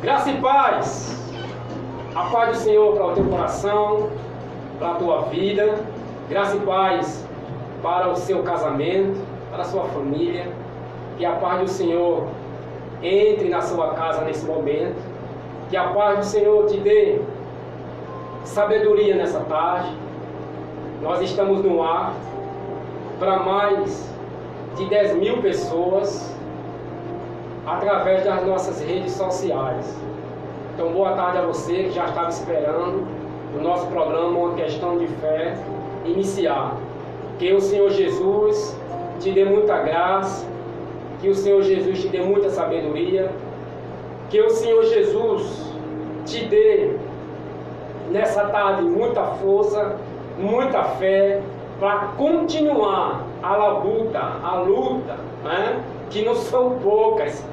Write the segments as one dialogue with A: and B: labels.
A: Graça e paz. A paz do Senhor para o teu coração, para a tua vida. Graça e paz para o seu casamento, para a sua família. Que a paz do Senhor entre na sua casa nesse momento. Que a paz do Senhor te dê sabedoria nessa tarde. Nós estamos no ar para mais de 10.000 pessoas através das nossas redes sociais. Então, boa tarde a você que já estava esperando o nosso programa Uma Questão de Fé iniciar. Que o Senhor Jesus te dê muita graça, que o Senhor Jesus te dê muita sabedoria, que o Senhor Jesus te dê nessa tarde muita força, muita fé para continuar a luta, né? Que não são poucas,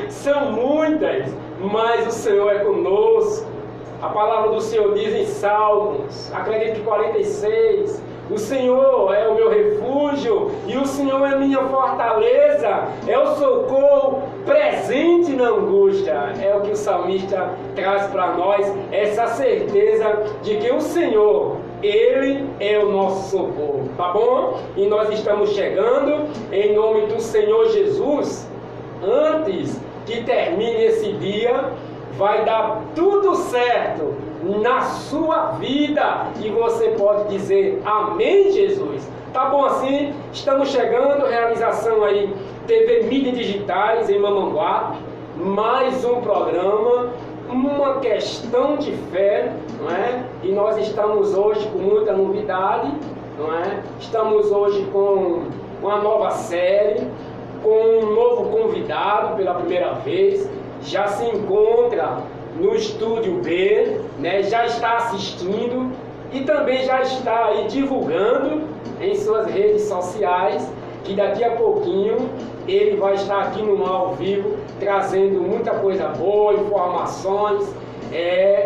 A: são muitas, mas o Senhor é conosco. A palavra do Senhor diz em Salmos, acredito que 46, o Senhor é o meu refúgio e o Senhor é minha fortaleza, é o socorro presente na angústia. É o que o salmista traz para nós, essa certeza de que o Senhor, Ele é o nosso socorro, tá bom? E nós estamos chegando em nome do Senhor Jesus. Antes que termine esse dia, vai dar tudo certo na sua vida e você pode dizer amém, Jesus. Tá bom assim? Estamos chegando, realização aí TV Mídias Digitais em Mamanguape, mais um programa, Uma Questão de Fé, não é? E nós estamos hoje com muita novidade, não é? Estamos hoje com uma nova série, com um novo convidado pela primeira vez, já se encontra no estúdio B, né? Já está assistindo e também já está aí divulgando em suas redes sociais, que daqui a pouquinho ele vai estar aqui no ao vivo, trazendo muita coisa boa, informações,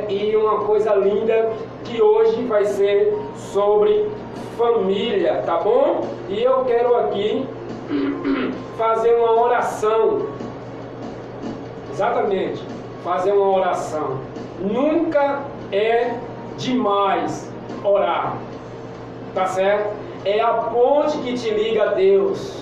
A: e uma coisa linda que hoje vai ser sobre família, tá bom? E eu quero aqui fazer uma oração, exatamente, fazer uma oração. Nunca é demais orar, tá certo? É a ponte que te liga a Deus.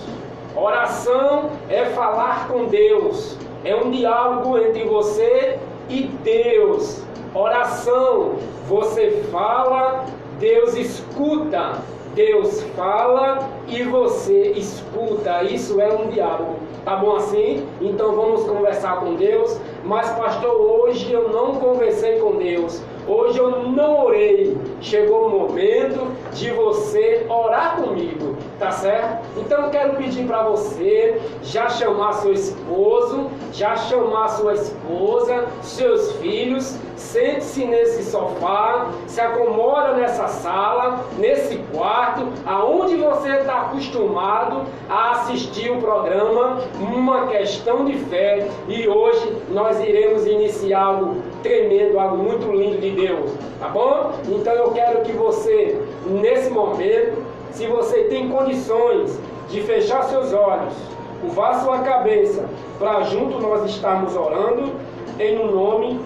A: Oração é falar com Deus, é um diálogo entre você e Deus. Oração, você fala, Deus escuta. Deus fala e você escuta. Isso é um diálogo. Tá bom assim? Então vamos conversar com Deus. Mas pastor, hoje eu não conversei com Deus. Hoje eu não orei. Chegou o momento de você orar comigo, tá certo? Então eu quero pedir para você já chamar seu esposo, já chamar sua esposa, seus filhos. Sente-se nesse sofá, se acomoda nessa sala, nesse quarto, aonde você está acostumado a assistir o programa Uma Questão de Fé. E hoje nós iremos iniciar algo tremendo, algo muito lindo de Deus, tá bom? Então eu quero que você, nesse momento, se você tem condições de fechar seus olhos, curvar sua cabeça, para junto nós estarmos orando, em nome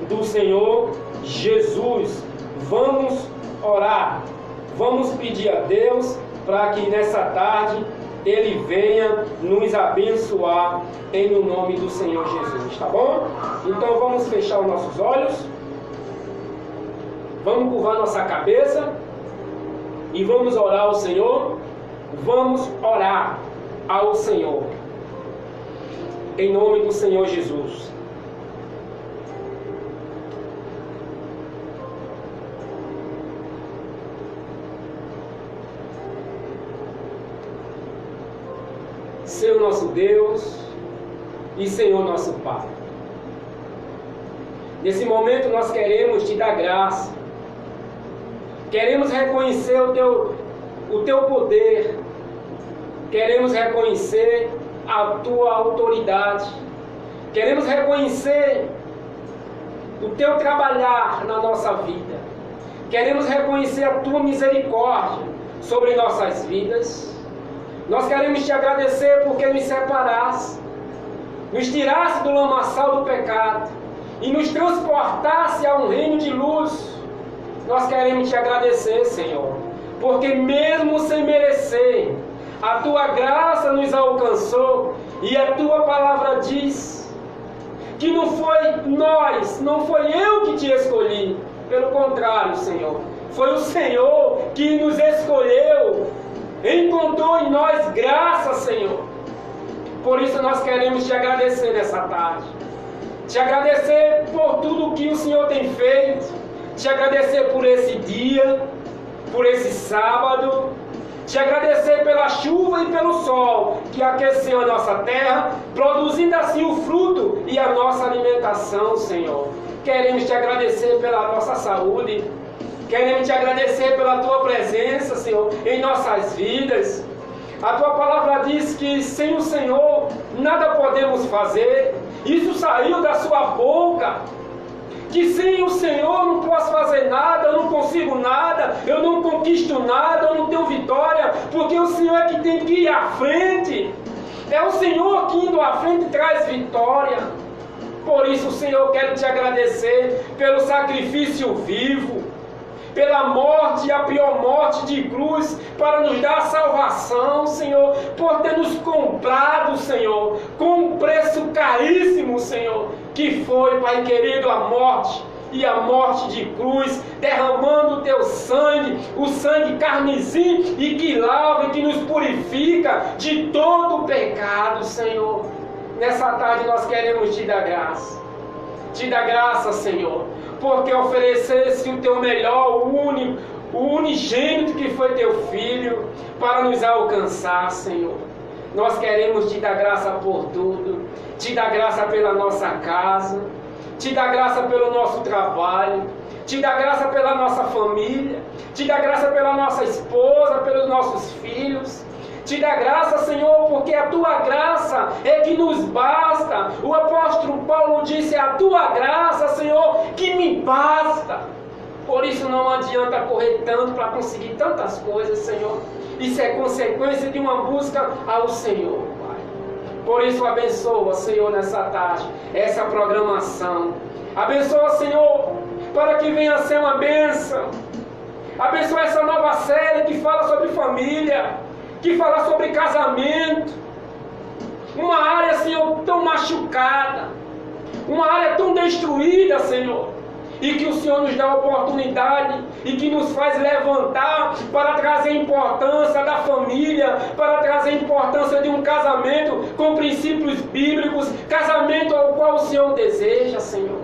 A: do Senhor Jesus. Vamos orar, vamos pedir a Deus para que nessa tarde Ele venha nos abençoar em nome do Senhor Jesus, tá bom? Então vamos fechar os nossos olhos, vamos curvar nossa cabeça e vamos orar ao Senhor. Vamos orar ao Senhor em nome do Senhor Jesus. Senhor nosso Deus e Senhor nosso Pai, nesse momento nós queremos te dar graça, queremos reconhecer o teu poder, queremos reconhecer a tua autoridade, queremos reconhecer o teu trabalhar na nossa vida, queremos reconhecer a tua misericórdia sobre nossas vidas. Nós queremos te agradecer porque nos separaste, nos tirasse do lamaçal do pecado e nos transportasse a um reino de luz. Nós queremos te agradecer, Senhor, porque mesmo sem merecer, a tua graça nos alcançou, e a tua palavra diz que não foi eu que te escolhi, pelo contrário, Senhor, foi o Senhor que nos escolheu, encontrou em nós graça, Senhor. Por isso nós queremos te agradecer nessa tarde, te agradecer por tudo que o Senhor tem feito, te agradecer por esse dia, por esse sábado, te agradecer pela chuva e pelo sol que aqueceu a nossa terra, produzindo assim o fruto e a nossa alimentação, Senhor. Queremos te agradecer pela nossa saúde, queremos te agradecer pela tua presença, Senhor, em nossas vidas. A tua palavra diz que sem o Senhor nada podemos fazer. Isso saiu da sua boca. Que sem o Senhor eu não posso fazer nada, eu não consigo nada, eu não conquisto nada, eu não tenho vitória, porque o Senhor é que tem que ir à frente. É o Senhor que indo à frente traz vitória. Por isso, Senhor, eu quero te agradecer pelo sacrifício vivo, pela morte, a pior morte de cruz, para nos dar salvação, Senhor, por ter nos comprado, Senhor, com um preço caríssimo, Senhor, que foi, Pai querido, a morte, e a morte de cruz, derramando o teu sangue, o sangue carmesim, e que lava e que nos purifica de todo o pecado, Senhor. Nessa tarde nós queremos te dar graça. Te dar graça, Senhor, porque oferecesse o teu melhor, o unigênito que foi teu Filho, para nos alcançar, Senhor. Nós queremos te dar graça por tudo, te dar graça pela nossa casa, te dar graça pelo nosso trabalho, te dar graça pela nossa família, te dar graça pela nossa esposa, pelos nossos filhos. Te dá graça, Senhor, porque a tua graça é que nos basta. O apóstolo Paulo disse: a tua graça, Senhor, que me basta. Por isso não adianta correr tanto para conseguir tantas coisas, Senhor. Isso é consequência de uma busca ao Senhor, Pai. Por isso abençoa, Senhor, nessa tarde, essa programação. Abençoa, Senhor, para que venha a ser uma bênção. Abençoa essa nova série que fala sobre família, que fala sobre casamento, uma área, Senhor, tão machucada, uma área tão destruída, Senhor, e que o Senhor nos dá a oportunidade e que nos faz levantar para trazer a importância da família, para trazer a importância de um casamento com princípios bíblicos, casamento ao qual o Senhor deseja, Senhor.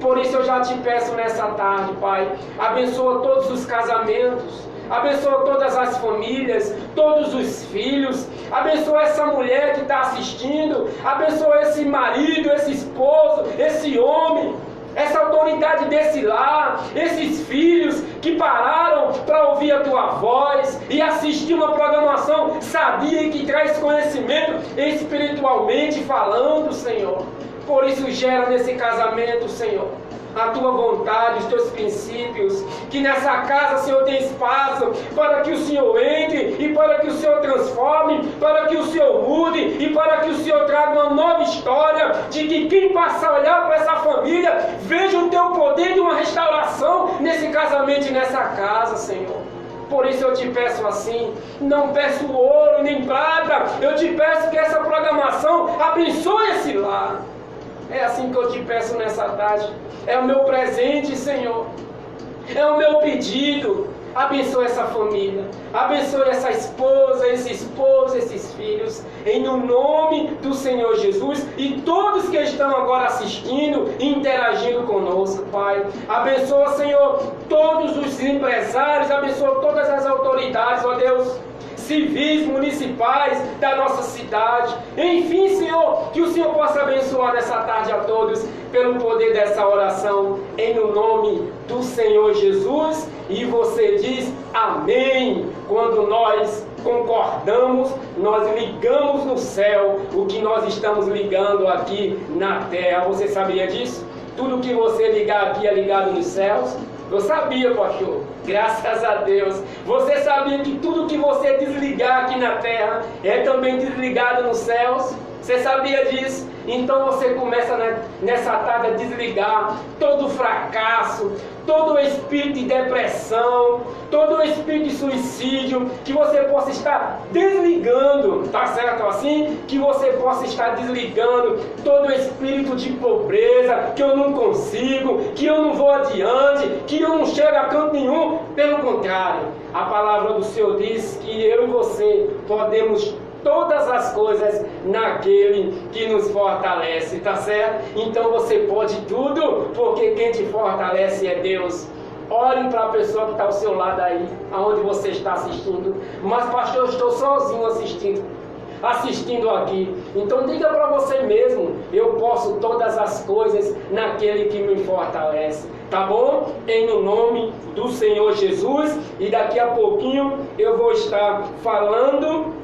A: Por isso eu já te peço nessa tarde, Pai, abençoa todos os casamentos, abençoa todas as famílias, todos os filhos, abençoa essa mulher que está assistindo, abençoa esse marido, esse esposo, esse homem, essa autoridade desse lar, esses filhos que pararam para ouvir a tua voz e assistir uma programação sadia e que traz conhecimento espiritualmente falando, Senhor. Por isso gera nesse casamento, Senhor, a tua vontade, os teus princípios, que nessa casa, Senhor, tem espaço para que o Senhor entre e para que o Senhor transforme, para que o Senhor mude e para que o Senhor traga uma nova história, de que quem passa a olhar para essa família veja o teu poder de uma restauração nesse casamento e nessa casa, Senhor. Por isso eu te peço assim, não peço ouro nem prata, eu te peço que essa programação abençoe esse lar. É assim que eu te peço nessa tarde. É o meu presente, Senhor. É o meu pedido. Abençoe essa família. Abençoe essa esposa, esse esposo, esses filhos. Em nome do Senhor Jesus. E todos que estão agora assistindo e interagindo conosco, Pai. Abençoa, Senhor, todos os empresários. Abençoa todas as autoridades, ó Deus, civis, municipais da nossa cidade. Enfim, Senhor, que o Senhor possa abençoar nessa tarde a todos pelo poder dessa oração, em nome do Senhor Jesus. E você diz amém. Quando nós concordamos, nós ligamos no céu o que nós estamos ligando aqui na terra. Você sabia disso? Tudo que você ligar aqui é ligado nos céus. Eu sabia, pastor, graças a Deus. Você sabia que tudo que você desligar aqui na terra é também desligado nos céus? Você sabia disso? Então você começa nessa tarde a desligar todo o fracasso, todo o espírito de depressão, todo o espírito de suicídio, que você possa estar desligando, tá certo assim? Que você possa estar desligando todo o espírito de pobreza, que eu não consigo, que eu não vou adiante, que eu não chego a canto nenhum. Pelo contrário, a palavra do Senhor diz que eu e você podemos todas as coisas naquele que nos fortalece, tá certo? Então você pode tudo, porque quem te fortalece é Deus. Olhem para a pessoa que está ao seu lado aí, aonde você está assistindo. Mas pastor, eu estou sozinho assistindo aqui. Então diga para você mesmo: eu posso todas as coisas naquele que me fortalece. Tá bom? Em nome do Senhor Jesus. E daqui a pouquinho eu vou estar falando.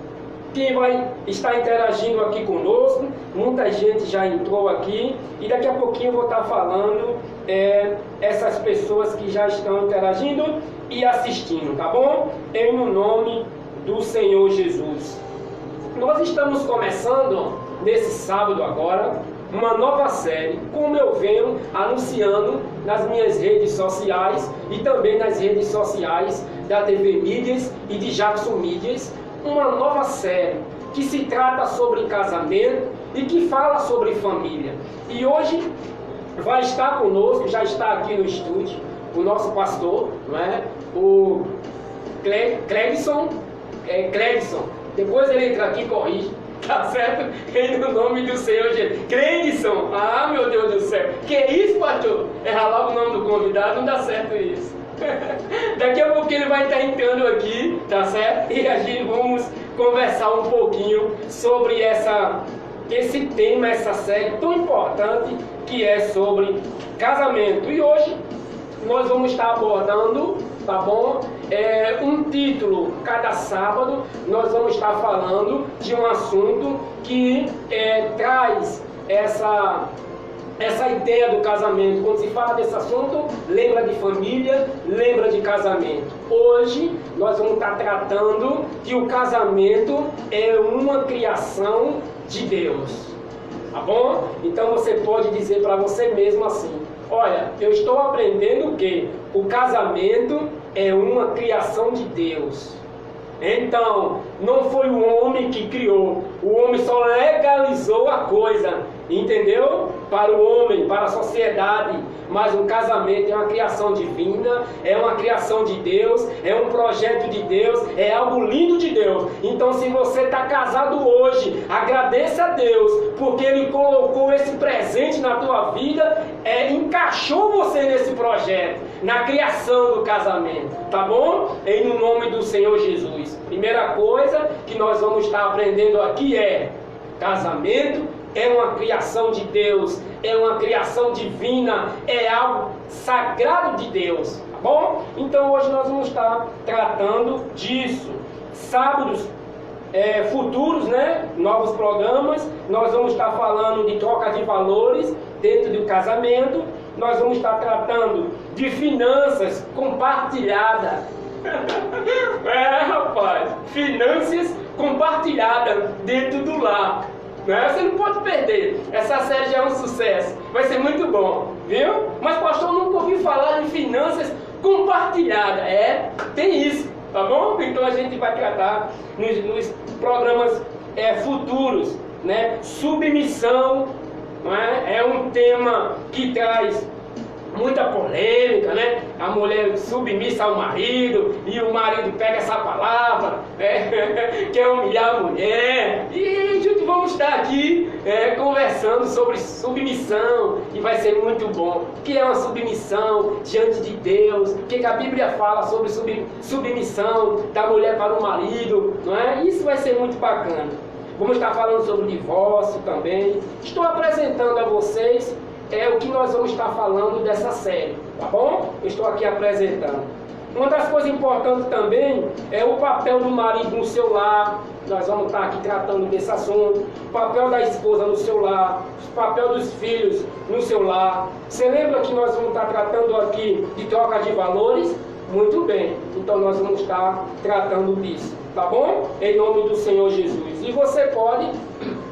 A: Quem vai estar interagindo aqui conosco, muita gente já entrou aqui, e daqui a pouquinho eu vou estar falando essas pessoas que já estão interagindo e assistindo, tá bom? Em nome do Senhor Jesus. Nós estamos começando nesse sábado agora uma nova série, como eu venho anunciando nas minhas redes sociais e também nas redes sociais da TV Mídias e de Jackson Mídias. Uma nova série que se trata sobre casamento e que fala sobre família. E hoje vai estar conosco, já está aqui no estúdio, o nosso pastor, não é? O Cledson. Depois ele entra aqui e corrige, tá certo? Em nome do Senhor Jesus. Cledson, ah, meu Deus do céu, que isso, pastor? Errar logo o nome do convidado, não dá certo isso. Daqui a pouco ele vai estar entrando aqui, tá certo? E a gente vamos conversar um pouquinho sobre esse tema, essa série tão importante que é sobre casamento. E hoje nós vamos estar abordando, tá bom? Um título, cada sábado nós vamos estar falando de um assunto que traz essa ideia do casamento. Quando se fala desse assunto, lembra de família, lembra de casamento. Hoje nós vamos estar tratando que o casamento é uma criação de Deus, tá bom? Então você pode dizer para você mesmo assim: olha, eu estou aprendendo que o casamento é uma criação de Deus. Então, não foi o homem que criou, o homem só legalizou a coisa, entendeu? Para o homem, para a sociedade. Mas o casamento é uma criação divina, é uma criação de Deus, é um projeto de Deus, é algo lindo de Deus. Então, se você está casado hoje, agradeça a Deus, porque Ele colocou esse presente na tua vida, encaixou você nesse projeto, na criação do casamento, tá bom? Em nome do Senhor Jesus. Primeira coisa que nós vamos estar aprendendo aqui é: casamento é uma criação de Deus, é uma criação divina, é algo sagrado de Deus, tá bom? Então hoje nós vamos estar tratando disso. Sábados futuros, né? Novos programas, nós vamos estar falando de troca de valores dentro do casamento, nós vamos estar tratando de finanças compartilhadas. Rapaz, finanças compartilhadas dentro do lar. Você não pode perder. Essa série já é um sucesso. Vai ser muito bom, viu? Mas pastor, nunca ouvi falar de finanças compartilhadas. Tem isso, tá bom? Então a gente vai tratar nos programas futuros, né? Submissão, não é? É um tema que traz muita polêmica, né? A mulher submissa ao marido e o marido pega essa palavra, quer humilhar a mulher. E juntos vamos estar aqui conversando sobre submissão, e vai ser muito bom. O que é uma submissão diante de Deus? O que a Bíblia fala sobre submissão da mulher para o marido, não é? Isso vai ser muito bacana. Vamos estar falando sobre o divórcio também. Estou apresentando a vocês o que nós vamos estar falando dessa série, tá bom? Eu estou aqui apresentando. Uma das coisas importantes também é o papel do marido no seu lar. Nós vamos estar aqui tratando desse assunto. O papel da esposa no seu lar, o papel dos filhos no seu lar. Você lembra que nós vamos estar tratando aqui de troca de valores? Muito bem, então nós vamos estar tratando disso, tá bom? Em nome do Senhor Jesus. E você pode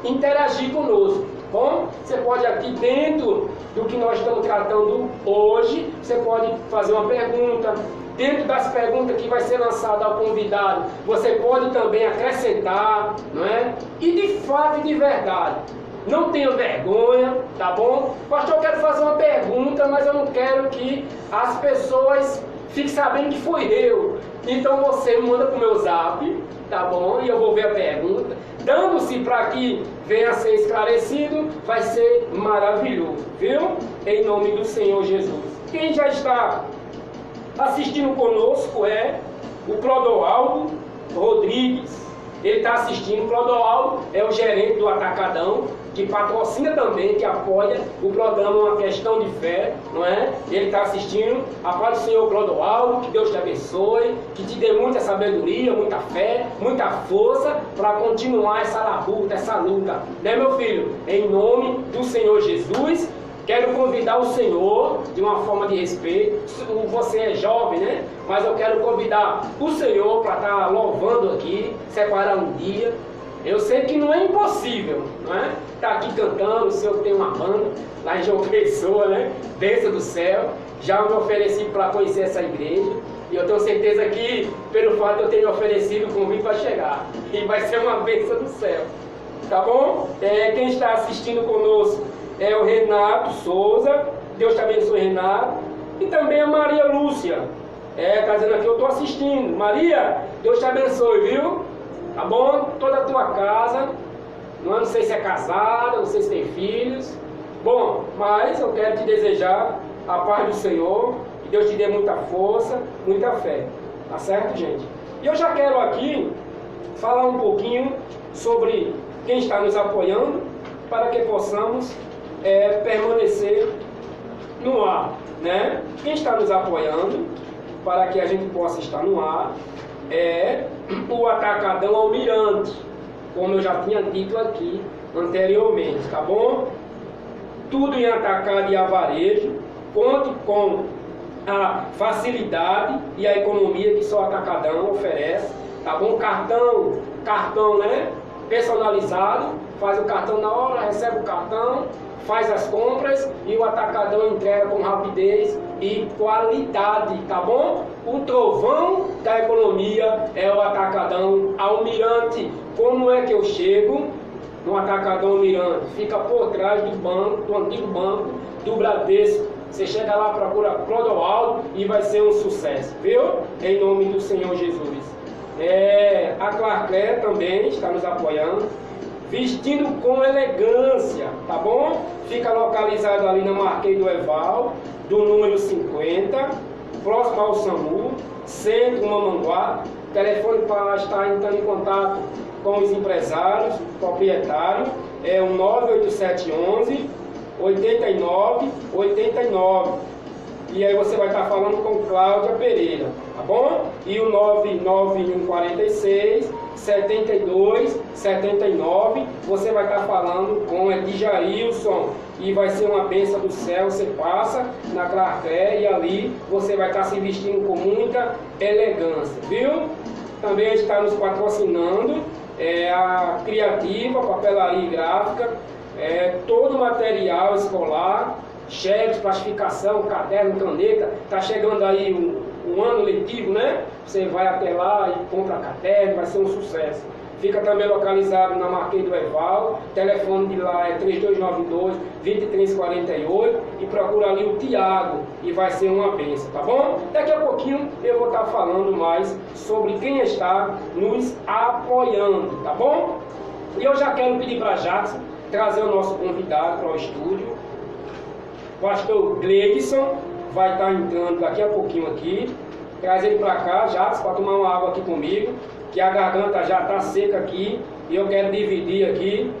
A: interagir conosco. Bom, você pode aqui dentro do que nós estamos tratando hoje, você pode fazer uma pergunta. Dentro das perguntas que vai ser lançada ao convidado, você pode também acrescentar, não é? E de fato e de verdade, não tenha vergonha, tá bom? Pastor, eu quero fazer uma pergunta, mas eu não quero que as pessoas fiquem sabendo que foi eu. Então você manda para o meu zap, tá bom? E eu vou ver a pergunta. Dando-se para que venha a ser esclarecido, vai ser maravilhoso, viu? Em nome do Senhor Jesus. Quem já está assistindo conosco é o Clodoaldo Rodrigues. Ele está assistindo. O Clodoaldo é o gerente do Atacadão, que patrocina também, que apoia o programa Uma Questão de Fé, não é? Ele está assistindo. A paz do Senhor, Clodoaldo, que Deus te abençoe, que te dê muita sabedoria, muita fé, muita força para continuar essa labuta, essa luta, né, meu filho? Em nome do Senhor Jesus. Quero convidar o Senhor, de uma forma de respeito. Você é jovem, né? Mas eu quero convidar o Senhor para estar louvando aqui, separar um dia. Eu sei que não é impossível, não é? Estar aqui cantando. O Senhor tem uma banda lá em João Pessoa, né? Bênção do céu. Já me ofereci para conhecer essa igreja. E eu tenho certeza que, pelo fato de eu ter me oferecido, o convite vai chegar. E vai ser uma bênção do céu. Tá bom? Quem está assistindo conosco é o Renato Souza. Deus te abençoe, Renato. E também a Maria Lúcia. Está dizendo aqui, eu estou assistindo. Maria, Deus te abençoe, viu? Tá bom? Toda a tua casa. Não sei se é casada, não sei se tem filhos. Bom, mas eu quero te desejar a paz do Senhor. Que Deus te dê muita força, muita fé. Tá certo, gente? E eu já quero aqui falar um pouquinho sobre quem está nos apoiando, para que possamos permanecer no ar, né? Quem está nos apoiando para que a gente possa estar no ar é o Atacadão Almirante, como eu já tinha dito aqui anteriormente, tá bom? Tudo em atacado e a varejo. Conte com a facilidade e a economia que só o Atacadão oferece, tá bom? Cartão, né? Personalizado, faz o cartão na hora, recebe o cartão, faz as compras e o Atacadão entrega com rapidez e qualidade, tá bom? O trovão da economia é o Atacadão Almirante. Como é que eu chego no Atacadão Almirante? Fica por trás do banco, do antigo banco do Bradesco. Você chega lá, procura Clodoaldo e vai ser um sucesso, viu? Em nome do Senhor Jesus. A Clarclé também está nos apoiando. Vestindo com elegância, tá bom? Fica localizado ali na Marquês do Eval, do número 50, próximo ao SAMU, Centro Mamanguá. Telefone para estar entrando em contato com os empresários, proprietários, é o 98711 8989. E aí você vai estar falando com Cláudia Pereira, tá bom? E o 99146 7279, você vai estar falando com Edjarilson e vai ser uma bênção do céu. Você passa na Clarclé e ali você vai estar se vestindo com muita elegância, viu? Também está nos patrocinando a Criativa, papelaria e gráfica, todo o material escolar, cheques, plastificação, caderno, caneta. Está chegando aí um ano letivo, né? Você vai até lá e compra caderno, vai ser um sucesso. Fica também localizado na Marquês do Eval, telefone de lá é 3292-2348 e procura ali o Tiago e vai ser uma bênção, tá bom? Daqui a pouquinho eu vou estar falando mais sobre quem está nos apoiando, tá bom? E eu já quero pedir para Jackson trazer o nosso convidado para o estúdio. O pastor Gleidson vai estar entrando daqui a pouquinho aqui. Traz ele para cá, Jackson, para tomar uma água aqui comigo, que a garganta já está seca aqui e eu quero dividir aqui,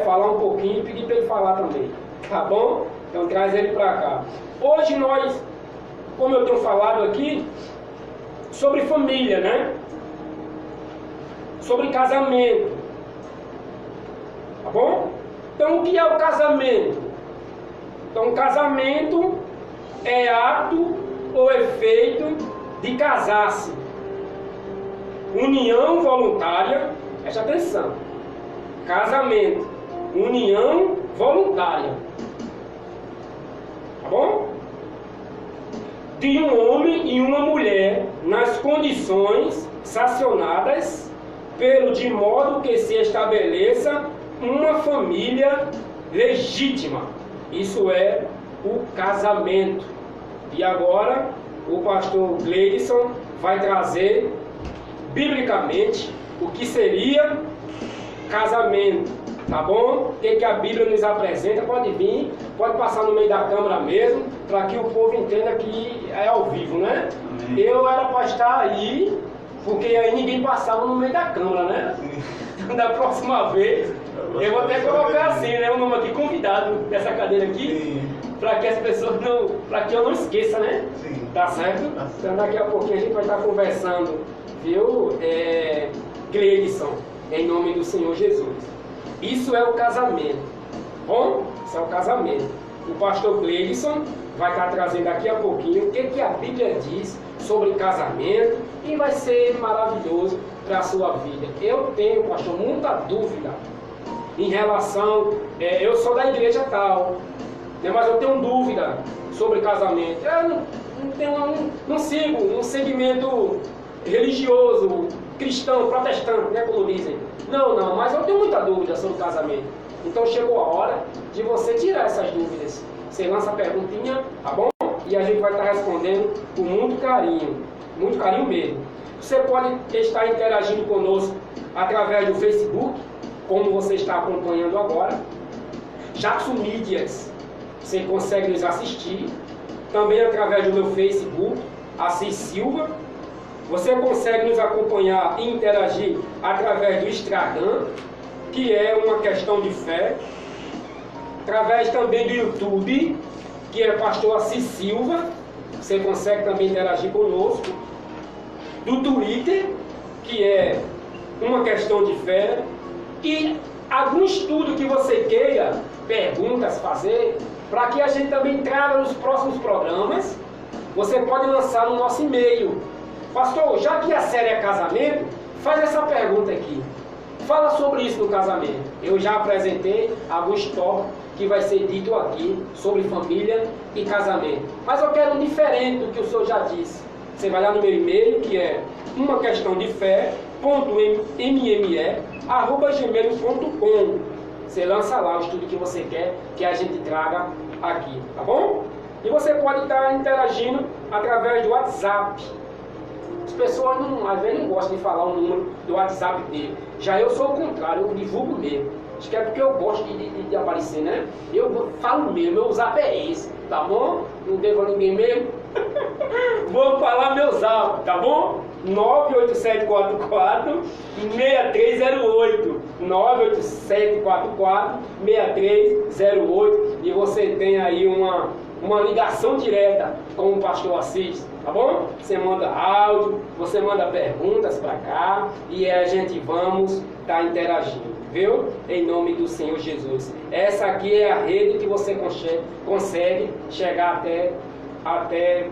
A: falar um pouquinho e pedir para ele falar também, tá bom? Então traz ele para cá. Hoje nós, como eu tenho falado aqui, sobre família, né? Sobre casamento, tá bom? Então o que é o casamento? Então casamento é ato ou efeito de casar-se. União voluntária, preste atenção. Casamento união voluntária. Tá bom? De um homem e uma mulher nas condições sancionadas de modo que se estabeleça uma família legítima. Isso é o casamento. E agora o pastor Gleidson vai trazer biblicamente o que seria casamento, tá bom? O que a Bíblia nos apresenta, pode vir, pode passar no meio da câmera mesmo, para que o povo entenda que é ao vivo, né? Amém. Eu era para estar aí, porque aí ninguém passava no meio da câmera, né? Então, da próxima vez, eu vou até colocar assim, né? O nome aqui, convidado dessa cadeira aqui, para que as pessoas não, para que eu não esqueça, né? Sim. Tá certo? Então daqui a pouquinho a gente vai estar conversando, viu? Gleidson, em nome do Senhor Jesus. Isso é o casamento. Bom? Isso é o casamento. O pastor Gleidson vai estar trazendo daqui a pouquinho o que a Bíblia diz sobre casamento e vai ser maravilhoso para a sua vida. Eu tenho, pastor, muita dúvida em relação... eu sou da igreja tal, né, mas eu tenho dúvida sobre casamento. Eu não sigo um segmento religioso, cristão, protestante, né, como dizem. Não, mas eu tenho muita dúvida sobre casamento. Então chegou a hora de você tirar essas dúvidas. Você lança a perguntinha, tá bom? E a gente vai estar respondendo com muito carinho mesmo. Você pode estar interagindo conosco através do Facebook, como você está acompanhando agora. Jackson Mídias, você consegue nos assistir. Também através do meu Facebook, Assis Silva. Você consegue nos acompanhar e interagir através do Instagram, que é uma questão de fé. Através também do YouTube, que é Pastor Assis Silva. Você consegue também interagir conosco. Do Twitter, que é uma questão de fé. E algum estudo que você queira, perguntas fazer, para que a gente também traga nos próximos programas, você pode lançar no nosso e-mail. Pastor, já que a série é casamento, faz essa pergunta aqui. Fala sobre isso no casamento. Eu já apresentei alguns tópicos que vai ser dito aqui sobre família e casamento. Mas eu quero um diferente do que o senhor já disse. Você vai lá no meu e-mail, que é uma questão de fé.mme@gmail.com. Você lança lá o estudo que você quer que a gente traga aqui, tá bom? E você pode estar interagindo através do WhatsApp. As pessoas às vezes não gostam de falar o número do WhatsApp dele. Já eu sou o contrário, eu divulgo mesmo. Acho que é porque eu gosto de aparecer, né? Eu falo mesmo, meu zap é esse, tá bom? Não devo a ninguém mesmo. Vou falar meu zap, tá bom? 98744-6308. 98744-6308. E você tem aí uma ligação direta com o pastor Assis, tá bom? Você manda áudio, você manda perguntas para cá e a gente vamos estar interagindo, viu? Em nome do Senhor Jesus. Essa aqui é a rede que você consegue chegar até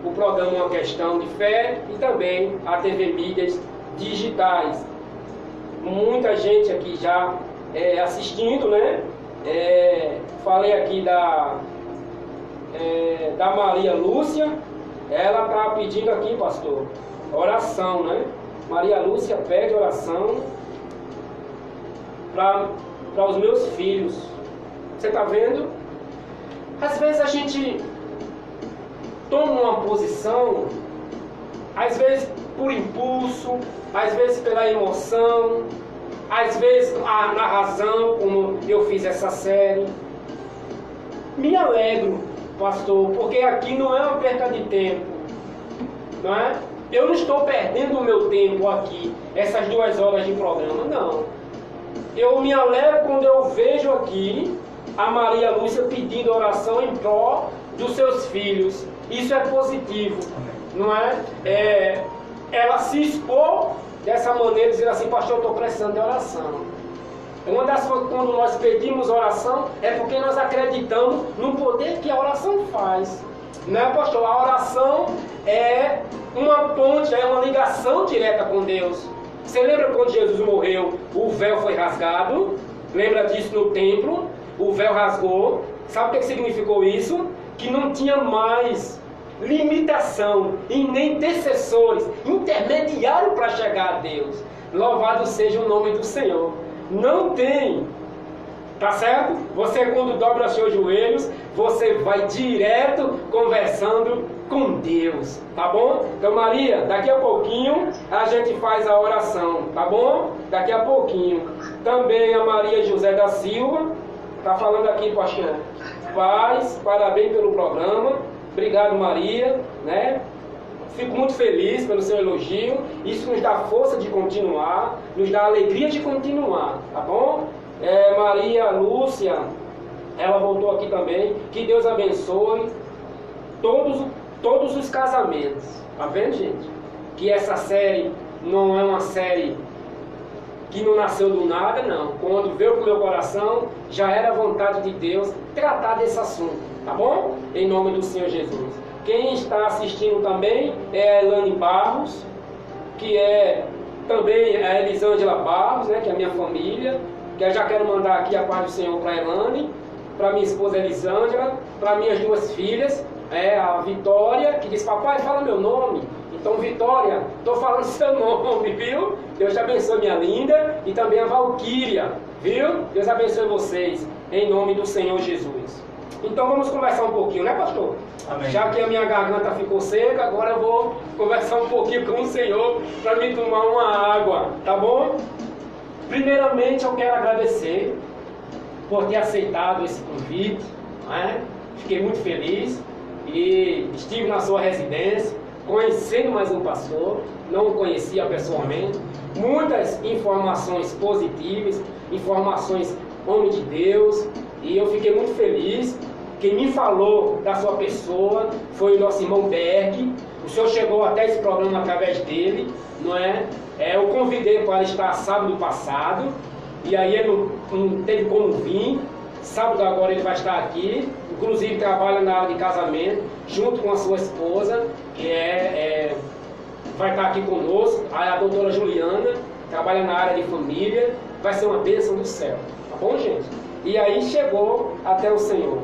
A: o programa Uma Questão de Fé e também a TV Mídias Digitais. Muita gente aqui já assistindo, né? Falei aqui da Maria Lúcia. Ela está pedindo aqui, pastor, oração, né? Maria Lúcia pede oração para os meus filhos. Você está vendo? Às vezes a gente toma uma posição, às vezes por impulso, às vezes pela emoção, às vezes na razão, como eu fiz essa série. Me alegro, pastor, porque aqui não é uma perda de tempo, não é? Eu não estou perdendo o meu tempo aqui, essas 2 horas de programa, não. Eu me alegro quando eu vejo aqui a Maria Lúcia pedindo oração em prol dos seus filhos. Isso é positivo, não é? Ela se expor dessa maneira, dizendo assim, pastor, eu estou precisando de oração. Uma das coisas, quando nós pedimos oração, é porque nós acreditamos no poder que a oração faz. Não é, pastor? A oração é uma ponte, é uma ligação direta com Deus. Você lembra quando Jesus morreu, o véu foi rasgado Lembra disso no templo? O véu rasgou. Sabe o que significou isso? Que não tinha mais limitação e nem intercessores, intermediário para chegar a Deus. Louvado seja o nome do Senhor. Não tem, tá certo? Você, quando dobra os seus joelhos, você vai direto conversando com Deus, tá bom? Então, Maria, daqui a pouquinho a gente faz a oração, tá bom? Daqui a pouquinho. Também a Maria José da Silva tá falando aqui, pastor. Paz, parabéns pelo programa. Obrigado, Maria, né? Fico muito feliz pelo seu elogio. Isso nos dá força de continuar, nos dá alegria de continuar, tá bom? Maria Lúcia, ela voltou aqui também. Que Deus abençoe todos os casamentos. Tá vendo, gente? Que essa série não é uma série que não nasceu do nada, não. Quando veio pro meu coração, já era a vontade de Deus tratar desse assunto, tá bom? Em nome do Senhor Jesus. Quem está assistindo também é a Elane Barros, que é também a Elisângela Barros, né, que é a minha família, que eu já quero mandar aqui a paz do Senhor para a Elane, para minha esposa Elisângela, para minhas duas filhas, a Vitória, que diz, papai, fala meu nome. Então, Vitória, estou falando seu nome, viu? Deus te abençoe, minha linda. E também a Valquíria, viu? Deus abençoe vocês, em nome do Senhor Jesus. Então, vamos conversar um pouquinho, né, pastor?
B: Amém.
A: Já que a minha garganta ficou seca, agora eu vou conversar um pouquinho com o Senhor para me tomar uma água, tá bom? Primeiramente, eu quero agradecer por ter aceitado esse convite, né? Fiquei muito feliz e estive na sua residência, conhecendo mais um pastor, não o conhecia pessoalmente, muitas informações positivas, informações homem de Deus, e eu fiquei muito feliz. Quem me falou da sua pessoa foi o nosso irmão Berg. O senhor chegou até esse programa através dele, não é? Eu convidei para estar sábado passado, e aí ele não teve como vir. Sábado agora ele vai estar aqui, inclusive trabalha na área de casamento, junto com a sua esposa, que vai estar aqui conosco, a doutora Juliana, trabalha na área de família, vai ser uma bênção do céu, tá bom, gente? E aí chegou até o Senhor.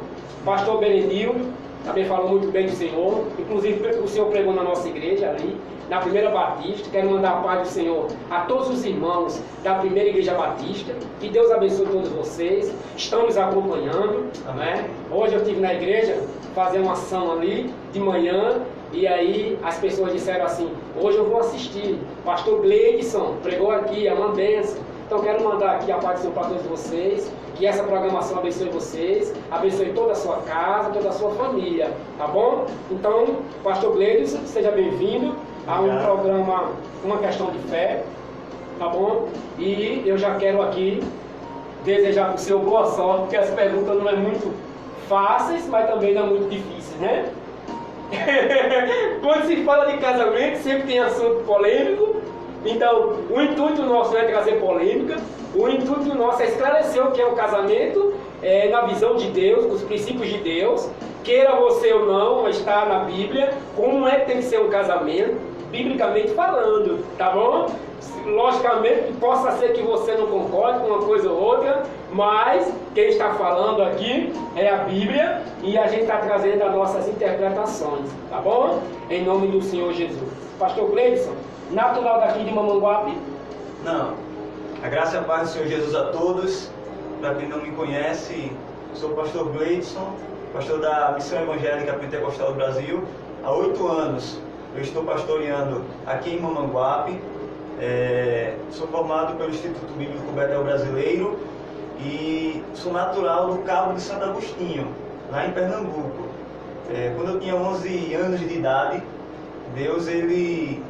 A: Pastor Benedildo também falou muito bem do Senhor, inclusive o Senhor pregou na nossa igreja ali, na Primeira Batista. Quero mandar a paz do Senhor a todos os irmãos da Primeira Igreja Batista. Que Deus abençoe todos vocês. Estamos acompanhando, né? Hoje eu estive na igreja fazer uma ação ali de manhã, e aí as pessoas disseram assim, hoje eu vou assistir. Pastor Gleidson pregou aqui, é uma bênção. Então quero mandar aqui a paz do Senhor para todos vocês, que essa programação abençoe vocês, abençoe toda a sua casa, toda a sua família, tá bom? Então, Pastor Gleidson, seja bem-vindo a um programa, uma questão de fé, tá bom? E eu já quero aqui desejar para o senhor boa sorte, porque as perguntas não é muito fáceis, mas também não é muito difíceis, né? Quando se fala de casamento, sempre tem assunto polêmico. Então, o intuito nosso não é trazer polêmica, o intuito nosso é esclarecer o que é o casamento, na visão de Deus, os princípios de Deus, queira você ou não, está na Bíblia, como é que tem que ser um casamento, biblicamente falando, tá bom? Logicamente, possa ser que você não concorde com uma coisa ou outra, mas quem está falando aqui é a Bíblia e a gente está trazendo as nossas interpretações, tá bom? Em nome do Senhor Jesus. Pastor Gleidson, natural daqui de Mamanguape?
B: Não. A graça e a paz do Senhor Jesus a todos. Para quem não me conhece, sou o pastor Gleidson, pastor da Missão Evangélica Pentecostal do Brasil. Há 8 anos eu estou pastoreando aqui em Mamanguape. Sou formado pelo Instituto Bíblico Betel Brasileiro e sou natural do Cabo de Santo Agostinho, lá em Pernambuco. Quando eu tinha 11 anos de idade, Deus ele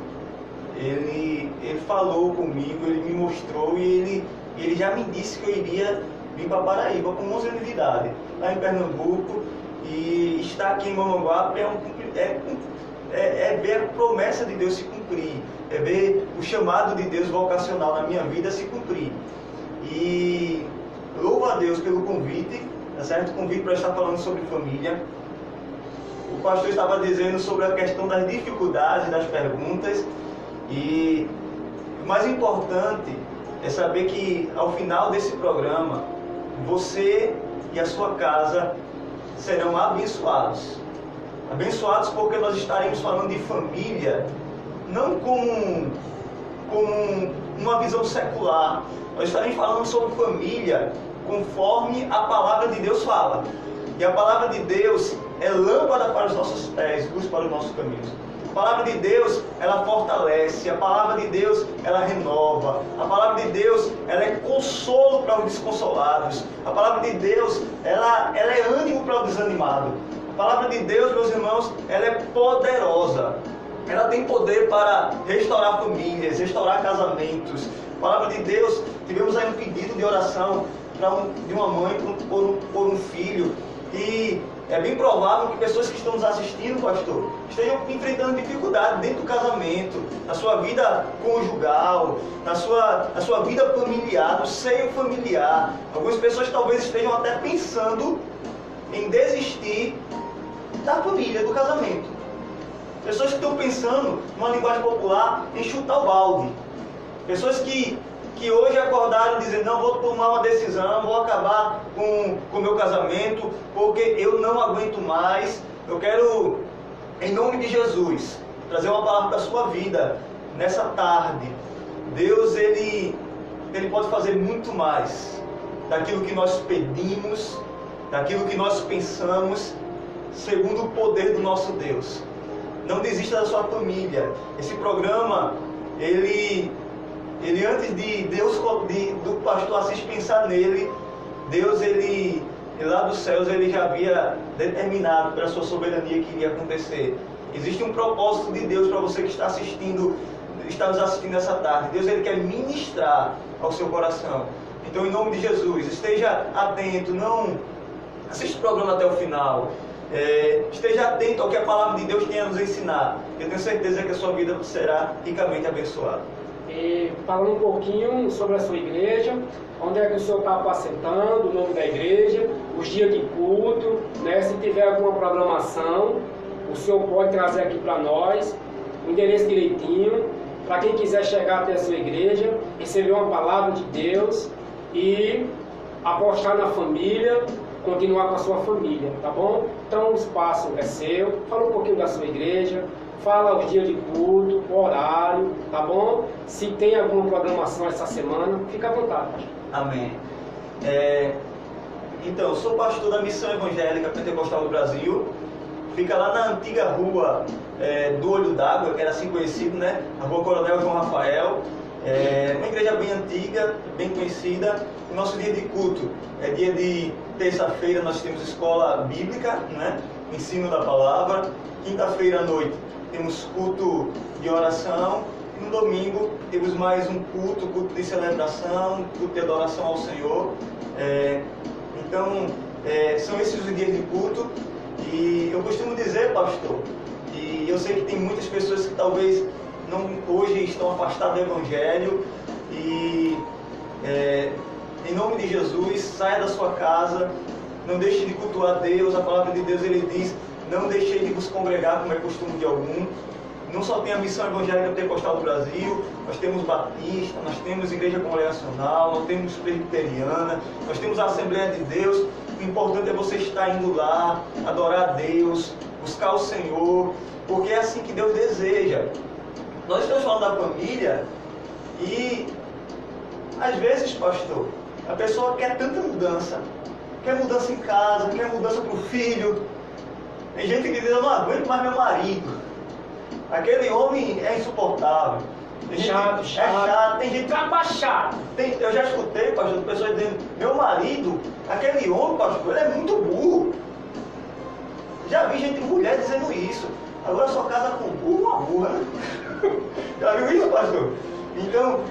B: falou comigo, ele me mostrou e ele já me disse que eu iria vir para Paraíba com 11 anos de idade, lá em Pernambuco, e estar aqui em Mamanguape é ver a promessa de Deus se cumprir, é ver o chamado de Deus vocacional na minha vida se cumprir. E louvo a Deus pelo convite, tá certo? Convite para estar falando sobre família. O pastor estava dizendo sobre a questão das dificuldades, das perguntas, e o mais importante é saber que ao final desse programa, você e a sua casa serão abençoados. Abençoados porque nós estaremos falando de família, não como uma visão secular. Nós estaremos falando sobre família conforme a palavra de Deus fala. E a palavra de Deus é lâmpada para os nossos pés, luz para os nossos caminhos. A palavra de Deus, ela fortalece. A palavra de Deus, ela renova. A palavra de Deus, ela é consolo para os desconsolados. A palavra de Deus, ela é ânimo para o desanimado. A palavra de Deus, meus irmãos, ela é poderosa. Ela tem poder para restaurar famílias, restaurar casamentos. A palavra de Deus, tivemos aí um pedido de oração de uma mãe por um filho. E é bem provável que pessoas que estão nos assistindo, pastor, estejam enfrentando dificuldade dentro do casamento, na sua vida conjugal, na sua vida familiar, no seio familiar. Algumas pessoas talvez estejam até pensando em desistir da família, do casamento. Pessoas que estão pensando, numa linguagem popular, em chutar o balde. Pessoas que hoje acordaram dizendo, não, vou tomar uma decisão, vou acabar com o meu casamento, porque eu não aguento mais. Eu quero, em nome de Jesus, trazer uma palavra para a sua vida, nessa tarde. Deus, Ele pode fazer muito mais daquilo que nós pedimos, daquilo que nós pensamos, segundo o poder do nosso Deus. Não desista da sua família. Esse programa, ele antes de Deus, do pastor Assis pensar nele, Deus, ele lá dos céus, ele já havia determinado pela sua soberania que iria acontecer. Existe um propósito de Deus para você que está nos assistindo essa tarde. Deus, ele quer ministrar ao seu coração. Então, em nome de Jesus, esteja atento, não assista o programa até o final. Esteja atento ao que a palavra de Deus tem a nos ensinar. Eu tenho certeza que a sua vida será ricamente abençoada.
A: E falando um pouquinho sobre a sua igreja, onde é que o senhor está apacentando, o nome da igreja, os dias de culto, né? Se tiver alguma programação, o senhor pode trazer aqui para nós, o endereço direitinho, para quem quiser chegar até a sua igreja, receber uma palavra de Deus e apostar na família, continuar com a sua família, tá bom? Então o espaço é seu, fala um pouquinho da sua igreja, fala os dias de culto, o horário, tá bom? Se tem alguma programação essa semana, fica à vontade.
B: Amém. Então, eu sou pastor da Missão Evangélica Pentecostal do Brasil. Fica lá na antiga rua do Olho d'Água, que era assim conhecido, né? A rua Coronel João Rafael. Uma igreja bem antiga, bem conhecida. O nosso dia de culto é dia de terça-feira, nós temos escola bíblica, né? Ensino da palavra. Quinta-feira à noite temos culto de oração. E no domingo temos mais um culto de celebração, culto de adoração ao Senhor. Então, são esses os dias de culto. E eu costumo dizer, pastor, e eu sei que tem muitas pessoas que talvez hoje estão afastadas do Evangelho. E em nome de Jesus, saia da sua casa, não deixe de cultuar Deus. A palavra de Deus, ele diz, não deixei de vos congregar como é costume de algum. Não só tem a Missão Evangélica Pentecostal do Brasil, nós temos Batista, nós temos Igreja Congregacional, nós temos Presbiteriana, nós temos a Assembleia de Deus. O importante é você estar indo lá, adorar a Deus, buscar o Senhor, porque é assim que Deus deseja. Nós estamos falando da família e, às vezes, pastor, a pessoa quer tanta mudança. Quer mudança em casa, quer mudança para o filho. Tem gente que diz, eu não aguento mais meu marido. Aquele homem é insuportável.
A: Chato.
B: É chato. Tem gente
A: Trapachato.
B: Eu já escutei, pastor, pessoas dizendo, meu marido, aquele homem, pastor, ele é muito burro. Já vi gente, mulher, dizendo isso. Agora só casa com burro, uma burra, né? Já viu isso, pastor? Então,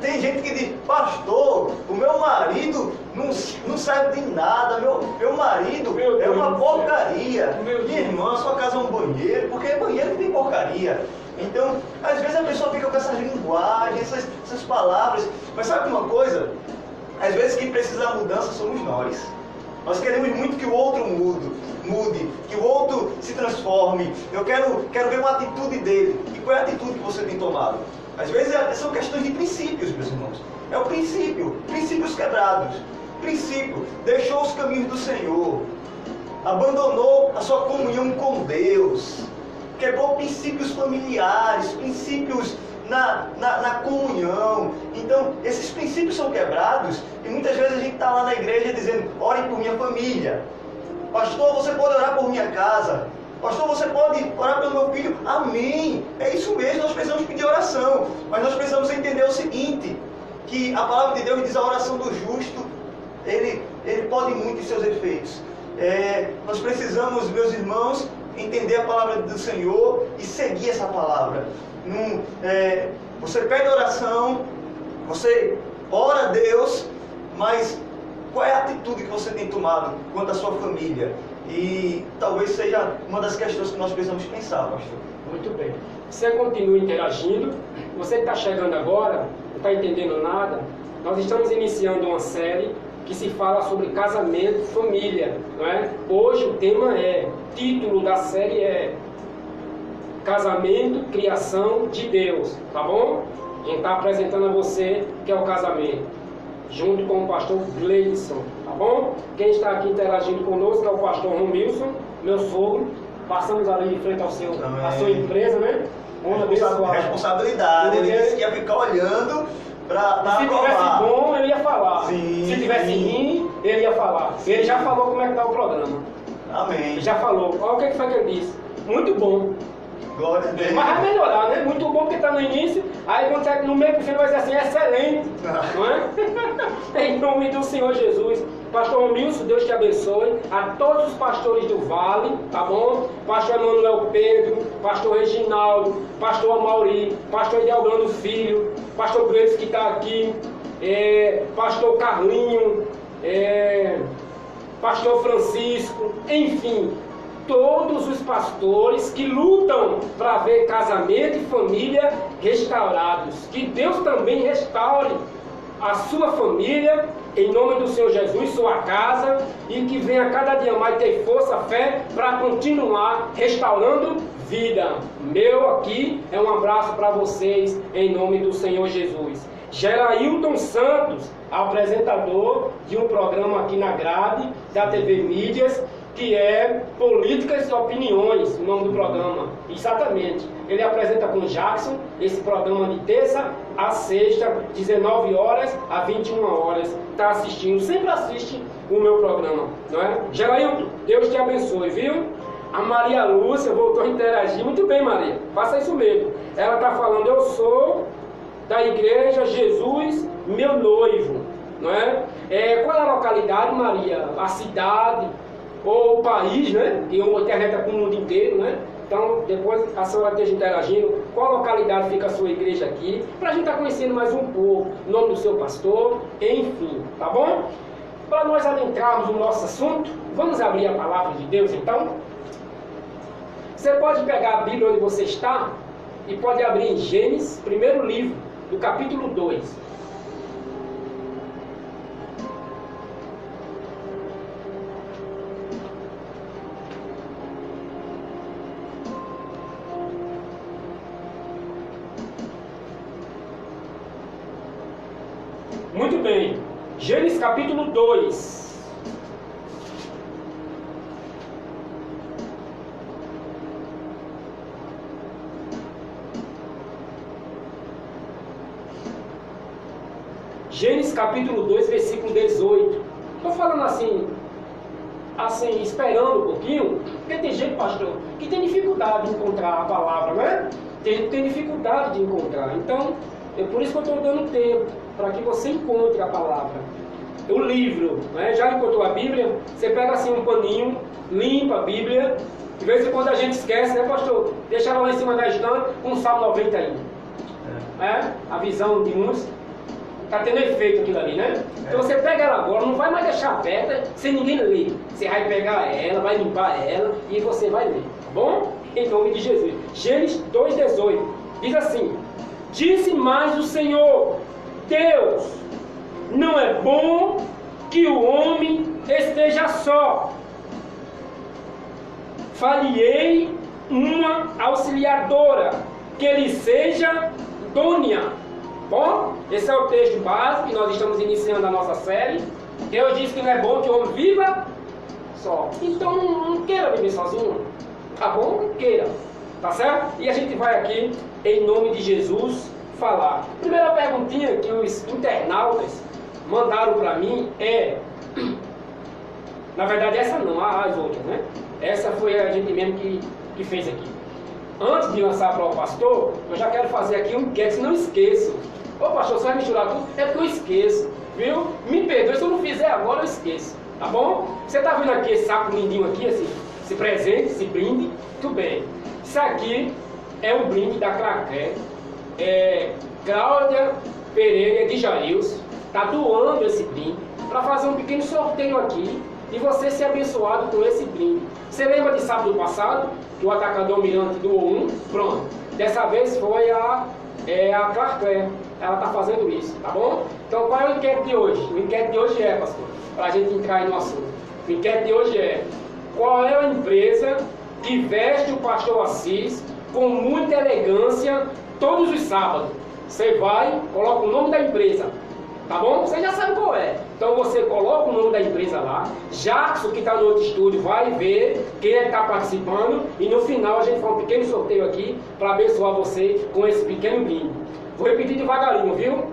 B: tem gente que diz, pastor, o meu marido não serve de nada, meu marido é uma porcaria. Minha irmã, a sua casa é um banheiro, porque é banheiro que tem porcaria. Então, às vezes a pessoa fica com essas linguagens, essas palavras. Mas sabe uma coisa? Às vezes quem precisa da mudança somos nós. Nós queremos muito que o outro mude, que o outro se transforme. Eu quero ver uma atitude dele. E qual é a atitude que você tem tomado? Às vezes são questões de princípios, meus irmãos. É o princípio, princípios quebrados. Princípio, deixou os caminhos do Senhor, abandonou a sua comunhão com Deus, quebrou princípios familiares, princípios na comunhão. Então, esses princípios são quebrados e muitas vezes a gente está lá na igreja dizendo: ore por minha família. Pastor, você pode orar por minha casa. Pastor, você pode orar pelo meu filho. Amém. É isso mesmo, nós precisamos pedir oração. Mas nós precisamos entender o seguinte, que a palavra de Deus diz: a oração do justo, ele pode muito em seus efeitos. Nós precisamos, meus irmãos, entender a palavra do Senhor e seguir essa palavra. Você pede oração, você ora a Deus, mas qual é a atitude que você tem tomado quanto à sua família? E talvez seja uma das questões que nós precisamos pensar, pastor.
A: Muito bem. Você continua interagindo. Você que está chegando agora, não está entendendo nada, nós estamos iniciando uma série que se fala sobre casamento e família, não é? Hoje o tema título da série é Casamento, Criação de Deus, tá bom? A gente está apresentando a você o que é o casamento, junto com o pastor Gleidson, tá bom? Quem está aqui interagindo conosco é o pastor Romilson, meu sogro. Passamos ali em frente à sua empresa, né?
B: Responsabilidade, ele disse que ia ficar olhando para
A: se tivesse bom, ele ia falar. Se tivesse ruim, ele ia falar. Ele já falou como é que está o programa.
B: Amém.
A: Ele já falou. Olha o que foi que ele disse. Muito bom.
B: Glória a Deus.
A: Mas vai melhorar, né? Muito bom porque está no início. Aí quando está no meio do final vai ser assim, excelente. Não é? Em nome do Senhor Jesus. Pastor Romilson, Deus te abençoe. A todos os pastores do Vale, tá bom? Pastor Emanuel Pedro, Pastor Reginaldo, Pastor Amauri, Pastor Edelbrando Filho, Pastor Breves que está aqui, Pastor Carlinho, Pastor Francisco, enfim, todos os pastores que lutam para ver casamento e família restaurados. Que Deus também restaure a sua família, em nome do Senhor Jesus, sua casa, e que venha cada dia mais ter força, fé, para continuar restaurando vida. Meu aqui é um abraço para vocês, em nome do Senhor Jesus. Gerailton Santos, apresentador de um programa aqui na grade da TV Mídias, que é Políticas e Opiniões, o nome do programa. Exatamente. Ele apresenta com Jackson esse programa de terça a sexta, 19 horas a 21 horas. Está assistindo, sempre assiste o meu programa, não é? Gerailton, Deus te abençoe, viu? A Maria Lúcia voltou a interagir. Muito bem, Maria, faça isso mesmo. Ela está falando: eu sou da igreja Jesus, meu noivo, não é? Qual é a localidade, Maria? A cidade ou o país, né? Que a internet é para o mundo inteiro, né? Então, depois a senhora esteja interagindo, qual localidade fica a sua igreja aqui, para a gente estar conhecendo mais um pouco o nome do seu pastor, enfim, tá bom? Para nós adentrarmos no nosso assunto, vamos abrir a palavra de Deus então? Você pode pegar a Bíblia onde você está e pode abrir em Gênesis, primeiro livro, do capítulo 2. Muito bem, Gênesis capítulo 2. Gênesis capítulo 2, versículo 18. Estou falando assim, esperando um pouquinho, porque tem gente, pastor, que tem dificuldade de encontrar a palavra, né? Tem dificuldade de encontrar. Então, é por isso que eu estou dando tempo, para que você encontre a palavra. O livro, né? Já encontrou a Bíblia? Você pega assim um paninho, limpa a Bíblia. De vez em quando a gente esquece, né, pastor? Deixa ela lá em cima da estante com o Salmo 90 aí. A visão de uns. Está tendo efeito aquilo ali, né? Então você pega ela agora, não vai mais deixar aberta sem ninguém ler. Você vai pegar ela, vai limpar ela e você vai ler, tá bom? Em nome de Jesus. Gênesis 2,18 diz assim: disse mais o Senhor, Deus, não é bom que o homem esteja só. Far-lhe-ei uma auxiliadora, que lhe seja idônea. Bom, esse é o texto básico que nós estamos iniciando a nossa série. Deus disse que não é bom que o homem viva só. Então não queira viver sozinho. Tá bom? Não queira. Tá certo? E a gente vai aqui, em nome de Jesus, falar. Primeira perguntinha que os internautas mandaram para mim é... Na verdade essa não, as outras, né? Essa foi a gente mesmo que fez aqui. Antes de lançar para o pastor, eu já quero fazer aqui um enquete, não esqueça. Ô pastor, você vai misturar tudo? É porque eu esqueço, viu? Me perdoe, se eu não fizer agora eu esqueço, tá bom? Você tá vendo aqui esse saco lindinho aqui, esse presente, esse brinde? Tudo bem. Isso aqui é um brinde da Claqué. Cláudia Pereira de Jailson está doando esse brinde para fazer um pequeno sorteio aqui e você ser abençoado com esse brinde. Você lembra de sábado passado que o atacador Mirante doou um? Pronto. Dessa vez foi a Claqué. Ela está fazendo isso, tá bom? Então qual é o enquete de hoje? O enquete de hoje é, pastor, para a gente entrar aí no assunto. O enquete de hoje é: qual é a empresa que veste o pastor Assis com muita elegância todos os sábados? Você vai, coloca o nome da empresa, tá bom? Você já sabe qual é. Então você coloca o nome da empresa lá. Jackson, que está no outro estúdio, vai ver quem é que está participando. E no final a gente faz um pequeno sorteio aqui para abençoar você com esse pequeno brinde. Vou repetir devagarinho, viu?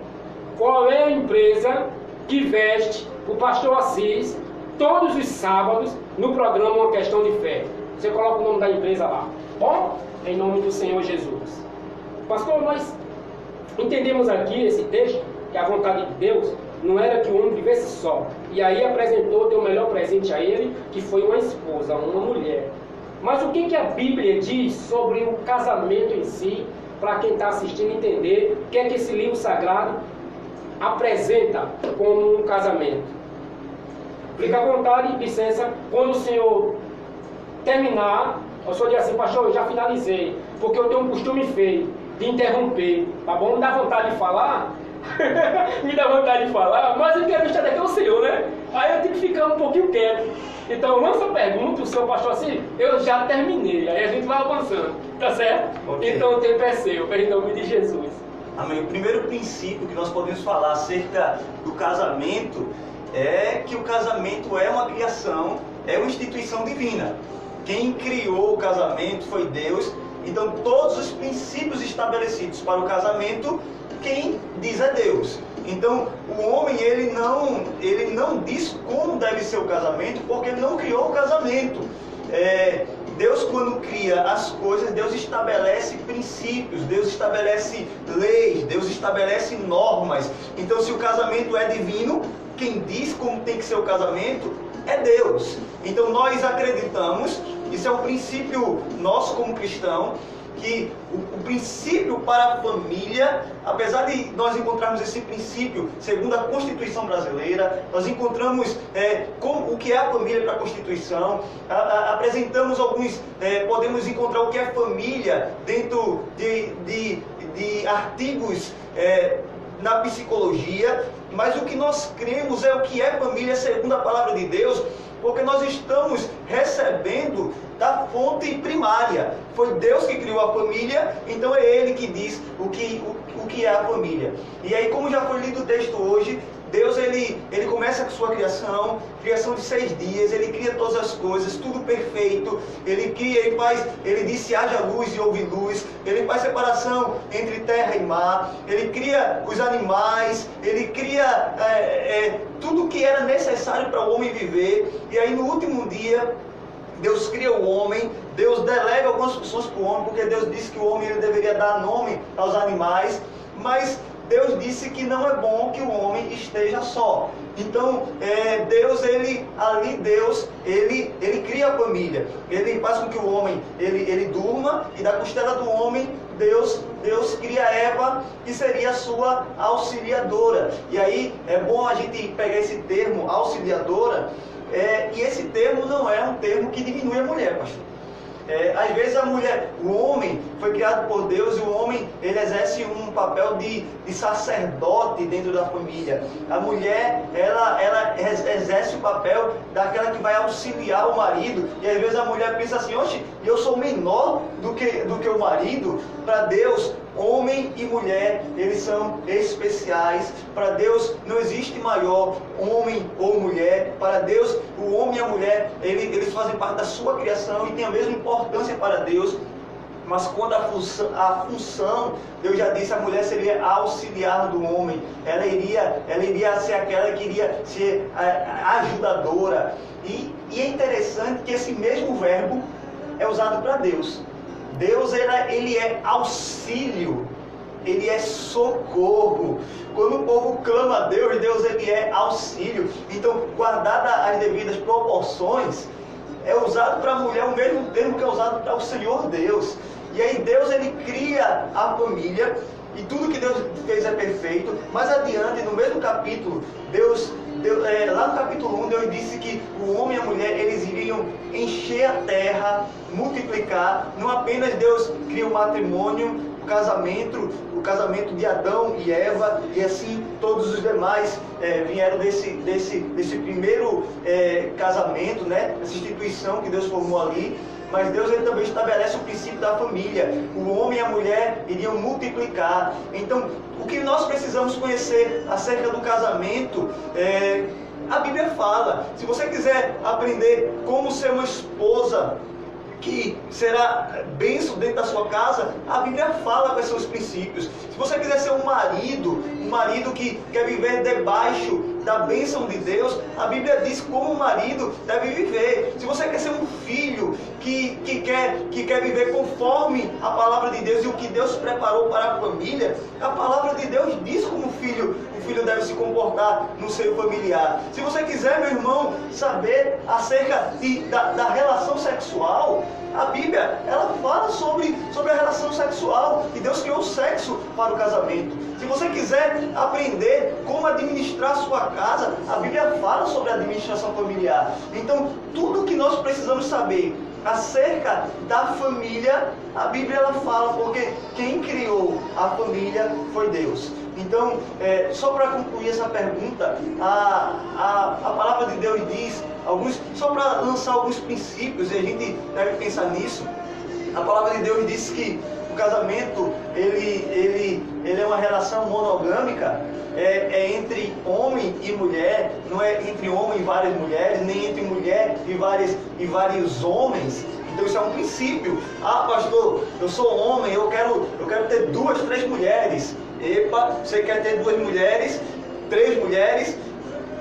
A: Qual é a empresa que veste o pastor Assis todos os sábados no programa Uma Questão de Fé? Você coloca o nome da empresa lá. Bom? Em nome do Senhor Jesus. Pastor, nós entendemos aqui esse texto, que a vontade de Deus não era que o homem vivesse só. E aí apresentou, deu o melhor presente a ele, que foi uma esposa, uma mulher. Mas o que a Bíblia diz sobre o casamento em si, para quem está assistindo entender o que é que esse livro sagrado apresenta como um casamento? Fica à vontade, licença, quando o senhor terminar, o senhor diz assim: pastor, eu já finalizei, porque eu tenho um costume feio de interromper, tá bom? Me dá vontade de falar, me dá vontade de falar, mas o entrevistado aqui é o senhor, né? Aí eu tenho que ficar um pouquinho quieto. Então lança a pergunta, o seu pastor assim: eu já terminei, aí a gente vai avançando, tá certo? Okay. Então o tempo é seu, em nome de Jesus.
B: Amém. O primeiro princípio que nós podemos falar acerca do casamento é que o casamento é uma criação, é uma instituição divina. Quem criou o casamento foi Deus. Então todos os princípios estabelecidos para o casamento, quem diz é Deus. Então o homem ele não diz como deve ser o casamento, porque ele não criou o casamento. Deus, quando cria as coisas, Deus estabelece princípios, Deus estabelece leis, Deus estabelece normas. Então se o casamento é divino, quem diz como tem que ser o casamento é Deus. Então nós acreditamos, isso é um princípio nosso como cristão, que o princípio para a família, apesar de nós encontrarmos esse princípio segundo a Constituição brasileira, nós encontramos o que é a família para a Constituição, apresentamos alguns, podemos encontrar o que é família dentro de artigos na psicologia, mas o que nós cremos é o que é família segundo a palavra de Deus, porque nós estamos recebendo da fonte primária. Foi Deus que criou a família, então é Ele que diz o que é a família. E aí, como já foi lido o texto hoje, Deus ele começa com sua criação de 6 dias, Ele cria todas as coisas, tudo perfeito, Ele cria, Ele disse haja luz e houve luz, Ele faz separação entre terra e mar, Ele cria os animais, Ele cria tudo que era necessário para o homem viver, e aí no último dia, Deus cria o homem, Deus delega algumas funções para o homem, porque Deus disse que o homem ele deveria dar nome aos animais, mas Deus disse que não é bom que o homem esteja só. Então, Deus cria a família. Ele faz com que o homem, ele durma, e da costela do homem, Deus cria Eva, que seria a sua auxiliadora. E aí, é bom a gente pegar esse termo, auxiliadora, e esse termo não é um termo que diminui a mulher, pastor. Às vezes o homem foi criado por Deus, e o homem ele exerce um papel de sacerdote dentro da família. A mulher ela exerce o papel daquela que vai auxiliar o marido, e às vezes a mulher pensa assim: oxe, eu sou menor do que o marido para Deus. homem e mulher, eles são especiais. Para Deus não existe maior homem ou mulher. Para Deus, o homem e a mulher, eles fazem parte da sua criação e têm a mesma importância para Deus. Mas quando a função, Deus já disse, a mulher seria auxiliar do homem. Ela iria ser aquela que iria ser ajudadora. E é interessante que esse mesmo verbo é usado para Deus. Deus, ele é auxílio, ele é socorro. Quando o povo clama a Deus, Deus ele é auxílio. Então, guardada as devidas proporções, é usado para a mulher o mesmo termo que é usado para o Senhor Deus. E aí Deus ele cria a família, e tudo que Deus fez é perfeito. Mais adiante, no mesmo capítulo, lá no capítulo 1, Deus disse que o homem e a mulher, eles iriam encher a terra, multiplicar. Não apenas Deus cria o matrimônio, o casamento de Adão e Eva, e assim todos os demais vieram desse primeiro casamento, né? Essa instituição que Deus formou ali. Mas Deus ele também estabelece o princípio da família. O homem e a mulher iriam multiplicar. Então, o que nós precisamos conhecer acerca do casamento, a Bíblia fala. Se você quiser aprender como ser uma esposa que será bênção dentro da sua casa, a Bíblia fala quais são os princípios. Se você quiser ser um marido que quer viver debaixo da bênção de Deus, a Bíblia diz como o marido deve viver. Se você quer ser um filho que quer viver conforme a palavra de Deus e o que Deus preparou para a família, a palavra de Deus diz como o filho deve se comportar no seio familiar. Se você quiser, meu irmão, saber acerca da relação sexual, a Bíblia ela fala sobre a relação sexual, e Deus criou o sexo para o casamento. Se você quiser aprender como administrar a sua casa, a Bíblia fala sobre a administração familiar. Então, tudo que nós precisamos saber acerca da família, a Bíblia ela fala, porque quem criou a família foi Deus. Então, só para concluir essa pergunta, a palavra de Deus diz, só para lançar alguns princípios, e a gente deve pensar nisso. A palavra de Deus diz que o casamento, ele é uma relação monogâmica, é entre homem e mulher, não é entre homem e várias mulheres, nem entre mulher e vários homens. Então isso é um princípio. Ah, pastor, eu sou homem, eu quero ter 2, 3 mulheres. Epa, você quer ter 2 mulheres, 3 mulheres?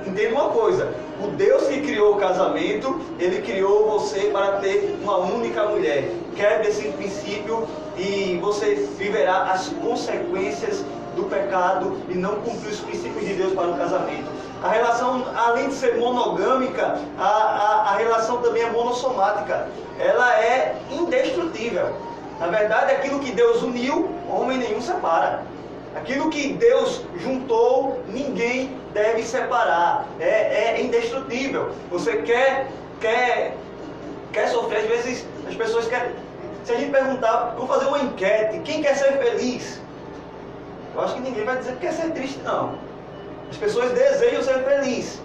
B: Entenda uma coisa, o Deus que criou o casamento, ele criou você para ter uma única mulher. Quebre esse princípio e você viverá as consequências do pecado e não cumprir os princípios de Deus para o casamento. A relação, além de ser monogâmica, a relação também é monossomática. Ela é indestrutível. Na verdade, aquilo que Deus uniu, homem nenhum separa. Aquilo que Deus juntou, ninguém deve separar. É indestrutível. Você quer sofrer, às vezes as pessoas querem. Se a gente perguntar, vamos fazer uma enquete, quem quer ser feliz? Eu acho que ninguém vai dizer que quer ser triste, não. As pessoas desejam ser felizes.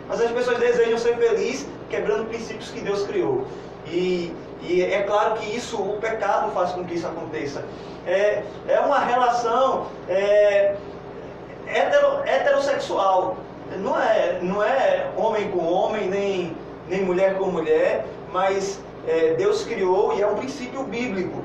B: Mas as pessoas desejam ser felizes quebrando princípios que Deus criou. E é claro que o pecado faz com que isso aconteça. É uma relação heterossexual. Não é homem com homem, nem mulher com mulher, mas Deus criou e é um princípio bíblico.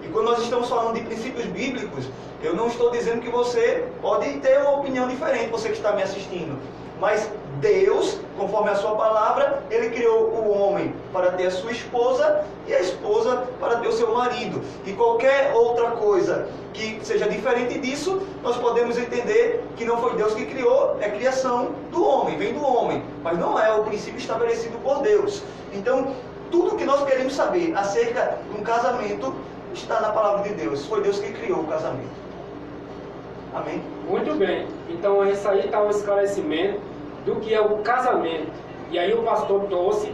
B: E quando nós estamos falando de princípios bíblicos, eu não estou dizendo que você pode ter uma opinião diferente, você que está me assistindo. Mas Deus, conforme a sua palavra, Ele criou o homem para ter a sua esposa e a esposa para ter o seu marido. E qualquer outra coisa que seja diferente disso, nós podemos entender que não foi Deus que criou, é criação do homem, vem do homem. Mas não é o princípio estabelecido por Deus. Então, tudo que nós queremos saber acerca de um casamento está na palavra de Deus. Foi Deus que criou o casamento. Amém?
A: Muito bem. Então, isso aí está um esclarecimento do que é o casamento. E aí o pastor trouxe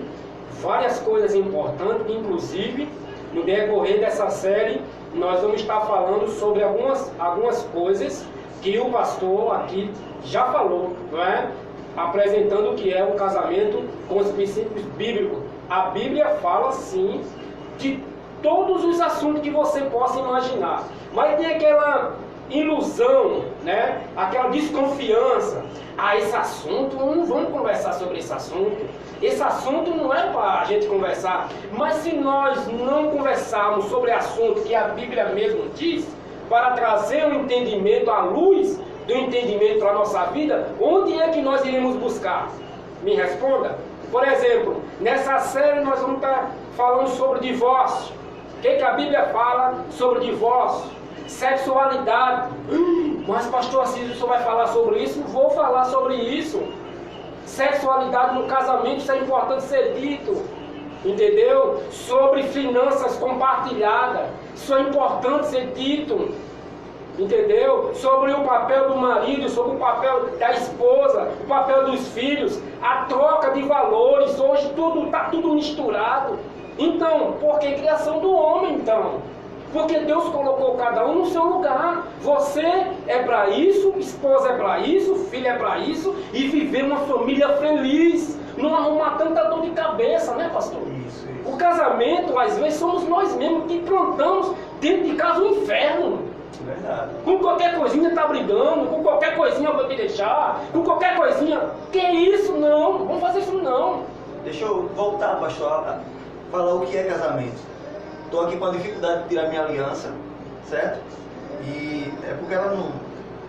A: várias coisas importantes, inclusive, no decorrer dessa série, nós vamos estar falando sobre algumas coisas que o pastor aqui já falou, não é? Apresentando o que é o casamento com os princípios bíblicos. A Bíblia fala, sim, de todos os assuntos que você possa imaginar. Mas tem aquela ilusão, né? Aquela desconfiança. Ah, esse assunto, não vamos conversar sobre esse assunto. Esse assunto não é para a gente conversar. Mas se nós não conversarmos sobre assunto que a Bíblia mesmo diz, para trazer um entendimento à luz do entendimento para a nossa vida, onde é que nós iremos buscar? Me responda. Por exemplo, nessa série nós vamos estar falando sobre divórcio. O que a Bíblia fala sobre divórcio? Sexualidade. Mas pastor Assis, o senhor vai falar sobre isso? Vou falar sobre isso. Sexualidade no casamento, isso é importante ser dito. Entendeu? Sobre finanças compartilhadas, isso é importante ser dito. Entendeu? Sobre o papel do marido, sobre o papel da esposa, o papel dos filhos, a troca de valores. Hoje está tudo misturado. Então, por que criação do homem, então? Porque Deus colocou cada um no seu lugar. Você é para isso, esposa é para isso, filho é para isso, e viver uma família feliz. Não arrumar tanta dor de cabeça, né, pastor?
B: Isso.
A: O casamento, às vezes, somos nós mesmos que plantamos dentro de casa um inferno.
B: Verdade.
A: Com qualquer coisinha tá brigando, com qualquer coisinha eu vou te deixar, com qualquer coisinha. Que isso? Não, vamos fazer isso não.
B: Deixa eu voltar, pastor, a falar o que é casamento. Estou aqui com a dificuldade de tirar minha aliança, certo? E é porque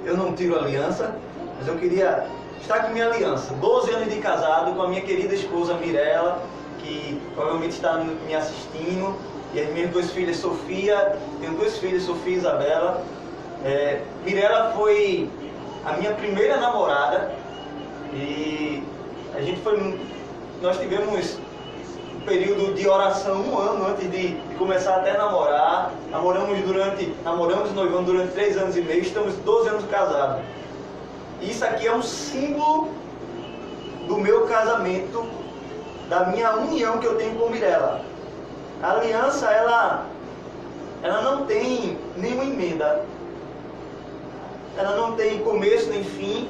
B: eu não tiro a aliança, mas eu queria estar aqui minha aliança. 12 anos de casado com a minha querida esposa Mirella, que provavelmente está me assistindo, e as minhas duas filhas, Sofia, tenho duas filhas, Sofia e Isabela. Mirella foi a minha primeira namorada, e nós tivemos um período de oração 1 ano antes de começar até namorar. Namoramos noivando durante 3 anos e meio, estamos 12 anos casados. Isso aqui é um símbolo do meu casamento, da minha união que eu tenho com Mirella. A aliança, ela não tem nenhuma emenda, ela não tem começo nem fim.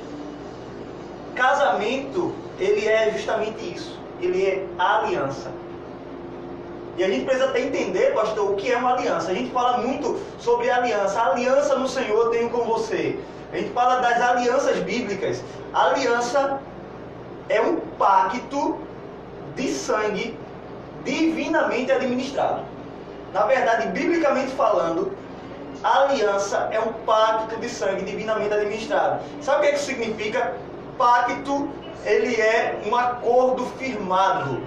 B: Casamento, ele é justamente isso, ele é a aliança. E a gente precisa até entender, pastor, o que é uma aliança. A gente fala muito sobre aliança. A aliança no Senhor eu tenho com você. A gente fala das alianças bíblicas. A aliança é um pacto de sangue divinamente administrado. Na verdade, biblicamente falando, a aliança é um pacto de sangue divinamente administrado. Sabe o que isso significa? Pacto, ele é um acordo firmado.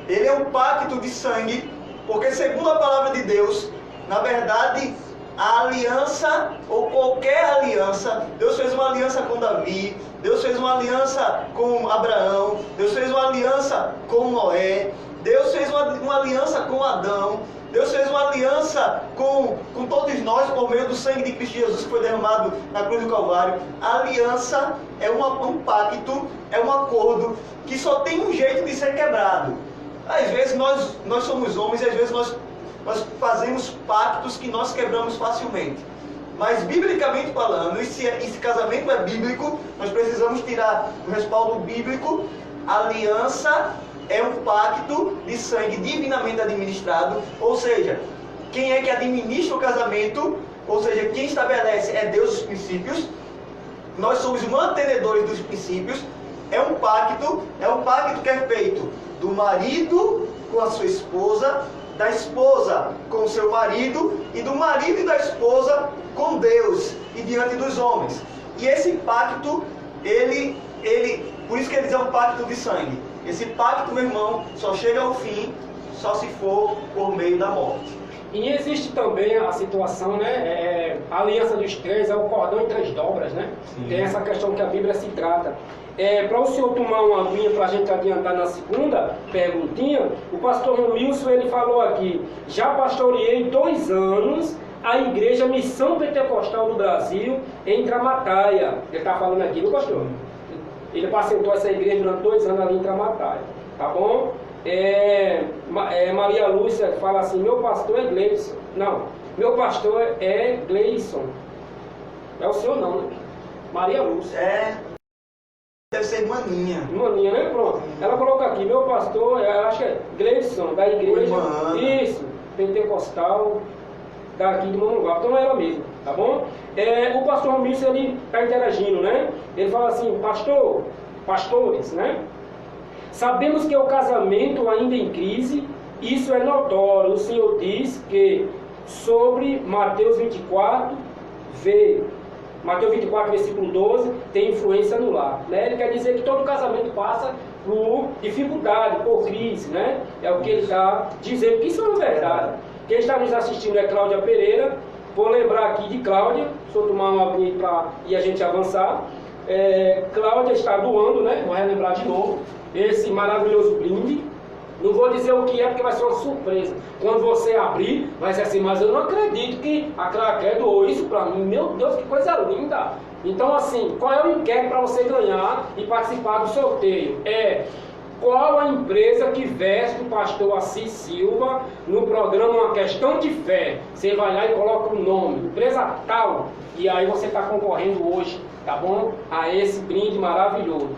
B: Ele é um pacto de sangue, porque segundo a palavra de Deus, na verdade, a aliança, ou qualquer aliança, Deus fez uma aliança com Davi, Deus fez uma aliança com Abraão, Deus fez uma aliança com Noé, Deus fez uma aliança com Adão, Deus fez uma aliança com todos nós por meio do sangue de Cristo Jesus que foi derramado na cruz do Calvário. A aliança é um pacto, é um acordo que só tem um jeito de ser quebrado. Às vezes nós somos homens e às vezes nós fazemos pactos que nós quebramos facilmente. Mas biblicamente falando, e se esse casamento é bíblico, nós precisamos tirar o respaldo bíblico. A aliança é um pacto de sangue divinamente administrado, ou seja, quem é que administra o casamento, ou seja, quem estabelece é Deus os princípios, nós somos mantenedores dos princípios. É um pacto que é feito do marido com a sua esposa, da esposa com o seu marido, e do marido e da esposa com Deus e diante dos homens. E esse pacto, por isso que ele diz é um pacto de sangue. Esse pacto, meu irmão, só chega ao fim, só se for por meio da morte.
A: E existe também a situação, né? A aliança dos três é o cordão em 3 dobras, né? Sim. Tem essa questão que a Bíblia se trata. Para o senhor tomar uma aguinha para a gente adiantar na segunda perguntinha, o pastor Romilson, ele falou aqui: já pastoreei 2 anos a Igreja Missão Pentecostal do Brasil em Tramataia. Ele está falando aqui, viu, pastor? Ele apacentou essa igreja durante 2 anos ali em Tramataia, tá bom? Maria Lúcia fala assim: meu pastor é Gleison. Não, meu pastor é Gleison. É o seu não, né? Maria Lúcia.
B: Deve ser maninha.
A: Maninha, né? Pronto. Ela coloca aqui, meu pastor, eu acho que é Gleidson, da igreja. Isso, pentecostal, daqui de Mongaguá. Então é ela mesmo, tá bom? O pastor Romilson, ele está interagindo, né? Ele fala assim, pastores, né? Sabemos que o casamento ainda em crise, isso é notório. O Senhor diz que sobre Mateus 24, Mateus 24, versículo 12, tem influência no lar, né? Ele quer dizer que todo casamento passa por dificuldade, por crise, né? É o que ele está dizendo, que isso é uma verdade. Quem está nos assistindo é Cláudia Pereira. Vou lembrar aqui de Cláudia, deixa eu tomar uma aguinha para e a gente avançar. Cláudia está doando, né? Vou relembrar de novo esse maravilhoso brinde. Não vou dizer o que é, porque vai ser uma surpresa. Quando você abrir, vai ser assim, mas eu não acredito que a Craqué doou isso para mim. Meu Deus, que coisa linda! Então, assim, qual é o inquérito para você ganhar e participar do sorteio? Qual a empresa que veste o pastor Assis Silva no programa Uma Questão de Fé? Você vai lá e coloca o nome, empresa tal, e aí você está concorrendo hoje, tá bom? A esse brinde maravilhoso.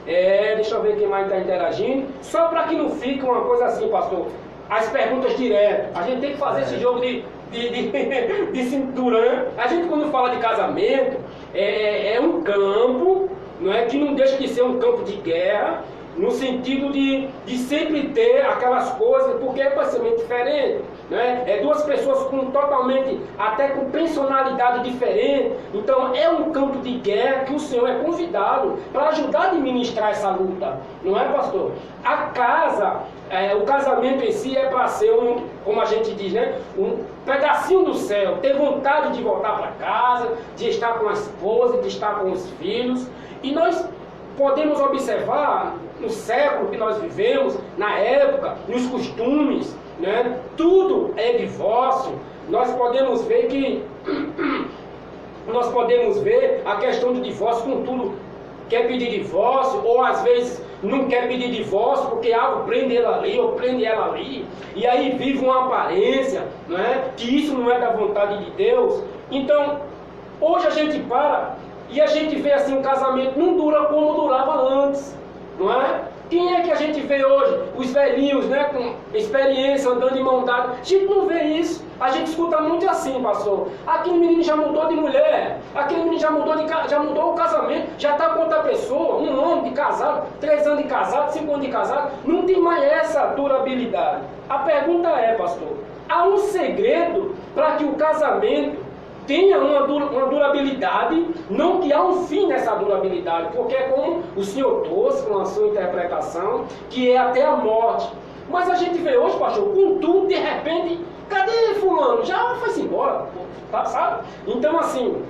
A: Deixa eu ver quem mais está interagindo. Só para que não fique uma coisa assim, pastor. As perguntas direto. A gente tem que fazer esse jogo de cintura, né? A gente, quando fala de casamento, é um campo, não é, que não deixa de ser um campo de guerra, no sentido de sempre ter aquelas coisas, porque é pensamento diferente, né? Duas pessoas até com personalidade diferente. Então é um campo de guerra que o Senhor é convidado para ajudar a administrar essa luta, não é, pastor? A casa, o casamento em si é para ser como a gente diz, né? Um pedacinho do céu, ter vontade de voltar para casa, de estar com a esposa, de estar com os filhos. E nós podemos observar no século que nós vivemos, na época, nos costumes, né? Tudo é divórcio. Nós podemos ver a questão do divórcio com tudo. Quer pedir divórcio, ou às vezes não quer pedir divórcio porque algo prende ele ali ou prende ela ali, e aí vive uma aparência, não é? Que isso não é da vontade de Deus. Então, hoje a gente para e a gente vê assim, um casamento não dura como durava antes, não é? Quem é que a gente vê hoje? Os velhinhos, né, com experiência, andando de mão dada. A gente não vê isso. A gente escuta muito assim, pastor. Aquele menino já mudou de mulher. Aquele menino já mudou o casamento. Já está com outra pessoa. 1 ano de casado, 3 anos de casado, 5 anos de casado. Não tem mais essa durabilidade. A pergunta é, pastor, há um segredo para que o casamento tenha uma durabilidade, não que há um fim nessa durabilidade, porque é como o senhor trouxe com a sua interpretação, que é até a morte. Mas a gente vê hoje, pastor, com tudo, de repente, cadê fulano? Já foi-se embora, tá, sabe? Então, assim,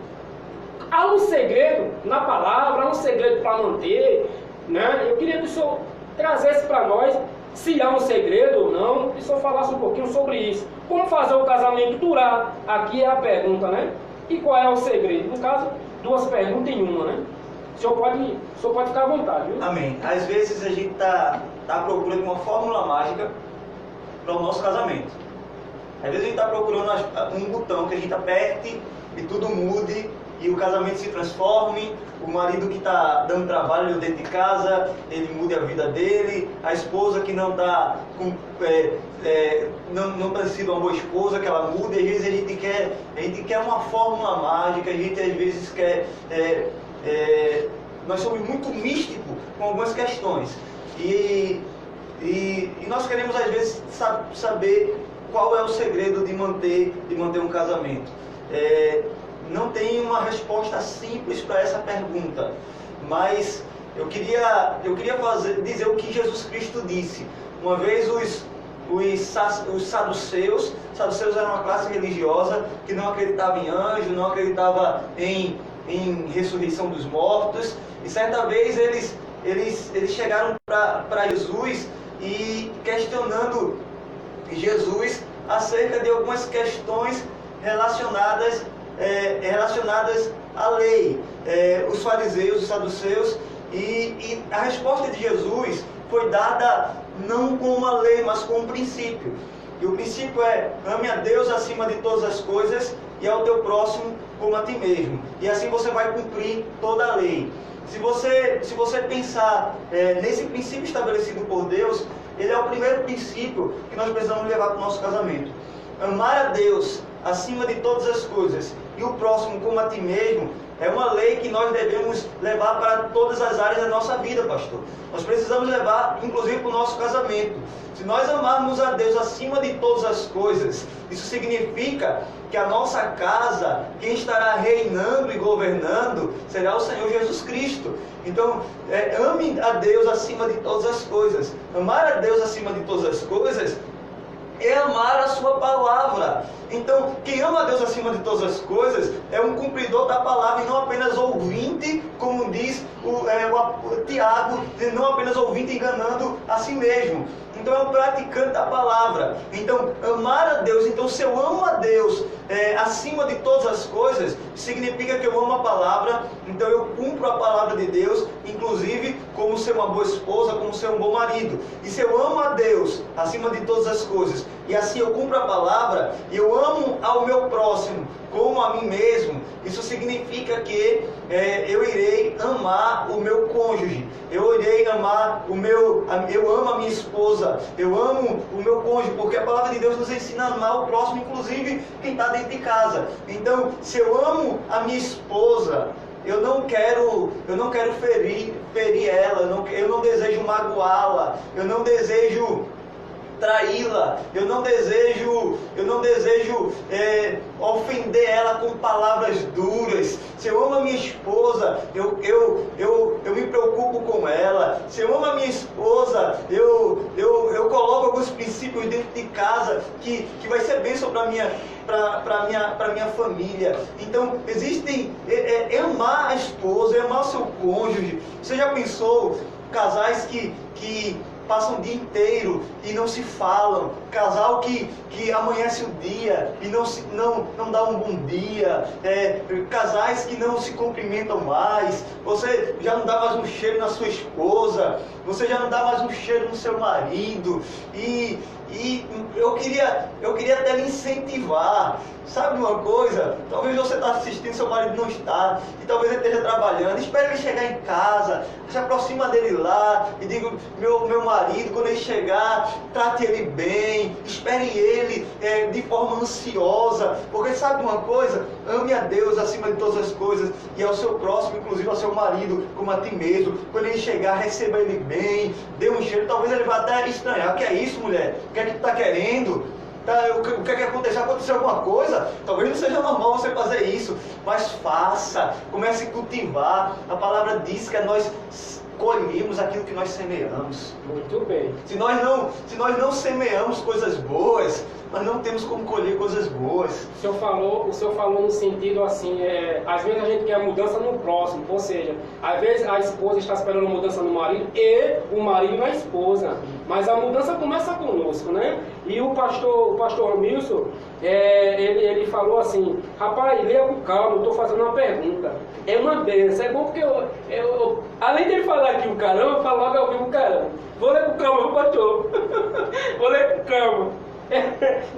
A: há um segredo na palavra, há um segredo para manter, né? Eu queria que o senhor trazesse para nós, se há um segredo ou não, e o senhor falasse um pouquinho sobre isso. Como fazer o casamento durar? Aqui é a pergunta, né? E qual é o segredo? No caso, 2 perguntas em uma, né? O senhor pode ficar à vontade, viu?
B: Amém. Às vezes a gente está procurando uma fórmula mágica para o nosso casamento. Às vezes a gente está procurando um botão que a gente aperte e tudo mude, e o casamento se transforme, o marido que está dando trabalho dentro de casa, ele mude a vida dele, a esposa que não está não tem sido uma boa esposa, que ela mude. Às vezes a gente quer uma fórmula mágica, a gente às vezes quer... nós somos muito místicos com algumas questões, e nós queremos às vezes saber qual é o segredo de manter um casamento. Não tem uma resposta simples para essa pergunta, mas eu queria dizer o que Jesus Cristo disse. Uma vez os saduceus eram uma classe religiosa que não acreditava em anjo, não acreditava em ressurreição dos mortos, e certa vez eles chegaram para Jesus e questionando Jesus acerca de algumas questões relacionadas à lei, os fariseus, os saduceus, e a resposta de Jesus foi dada não com uma lei, mas com um princípio. E o princípio é: ame a Deus acima de todas as coisas e ao teu próximo como a ti mesmo. E assim você vai cumprir toda a lei. Se você pensar nesse princípio estabelecido por Deus, ele é o primeiro princípio que nós precisamos levar para o nosso casamento. Amar a Deus acima de todas as coisas e o próximo como a ti mesmo é uma lei que nós devemos levar para todas as áreas da nossa vida, pastor. Nós precisamos levar, inclusive, para o nosso casamento. Se nós amarmos a Deus acima de todas as coisas, isso significa que a nossa casa, quem estará reinando e governando, será o Senhor Jesus Cristo. Então, ame a Deus acima de todas as coisas. Amar a Deus acima de todas as coisas é amar a sua palavra. Então, quem ama a Deus acima de todas as coisas é um cumpridor da palavra e não apenas ouvinte, como diz o Tiago, não apenas ouvinte enganando a si mesmo. Então, é um praticante da palavra. Então, amar a Deus, então se eu amo a Deus acima de todas as coisas, significa que eu amo a palavra, então eu cumpro a palavra de Deus, inclusive como ser uma boa esposa, como ser um bom marido. E se eu amo a Deus acima de todas as coisas, e assim eu cumpro a palavra, e eu amo ao meu próximo como a mim mesmo, isso significa que eu irei amar o meu cônjuge, eu irei amar eu amo a minha esposa, eu amo o meu cônjuge, porque a palavra de Deus nos ensina a amar o próximo, inclusive quem está dentro de casa. Então, se eu amo a minha esposa, eu não quero ferir ela, eu não desejo magoá-la, eu não desejo traí-la, eu não desejo ofender ela com palavras duras. Se eu amo a minha esposa, eu me preocupo com ela. Se eu amo a minha esposa, eu coloco alguns princípios dentro de casa que vai ser bênção para minha família. Então, amar a esposa, amar o seu cônjuge. Você já pensou casais que passam o dia inteiro e não se falam, casal que amanhece o dia e não dá um bom dia, casais que não se cumprimentam mais, você já não dá mais um cheiro na sua esposa, você já não dá mais um cheiro no seu marido, e eu queria até lhe incentivar. Sabe uma coisa? Talvez você está assistindo, seu marido não está, e talvez ele esteja trabalhando. Espere ele chegar em casa, se aproxima dele lá e diga: meu marido, quando ele chegar, trate ele bem, espere ele de forma ansiosa, porque sabe uma coisa? Ame a Deus acima de todas as coisas e ao seu próximo, inclusive ao seu marido, como a ti mesmo. Quando ele chegar, receba ele bem, dê um cheiro. Talvez ele vá até estranhar: o que é isso, mulher? O que é que tu está querendo? O que é que aconteceu? Aconteceu alguma coisa? Talvez não seja normal você fazer isso, mas faça, comece a cultivar. A palavra diz que nós colhemos aquilo que nós semeamos.
A: Muito bem.
B: Se nós não semeamos coisas boas, nós não temos como colher coisas boas.
A: O senhor falou no sentido assim, às vezes a gente quer mudança no próximo, ou seja, às vezes a esposa está esperando mudança no marido e o marido na esposa, mas a mudança começa conosco, né? E o pastor Milson, ele falou assim: rapaz, leia com calma, eu estou fazendo uma pergunta. É uma benção, é bom porque eu além de ele falar aqui o caramba, eu falo logo ao vivo: caramba, vou ler com calma, pastor. Vou ler com calma.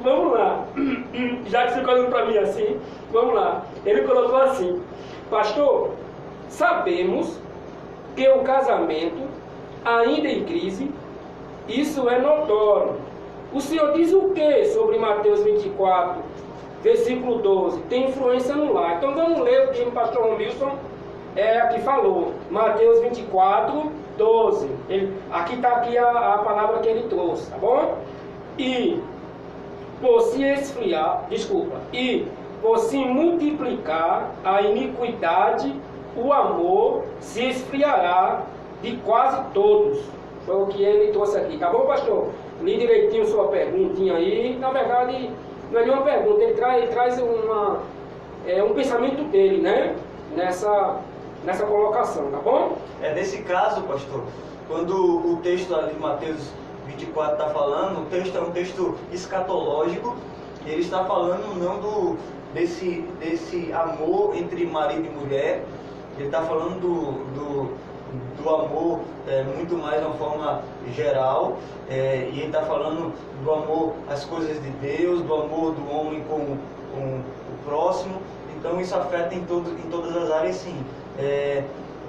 A: Vamos lá, já que você colocou para mim assim, vamos lá. Ele colocou assim: pastor, sabemos que o casamento ainda em crise, isso é notório. O senhor diz o que sobre Mateus 24, versículo 12? Tem influência no lar. Então vamos ler o que o pastor Wilson aqui falou. Mateus 24, 12. Aqui está a palavra que ele trouxe, tá bom? E por se multiplicar a iniquidade, o amor se esfriará de quase todos. Foi o que ele trouxe aqui, tá bom, pastor? Li direitinho sua perguntinha aí. Na verdade, não é nenhuma pergunta, ele traz um pensamento dele, né? Nessa colocação, tá bom?
B: Nesse caso, pastor, quando o texto ali de Mateus 24 está falando, o texto é um texto escatológico, ele está falando não desse amor entre marido e mulher, ele está falando do amor muito mais de uma forma geral, e ele está falando do amor às coisas de Deus, do amor do homem com o próximo. Então isso afeta em todas as áreas, sim.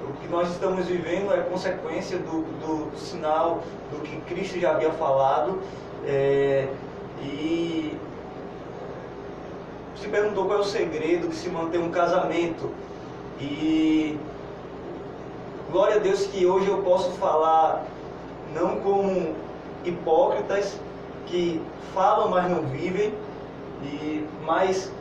B: o que nós estamos vivendo é consequência do sinal do que Cristo já havia falado. E se perguntou qual é o segredo de se manter um casamento. E glória a Deus que hoje eu posso falar não como hipócritas que falam, mas não vivem, mas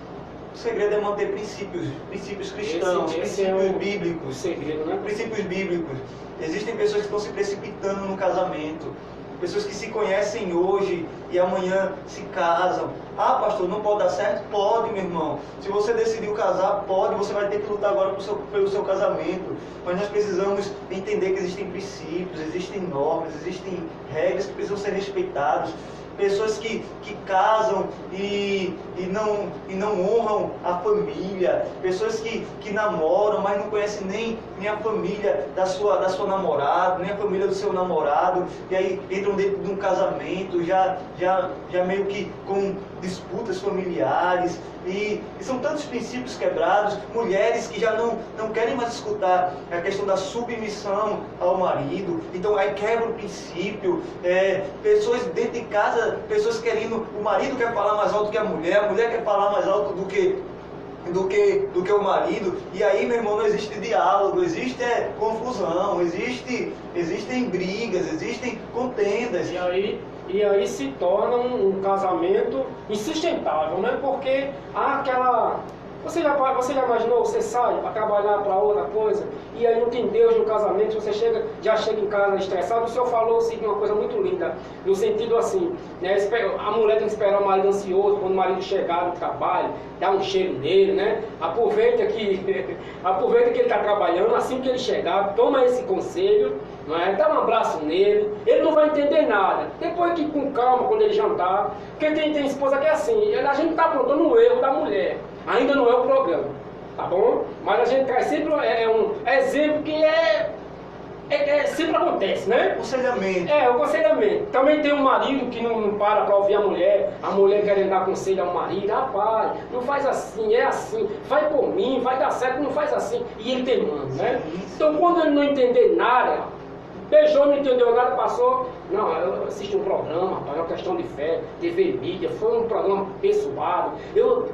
B: o segredo é manter princípios cristãos, princípios bíblicos.
A: Segredo, né?
B: Princípios bíblicos. Existem pessoas que estão se precipitando no casamento, pessoas que se conhecem hoje e amanhã se casam. Ah, pastor, não pode dar certo? Pode, meu irmão. Se você decidiu casar, pode. Você vai ter que lutar agora pelo seu casamento. Mas nós precisamos entender que existem princípios, existem normas, existem regras que precisam ser respeitadas. Pessoas que casam e não honram a família. Pessoas que namoram, mas não conhecem nem a família da sua namorada, nem a família do seu namorado. E aí entram dentro de um casamento, já meio que com disputas familiares. E são tantos princípios quebrados. Mulheres que já não querem mais escutar a questão da submissão ao marido. Então aí quebra o princípio. Pessoas dentro de casa, pessoas querendo, o marido quer falar mais alto que a mulher quer falar mais alto do que o marido. E aí, meu irmão, não existe diálogo, existe confusão, existem brigas, existem contendas.
A: E aí se torna um casamento insustentável, né? Porque há aquela... Você já imaginou, você sai para trabalhar para outra coisa, e aí não tem Deus no casamento, você já chega em casa estressado. O senhor falou assim, uma coisa muito linda, no sentido assim, né? A mulher tem que esperar o marido ansioso, quando o marido chegar no trabalho, dá um cheiro nele, né? Aproveita que ele está trabalhando, assim que ele chegar, toma esse conselho, não é? Dá um abraço nele, ele não vai entender nada. Depois que com calma, quando ele jantar, porque tem esposa que é assim, a gente está apontando o erro da mulher. Ainda não é o programa, tá bom? Mas a gente traz sempre um exemplo que sempre acontece, né?
B: Aconselhamento.
A: O aconselhamento. Também tem um marido que não para ouvir a mulher querendo dar conselho ao marido. Rapaz, não faz assim, é assim, vai por mim, vai dar certo, não faz assim. E ele teimando, né? Então quando ele não entender nada, beijou, não entendeu nada, passou. Não, eu assisti um programa, rapaz, uma questão de fé, TV Mídia, foi um programa abençoado.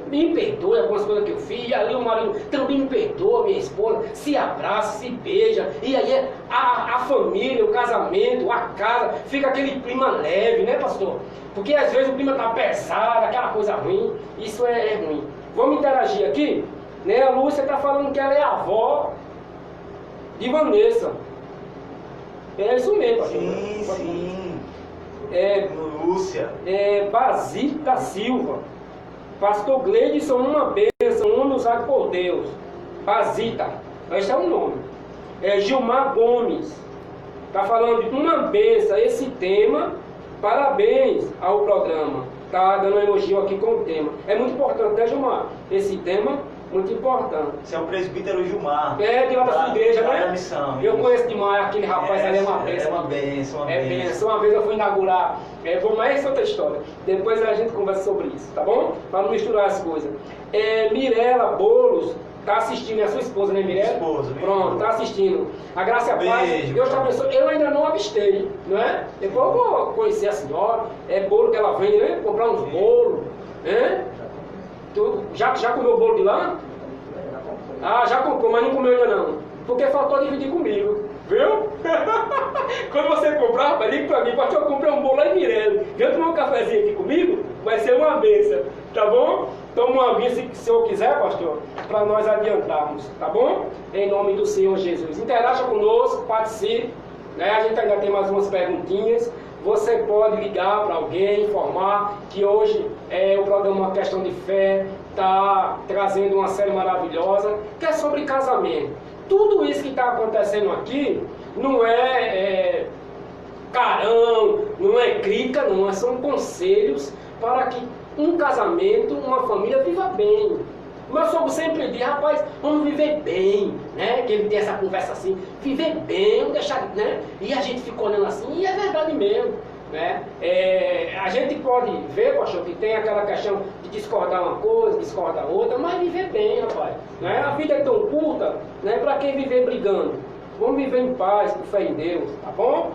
A: Me perdoe algumas coisas que eu fiz, e ali o marido também me perdoa, minha esposa, se abraça, se beija, e aí a família, o casamento, a casa, fica aquele clima leve, né, pastor? Porque às vezes o clima está pesado, aquela coisa ruim, isso é ruim. Vamos interagir aqui, né? A Lúcia está falando que ela é a avó de Vanessa. É isso mesmo, pastor.
B: Sim. Lúcia.
A: Basílio Silva. Pastor Gleidson, uma bênção, um homem usado por Deus. Basita, esse é o nome. Gilmar Gomes. Está falando de uma bênção, esse tema. Parabéns ao programa. Está dando um elogio aqui com o tema. É muito importante, né, Gilmar? Esse tema, muito importante.
B: Você é o presbítero Gilmar.
A: De lá da sua igreja, né?
B: Missão,
A: eu conheço demais aquele rapaz, ali é uma bênção.
B: É uma bênção.
A: Uma vez eu fui inaugurar, mas essa é outra história. Depois a gente conversa sobre isso, tá bom? Para não misturar as coisas. Mirela Bolos, tá assistindo, é a sua esposa, né, Mirela?
B: Esposa.
A: Pronto, tá assistindo. A graça e a paz, Deus te abençoe. Eu ainda não avistei, não é? Depois eu vou conhecer a senhora, bolo que ela vende, né? Comprar uns bolos, né? Tu já comeu o bolo de lá? Ah, já comprou, mas não comeu ainda não. Porque faltou dividir comigo, viu? Quando você comprar, rapaz, liga pra mim, pastor, eu comprei um bolo lá em Mirela. Vem tomar um cafezinho aqui comigo? Vai ser uma benção, tá bom? Toma uma vinha se o senhor quiser, pastor, para nós adiantarmos, tá bom? Em nome do Senhor Jesus. Interaja conosco, participe, né? A gente ainda tem mais umas perguntinhas. Você pode ligar para alguém, informar que hoje o programa Uma Questão de Fé está trazendo uma série maravilhosa que é sobre casamento. Tudo isso que está acontecendo aqui não é carão, não é crítica, não, são conselhos para que um casamento, uma família viva bem. Meu sogro sempre diz, rapaz, vamos viver bem, né? Que ele tem essa conversa assim, viver bem, vamos deixar, né? E a gente fica olhando assim, e é verdade mesmo, né? A gente pode ver, pastor, que tem aquela questão de discordar uma coisa, discordar outra, mas viver bem, rapaz, né? A vida é tão curta, né? Para quem viver brigando? Vamos viver em paz, com fé em Deus, tá bom?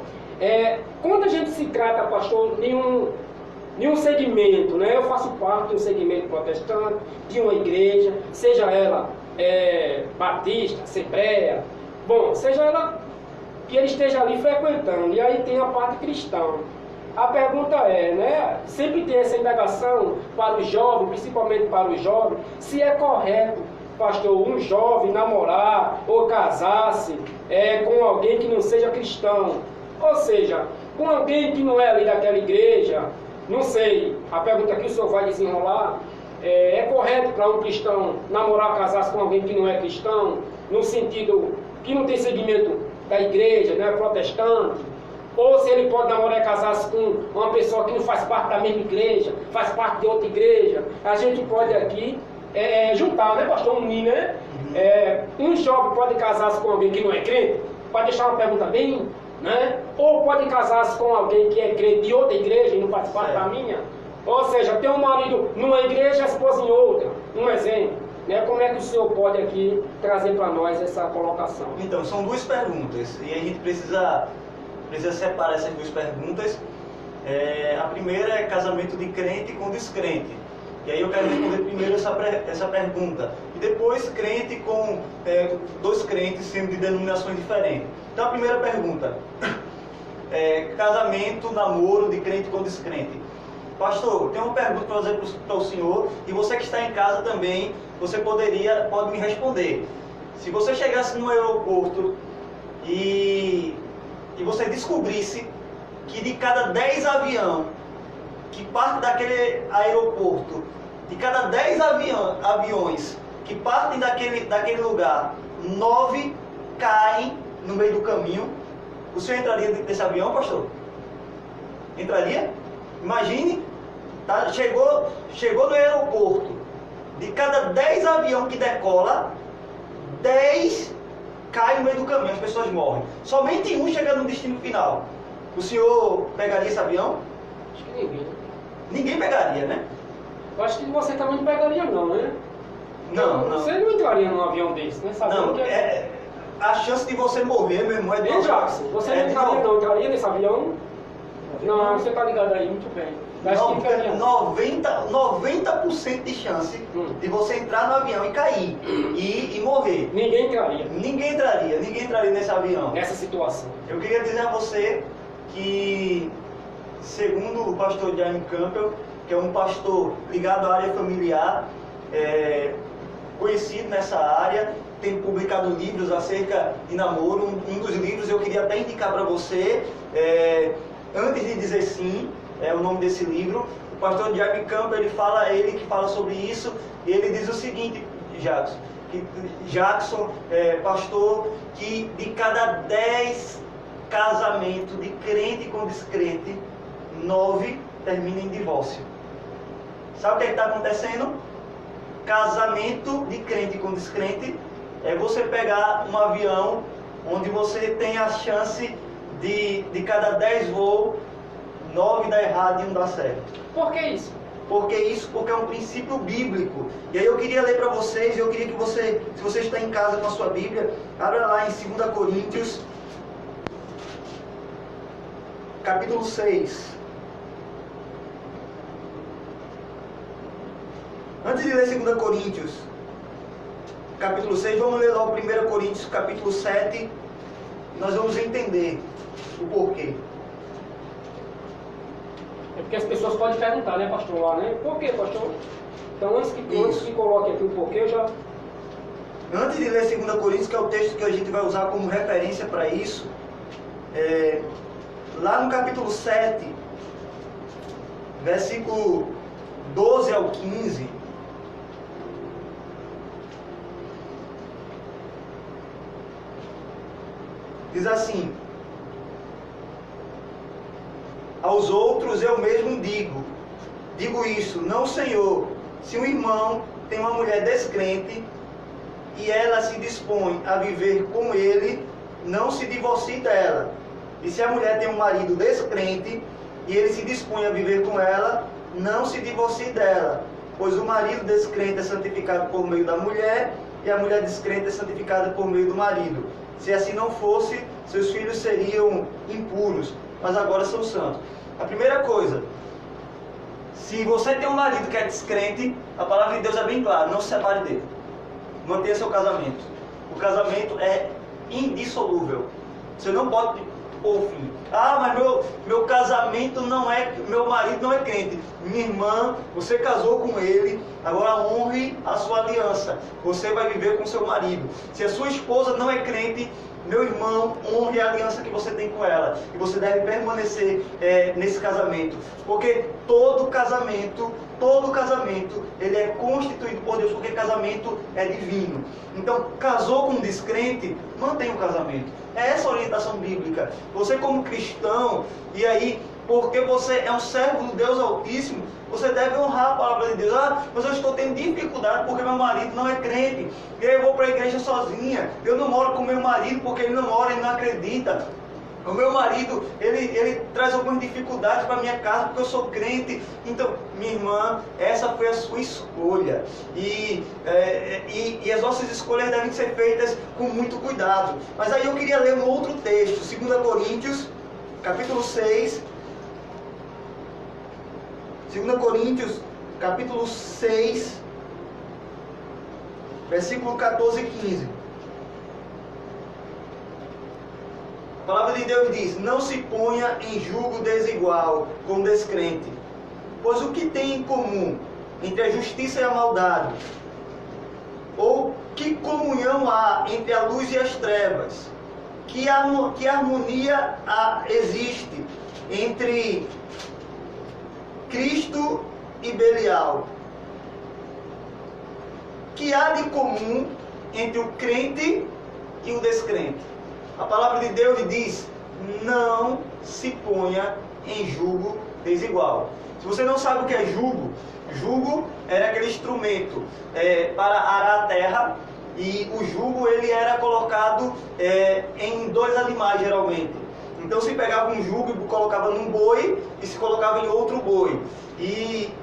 A: Quando a gente se trata, pastor, de um segmento, né? Eu faço parte de um segmento protestante, de uma igreja, seja ela batista, assembleia, bom, seja ela que ele esteja ali frequentando, e aí tem a parte cristã. A pergunta né? Sempre tem essa indagação para o jovem, principalmente para o jovem, se é correto, pastor, um jovem namorar ou casar-se com alguém que não seja cristão, ou seja, com alguém que não é ali daquela igreja. Não sei, a pergunta que o senhor vai desenrolar, é correto para um cristão namorar, casar-se com alguém que não é cristão, no sentido que não tem segmento da igreja, não é protestante? Ou se ele pode namorar e casar-se com uma pessoa que não faz parte da mesma igreja, faz parte de outra igreja? A gente pode aqui juntar, né, pastor? Unir, né? Um jovem pode casar-se com alguém que não é crente? Pode deixar uma pergunta bem, né? Ou pode casar-se com alguém que é crente de outra igreja e não faz parte da minha? Ou seja, tem um marido numa igreja e a esposa em outra. Um exemplo. Né? Como é que o senhor pode aqui trazer para nós essa colocação?
B: Então, são duas perguntas e a gente precisa separar essas duas perguntas. A primeira é casamento de crente com descrente. E aí eu quero responder primeiro essa pergunta. E depois crente com dois crentes sendo de denominações diferentes. Então a primeira pergunta. Casamento, namoro de crente com descrente. Pastor, tem uma pergunta para fazer para o senhor. E você que está em casa também, você pode me responder. Se você chegasse no aeroporto e você descobrisse que de cada 10 aviões que partem daquele aeroporto, de cada 10 aviões que partem daquele lugar, 9 caem no meio do caminho, o senhor entraria dentro desse avião, pastor? Entraria? Imagine, tá? Chegou no aeroporto, de cada 10 aviões que decola, 10 caem no meio do caminho, as pessoas morrem. Somente um chega no destino final. O senhor pegaria esse avião?
A: Acho que ninguém.
B: Ninguém pegaria, né?
A: Eu acho que você também não pegaria não, né?
B: Não.
A: Você não entraria num avião desse, né? Sabendo
B: Não, a chance de você morrer, meu irmão,
A: Bem, Jackson, você não entraria não, entraria nesse avião? Não, você tá ligado aí, muito bem.
B: Não, 90% de chance de você entrar no avião e cair e morrer.
A: Ninguém entraria.
B: Ninguém entraria nesse avião.
A: Nessa situação.
B: Eu queria dizer a você que, segundo o pastor Jaime Campbell, que é um pastor ligado à área familiar, conhecido nessa área, tem publicado livros acerca de namoro. Um dos livros eu queria até indicar para você, Antes de Dizer Sim, é o nome desse livro. O pastor Jaime Campbell, ele que fala sobre isso, e ele diz o seguinte, Jackson, pastor, que de cada 10 casamentos de crente com descrente, 9 terminam em divórcio. Sabe o que está acontecendo? Casamento de crente com descrente é você pegar um avião onde você tem a chance de cada 10 voos, 9 dá errado e 1 dá certo.
A: Por que isso?
B: Porque é um princípio bíblico. E aí eu queria ler para vocês, eu queria que você, se você está em casa com a sua Bíblia, abra lá em 2 Coríntios, capítulo 6. Antes de ler 2 Coríntios, capítulo 6, vamos ler logo 1 Coríntios, capítulo 7, e nós vamos entender o porquê.
A: É porque as pessoas podem perguntar, né, pastor, lá, né? Por quê, pastor? Então, antes que coloque aqui o porquê, eu já...
B: Antes de ler 2 Coríntios, que é o texto que a gente vai usar como referência para isso, lá no capítulo 7, versículo 12 ao 15, diz assim: aos outros eu mesmo digo isso, não Senhor, se um irmão tem uma mulher descrente e ela se dispõe a viver com ele, não se divorcie dela. E se a mulher tem um marido descrente e ele se dispõe a viver com ela, não se divorcie dela, pois o marido descrente é santificado por meio da mulher e a mulher descrente é santificada por meio do marido. Se assim não fosse, seus filhos seriam impuros, mas agora são santos. A primeira coisa, se você tem um marido que é descrente, a palavra de Deus é bem clara, não se separe dele. Mantenha seu casamento. O casamento é indissolúvel. Você não pode pôr fim. Ah, mas meu casamento não é, meu marido não é crente. Minha irmã, você casou com ele, agora honre a sua aliança. Você vai viver com seu marido. Se a sua esposa não é crente, meu irmão, honre a aliança que você tem com ela. E você deve permanecer nesse casamento. Porque todo casamento, ele é constituído por Deus, porque casamento é divino. Então, casou com um descrente, mantenha o casamento. É essa a orientação bíblica. Você como cristão, e aí, porque você é um servo do Deus Altíssimo, você deve honrar a palavra de Deus. Ah, mas eu estou tendo dificuldade porque meu marido não é crente. Eu vou para a igreja sozinha. Eu não moro com meu marido porque ele não ora, ele não acredita. O meu marido, ele traz algumas dificuldades para a minha casa porque eu sou crente. Então, minha irmã, essa foi a sua escolha. E as nossas escolhas devem ser feitas com muito cuidado. Mas aí eu queria ler um outro texto, 2 Coríntios, capítulo 6. 2 Coríntios, capítulo 6, versículo 14 e 15. A palavra de Deus diz: não se ponha em julgo desigual com o descrente, pois o que tem em comum entre a justiça e a maldade? Ou que comunhão há entre a luz e as trevas? Que harmonia existe entre Cristo e Belial? Que há de comum entre o crente e o descrente? A palavra de Deus diz: não se ponha em julgo desigual. Se você não sabe o que é julgo, julgo era aquele instrumento para arar a terra, e o julgo ele era colocado em 2 animais geralmente. Então se pegava um jugo e colocava num boi e se colocava em outro boi. E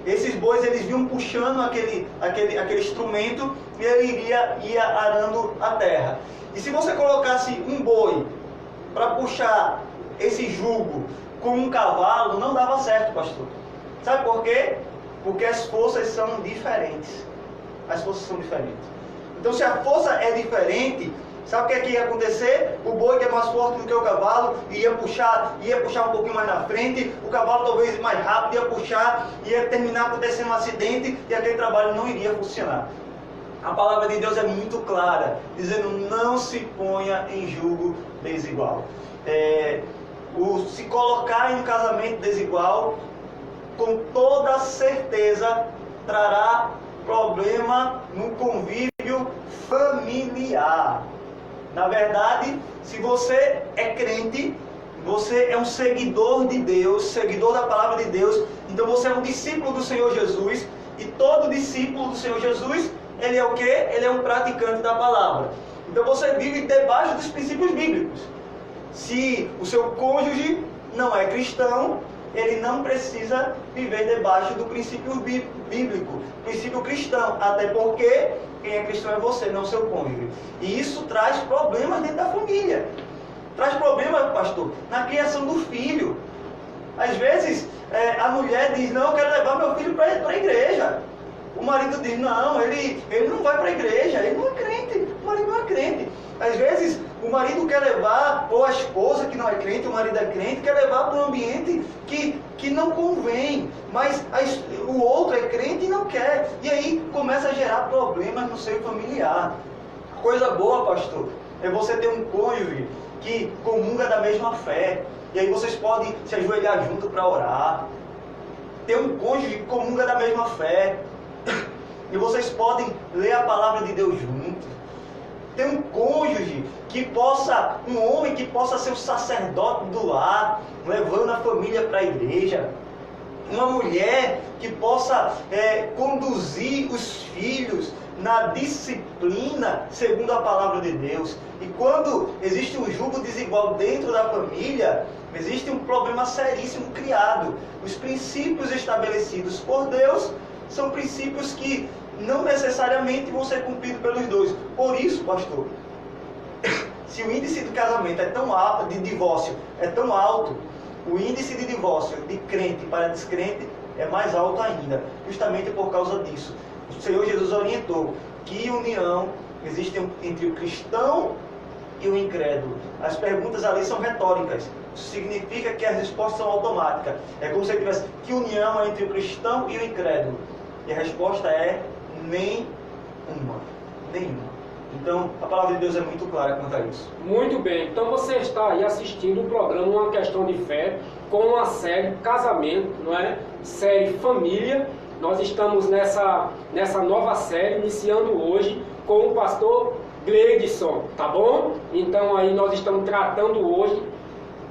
B: esses bois eles vinham puxando aquele instrumento e ele ia arando a terra. E se você colocasse um boi para puxar esse jugo com um cavalo, não dava certo, pastor. Sabe por quê? Porque as forças são diferentes. As forças são diferentes. Então se a força é diferente, sabe o que ia acontecer? O boi, que é mais forte do que o cavalo, ia puxar um pouquinho mais na frente, o cavalo talvez mais rápido ia puxar, ia terminar acontecendo um acidente e aquele trabalho não iria funcionar. A palavra de Deus é muito clara, dizendo: não se ponha em julgo desigual. Se colocar em um casamento desigual, com toda certeza, trará problema no convívio familiar. Na verdade, se você é crente, você é um seguidor de Deus, seguidor da palavra de Deus, então você é um discípulo do Senhor Jesus, e todo discípulo do Senhor Jesus, ele é o quê? Ele é um praticante da palavra. Então você vive debaixo dos princípios bíblicos. Se o seu cônjuge não é cristão, ele não precisa viver debaixo do princípio bíblico, princípio cristão, até porque quem é cristão é você, não seu cônjuge. E isso traz problemas dentro da família. Traz problemas, pastor, na criação do filho. Às vezes, a mulher diz: não, eu quero levar meu filho para a igreja. O marido diz: não, ele não vai para a igreja, ele não é crente, o marido não é crente. Às vezes, o marido quer levar, ou a esposa que não é crente, o marido é crente, quer levar para um ambiente que não convém, mas o outro é crente e não quer. E aí começa a gerar problemas no seio familiar. Coisa boa, pastor, é você ter um cônjuge que comunga da mesma fé. E aí vocês podem se ajoelhar junto para orar. Ter um cônjuge que comunga da mesma fé. E vocês podem ler a palavra de Deus juntos. Ter um cônjuge um homem que possa ser o sacerdote do lar, levando a família para a igreja. Uma mulher que possa conduzir os filhos na disciplina segundo a palavra de Deus. E quando existe um julgo desigual dentro da família, existe um problema seríssimo criado. Os princípios estabelecidos por Deus são princípios que não necessariamente vão ser cumpridos pelos dois. Por isso, pastor, Se o índice de casamento é tão alto, de divórcio é tão alto, o índice de divórcio de crente para descrente é mais alto ainda, justamente por causa disso. O Senhor Jesus orientou que união existe entre o cristão e o incrédulo. As perguntas ali são retóricas. Isso significa que as respostas são automáticas. É como se ele tivesse: que união é entre o cristão e o incrédulo? E a resposta é: nenhuma. Nenhuma. Então, a palavra de Deus é muito clara quanto a isso.
A: Muito bem. Então você está aí assistindo o programa Uma Questão de Fé, com a série Casamento, não é? Série Família. Nós estamos nessa nova série, iniciando hoje com o pastor Gleidson, tá bom? Então aí nós estamos tratando hoje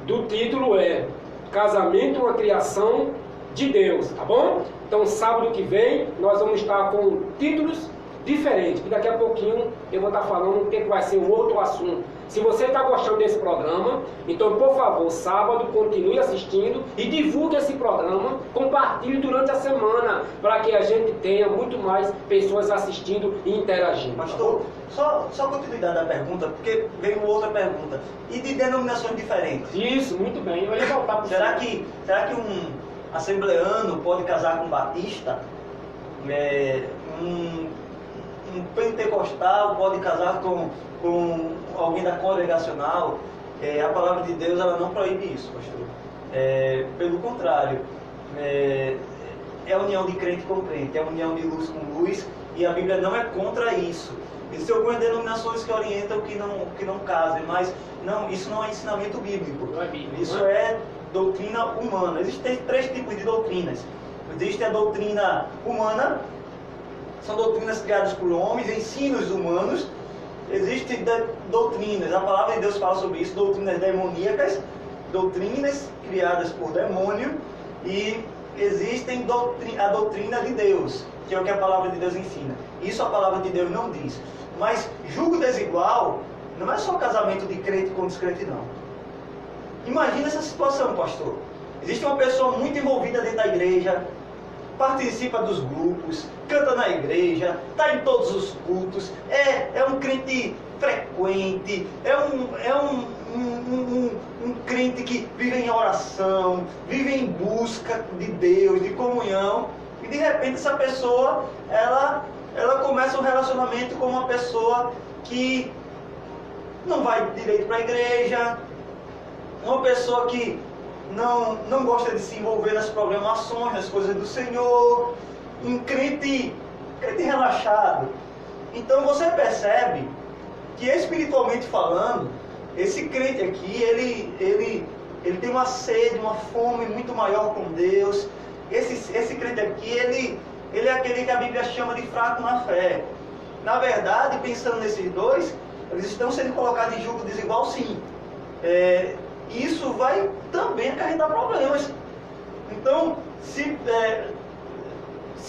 A: do título Casamento, uma criação de Deus, tá bom? Então sábado que vem nós vamos estar com títulos diferentes, e daqui a pouquinho eu vou estar falando o que vai ser um outro assunto. Se você está gostando desse programa, então por favor, sábado, continue assistindo e divulgue esse programa, compartilhe durante a semana, para que a gente tenha muito mais pessoas assistindo e interagindo.
B: Pastor, só continuidade da pergunta, porque veio outra pergunta. E de denominações diferentes?
A: Isso, muito bem. Eu ia voltar para
B: será que um assembleano pode casar com um batista? Um pentecostal pode casar com alguém da congregacional? A palavra de Deus ela não proíbe isso, pastor. Pelo contrário, é a união de crente com crente, é a união de luz com luz, e a Bíblia não é contra isso. Existem algumas denominações que orientam que não casem, mas isso não é ensinamento bíblico.
A: Não é bíblico,
B: isso
A: né?
B: é doutrina humana. Existem 3 tipos de doutrinas. Existe a doutrina humana, são doutrinas criadas por homens, ensinos humanos. Existem doutrinas, a palavra de Deus fala sobre isso, doutrinas demoníacas, doutrinas criadas por demônio, e existem a doutrina de Deus, que é o que a palavra de Deus ensina. Isso a palavra de Deus não diz. Mas julgo desigual não é só casamento de crente com descrente, não. Imagina essa situação, pastor. Existe uma pessoa muito envolvida dentro da igreja, participa dos grupos, canta na igreja, está em todos os cultos, é um crente frequente, é um crente que vive em oração, vive em busca de Deus, de comunhão, e de repente essa pessoa, ela começa um relacionamento com uma pessoa que não vai direito para a igreja, uma pessoa que não gosta de se envolver nas programações, nas coisas do Senhor, um crente relaxado. Então você percebe que, espiritualmente falando, esse crente aqui, ele tem uma sede, uma fome muito maior com Deus. Esse crente aqui, ele é aquele que a Bíblia chama de fraco na fé. Na verdade, pensando nesses dois, eles estão sendo colocados em julgo desigual, sim. Isso vai também acarretar problemas. Então, se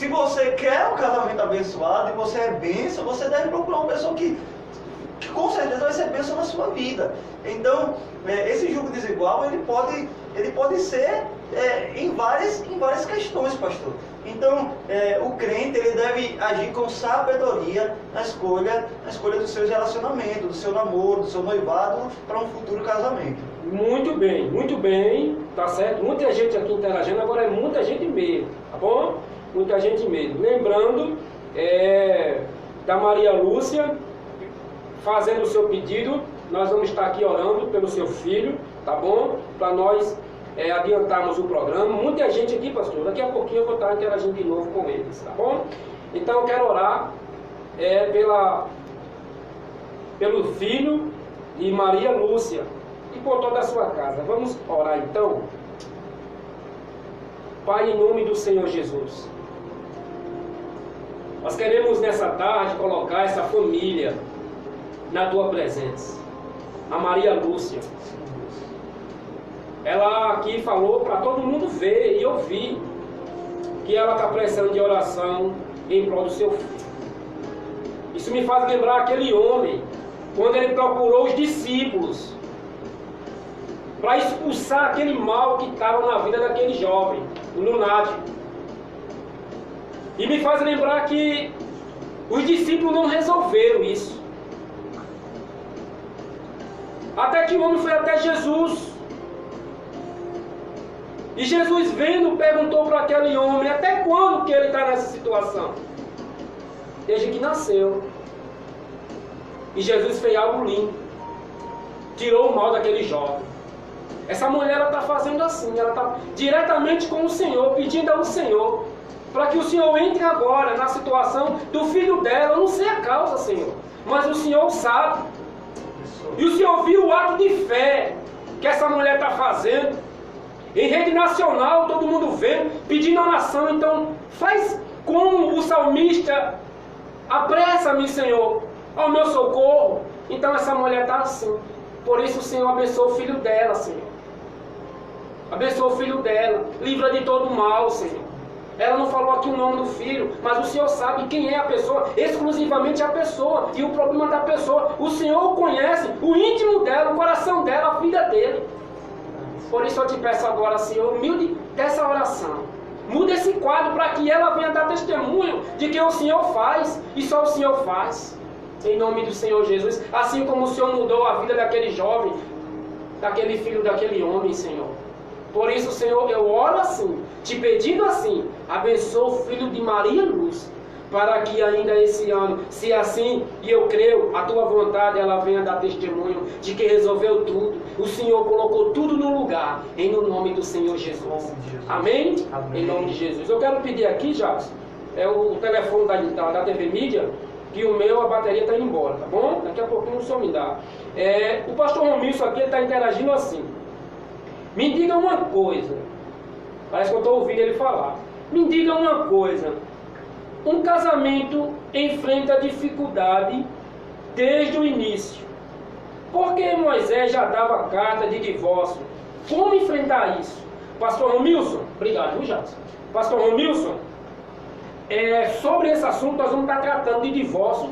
B: você quer um casamento abençoado e você é bênção, você deve procurar uma pessoa que com certeza vai ser bênção na sua vida. Então, esse julgo desigual, ele pode ser em várias questões, pastor. Então, o crente, ele deve agir com sabedoria na escolha dos seus relacionamentos, do seu namoro, do seu noivado, para um futuro casamento.
A: Muito bem, tá certo? Muita gente aqui interagindo, agora é muita gente mesmo, tá bom? Muita gente mesmo. Lembrando da Maria Lúcia, fazendo o seu pedido, nós vamos estar aqui orando pelo seu filho, tá bom? Para nós adiantarmos o programa. Muita gente aqui, pastor, daqui a pouquinho eu vou estar interagindo de novo com eles, tá bom? Então eu quero orar pelo filho de Maria Lúcia e por toda a sua casa. Vamos orar então? Pai, em nome do Senhor Jesus, nós queremos nessa tarde colocar essa família na tua presença. A Maria Lúcia, ela aqui falou para todo mundo ver e ouvir que ela está precisando de oração em prol do seu filho. Isso me faz lembrar aquele homem, quando ele procurou os discípulos para expulsar aquele mal que estava na vida daquele jovem, o lunático. E me faz lembrar que os discípulos não resolveram isso. Até que o homem foi até Jesus. E Jesus, vendo, perguntou para aquele homem: até quando que ele está nessa situação? Desde que nasceu. E Jesus fez algo lindo. Tirou o mal daquele jovem. Essa mulher está fazendo assim. Ela está diretamente com o Senhor, pedindo ao Senhor, para que o Senhor entre agora na situação do filho dela. Eu não sei a causa, Senhor, mas o Senhor sabe. E o Senhor viu o ato de fé que essa mulher está fazendo. Em rede nacional, todo mundo vendo, pedindo oração. Então, faz como o salmista: apressa-me, Senhor, ao meu socorro. Então, essa mulher está assim. Por isso, o Senhor abençoa o filho dela, Senhor. Abençoa o filho dela. Livra de todo mal, Senhor. Ela não falou aqui o nome do filho, mas o Senhor sabe quem é a pessoa, exclusivamente a pessoa, e o problema da pessoa. O Senhor conhece o íntimo dela, o coração dela, a vida dele. Por isso eu te peço agora, Senhor, humilde dessa oração. Muda esse quadro para que ela venha dar testemunho de que o Senhor faz, e só o Senhor faz. Em nome do Senhor Jesus. Assim como o Senhor mudou a vida daquele jovem, daquele filho, daquele homem, Senhor. Por isso, Senhor, eu oro assim, te pedindo assim: abençoa o filho de Maria Luz, para que ainda esse ano, se assim, e eu creio, a tua vontade, ela venha dar testemunho de que resolveu tudo. O Senhor colocou tudo no lugar, em nome do Senhor Jesus. Amém? Amém? Em nome de Jesus. Eu quero pedir aqui, Jacques, o telefone da TV Mídia, que o meu, a bateria está indo embora, tá bom? Daqui a pouquinho o senhor me dá. O pastor Romilson aqui está interagindo assim: me diga uma coisa. Parece que eu estou ouvindo ele falar. Me diga uma coisa. Um casamento enfrenta dificuldade desde o início. Por que Moisés já dava carta de divórcio? Como enfrentar isso? Pastor Romilson, obrigado, Jacques. Pastor Romilson, sobre esse assunto nós vamos estar tratando de divórcio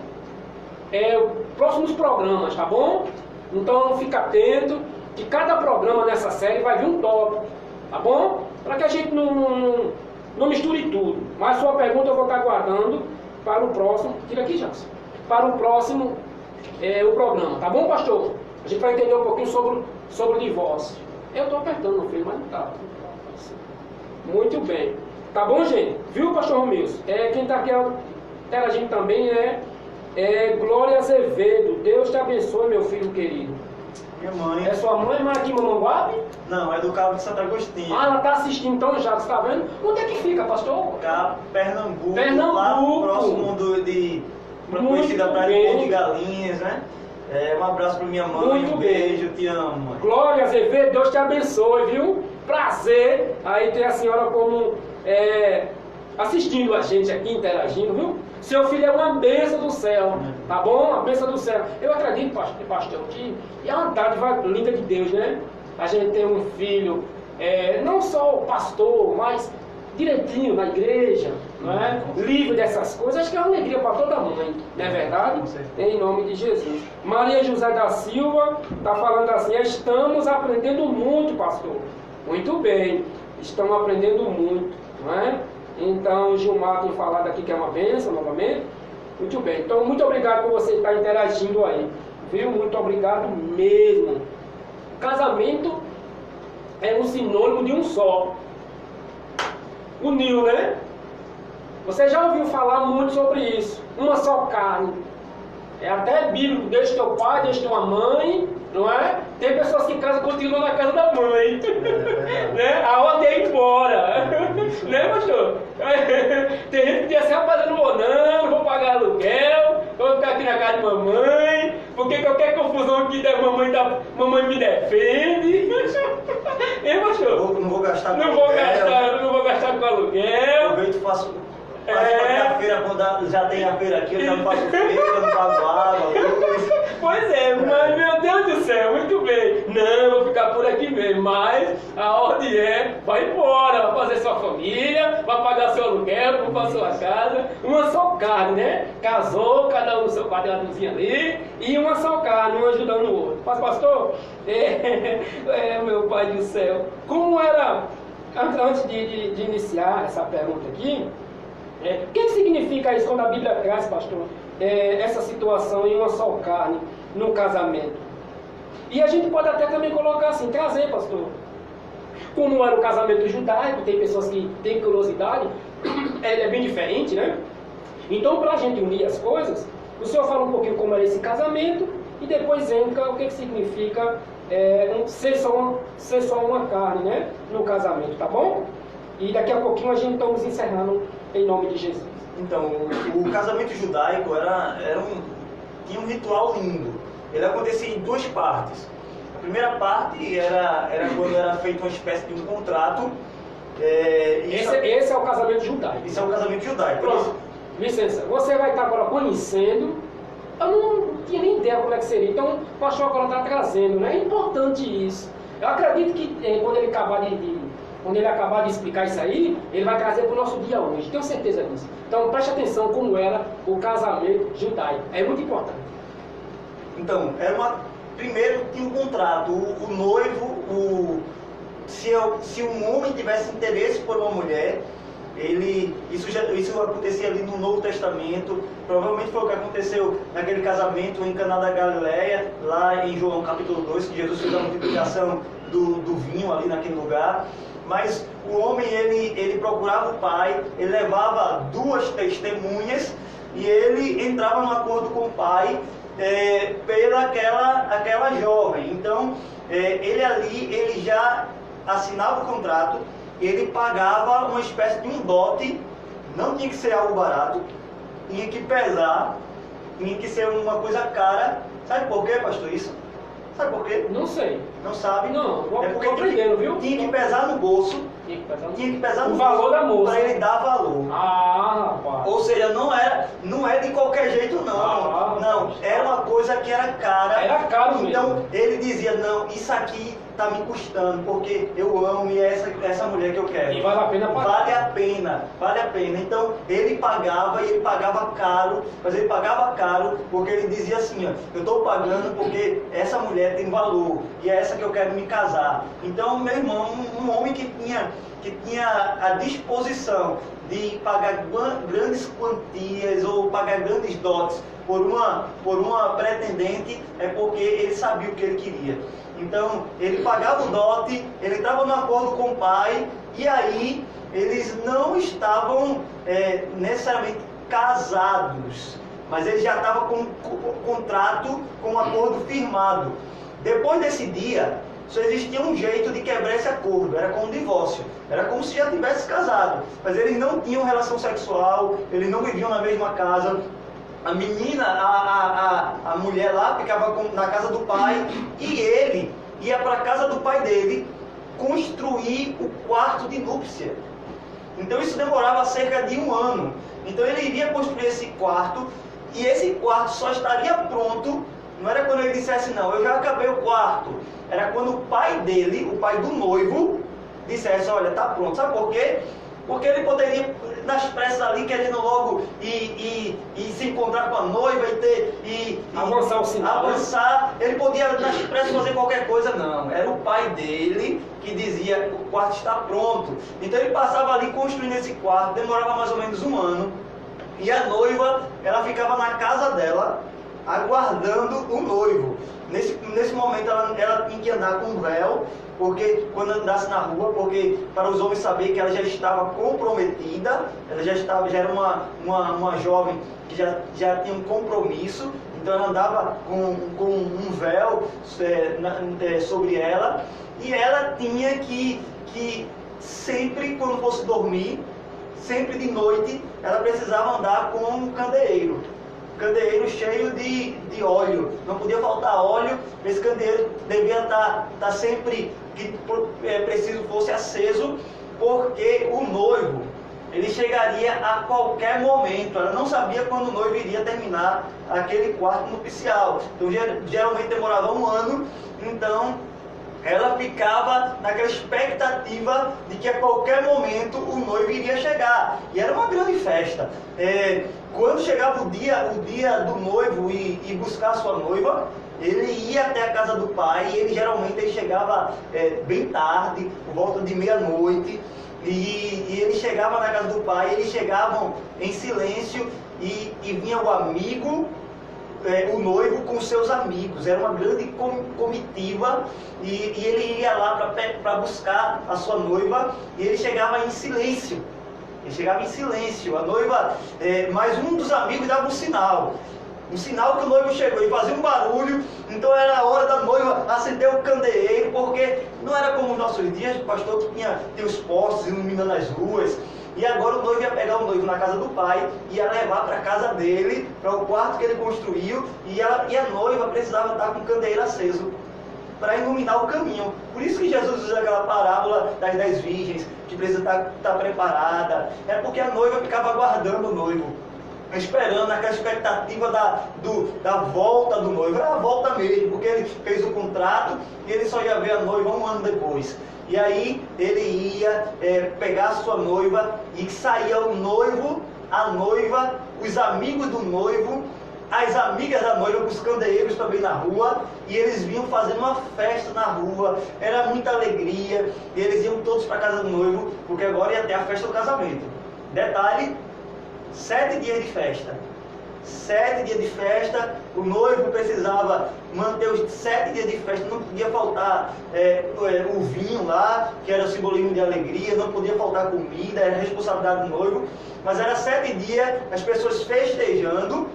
A: próximos programas, tá bom? Então fica atento, que cada programa nessa série vai vir um tópico, tá bom? Para que a gente não misture tudo. Mas sua pergunta eu vou estar guardando para o próximo. Tira aqui, Jacques. Para o próximo o programa, tá bom, pastor? A gente vai entender um pouquinho sobre o divórcio. Eu estou apertando no filho, mas não está. Muito bem. Tá bom, gente? Viu, pastor Romilson? Quem está aqui interagindo também é Glória Azevedo. Deus te abençoe, meu filho querido.
B: Minha mãe.
A: É sua mãe, mas aqui em Mamanguape?
B: Não, é do Cabo de Santo Agostinho.
A: Ah, ela está assistindo então já, você está vendo? Onde é que fica, pastor?
B: Cá, Pernambuco.
A: Pernambuco.
B: Lá próximo conhecida Praia de Galinhas, né? Um abraço para minha mãe,
A: muito
B: um beijo, te amo, mãe.
A: Glória Azevedo, Deus te abençoe, viu? Prazer aí ter a senhora como assistindo a gente aqui, interagindo, viu? Seu filho é uma bênção do céu, tá bom? Uma bênção do céu. Eu acredito, pastor, que é uma dádiva linda de Deus, né? A gente tem um filho, não só o pastor, mas direitinho na igreja, não é? Livre dessas coisas. Acho que é uma alegria para toda mãe, não é verdade? Em nome de Jesus. Maria José da Silva está falando assim: estamos aprendendo muito, pastor. Muito bem, estamos aprendendo muito, não é? Então, Gilmar tem falado aqui que é uma bênção novamente. Muito bem, então muito obrigado por você estar interagindo aí, viu? Muito obrigado mesmo. Casamento é um sinônimo de um só. Uniu, né? Você já ouviu falar muito sobre isso. Uma só carne. É até bíblico: deixa teu pai, deixa tua mãe, não é? Tem pessoas que casam e continuam na casa da mãe. Né? A ordem é ir embora. Né, pastor? Tem gente que diz assim: rapaz, eu não vou não vou pagar aluguel, vou ficar aqui na casa de mamãe, porque qualquer confusão que der, mamãe me defende. Hein, pastor?
B: Não vou gastar com
A: aluguel. Não vou gastar com aluguel.
B: Aproveito e faço a feira, quando já tem a feira aqui, eu já não faço feira, eu não pago água, luz.
A: Pois mas meu Deus do céu, muito bem. Não, vou ficar por aqui mesmo, mas a ordem vai embora, vai fazer sua família, vai pagar seu aluguel, comprar sua casa, uma só carne, né? Casou, cada um no seu quadradozinho ali, e uma só carne, um ajudando o outro. Mas, pastor, meu pai do céu, como era, antes de iniciar essa pergunta aqui, o que significa isso quando a Bíblia traz, pastor, essa situação em uma só carne no casamento? E a gente pode até também colocar assim, trazer, pastor. Como era o casamento judaico, tem pessoas que têm curiosidade, é bem diferente, né? Então, para a gente unir as coisas, o senhor fala um pouquinho como era esse casamento e depois entra o que significa ser só uma carne, né? No casamento, tá bom? E daqui a pouquinho a gente estamos encerrando em nome de Jesus.
B: Então, o casamento judaico tinha um ritual lindo. Ele acontecia em duas partes. A primeira parte era quando era feito uma espécie de um contrato.
A: Esse é o casamento judaico.
B: Isso é o casamento judaico.
A: Pronto, licença. Você vai estar agora conhecendo. Eu não tinha nem ideia como é que seria. Então, o pastor agora está trazendo, né? É importante isso. Eu acredito que quando ele acabar de explicar isso aí, ele vai trazer para o nosso dia hoje. Tenho certeza disso. Então, preste atenção como era o casamento judaico. É muito importante.
B: Então, primeiro tinha um contrato. O noivo, se um homem tivesse interesse por uma mulher, isso acontecia ali no Novo Testamento. Provavelmente foi o que aconteceu naquele casamento em Caná da Galileia, lá em João capítulo 2, que Jesus fez a multiplicação do vinho ali naquele lugar. Mas o homem, ele procurava o pai, ele levava 2 testemunhas e ele entrava num acordo com o pai aquela jovem. Então, ele já assinava o contrato, ele pagava uma espécie de um dote, não tinha que ser algo barato, tinha que pesar, tinha que ser uma coisa cara. Sabe por quê, pastor, isso? Sabe por quê?
A: Não sei.
B: Não sabe?
A: Não,
B: é porque
A: aprendendo, viu?
B: Tinha que pesar no bolso.
A: Tinha
B: que pesar no
A: o valor da moça.
B: Para ele dar valor.
A: Ah, rapaz.
B: Ou seja, não é de qualquer jeito, não. Não, era uma coisa que era cara.
A: Era caro mesmo.
B: Então, ele dizia, não, isso aqui está me custando, porque eu amo e é essa mulher que eu quero.
A: E vale a pena pagar.
B: Vale a pena. Então, ele pagava e ele pagava caro, mas ele pagava caro porque ele dizia assim, ó, eu estou pagando porque essa mulher tem valor e é essa que eu quero me casar. Então, meu irmão, um homem que tinha a disposição de pagar grandes quantias ou pagar grandes dotes por uma pretendente, é porque ele sabia o que ele queria. Então, ele pagava o dote, ele entrava no acordo com o pai, e aí eles não estavam necessariamente casados, mas eles já estavam com o contrato, com o acordo firmado. Depois desse dia, só existia um jeito de quebrar esse acordo, era com o divórcio. Era como se já tivesse casado, mas eles não tinham relação sexual, eles não viviam na mesma casa. A menina, a mulher lá ficava na casa do pai e ele ia para a casa do pai dele construir o quarto de núpcia. Então isso demorava cerca de 1 ano. Então ele iria construir esse quarto e esse quarto só estaria pronto, não era quando ele dissesse não, eu já acabei o quarto. Era quando o pai dele, o pai do noivo, dissesse, olha, está pronto. Sabe por quê? Porque ele poderia, nas pressas ali, querendo logo e se encontrar com a noiva
A: avançar o sinal.
B: Ele podia, nas pressas, fazer qualquer coisa. Não, era o pai dele que dizia, o quarto está pronto. Então ele passava ali construindo esse quarto, demorava mais ou menos 1 ano. E a noiva, ela ficava na casa dela, aguardando o noivo. Nesse momento ela tinha que andar com um véu, porque quando andasse na rua, porque para os homens saber que ela já estava comprometida, ela já era uma jovem que já tinha um compromisso, então ela andava com um véu sobre ela, e ela tinha que sempre, quando fosse dormir, sempre de noite, ela precisava andar com um candeeiro cheio de óleo, não podia faltar óleo. Esse candeeiro devia estar sempre, que preciso fosse aceso, porque o noivo, ele chegaria a qualquer momento. Ela não sabia quando o noivo iria terminar aquele quarto nupcial, então geralmente demorava 1 ano. Então ela ficava naquela expectativa de que a qualquer momento o noivo iria chegar, e era uma grande festa. Quando chegava o dia do noivo e buscar a sua noiva, ele ia até a casa do pai, e ele chegava bem tarde, por volta de meia-noite, e ele chegava na casa do pai, eles chegavam em silêncio, e vinha o amigo,
C: o noivo com seus amigos. Era uma grande comitiva e ele ia lá para buscar a sua noiva e ele chegava em silêncio. A noiva, mas um dos amigos dava um sinal que o noivo chegou e fazia um barulho. Então era a hora da noiva acender o candeeiro, porque não era como nos nossos dias, o pastor que tinha os postes iluminando as ruas. E agora o noivo ia pegar o noivo na casa do pai, ia levar para a casa dele, para o quarto que ele construiu, e a noiva precisava estar com o candeeiro aceso para iluminar o caminho. Por isso que Jesus usa aquela parábola das 10 virgens, que precisa estar preparada. É porque a noiva ficava aguardando o noivo, esperando aquela expectativa da volta do noivo. Era a volta mesmo, porque ele fez o contrato e ele só ia ver a noiva um ano depois. E aí ele ia pegar a sua noiva e saía o noivo, a noiva, os amigos do noivo, as amigas da noiva, com os candeeiros também na rua, e eles vinham fazendo uma festa na rua. Era muita alegria, e eles iam todos para a casa do noivo, porque agora ia ter a festa do casamento. Detalhe, 7 dias de festa. 7 dias de festa, o noivo precisava manter os 7 dias de festa, não podia faltar o vinho lá, que era o simbolismo de alegria, não podia faltar comida, era responsabilidade do noivo, mas era 7 dias as pessoas festejando,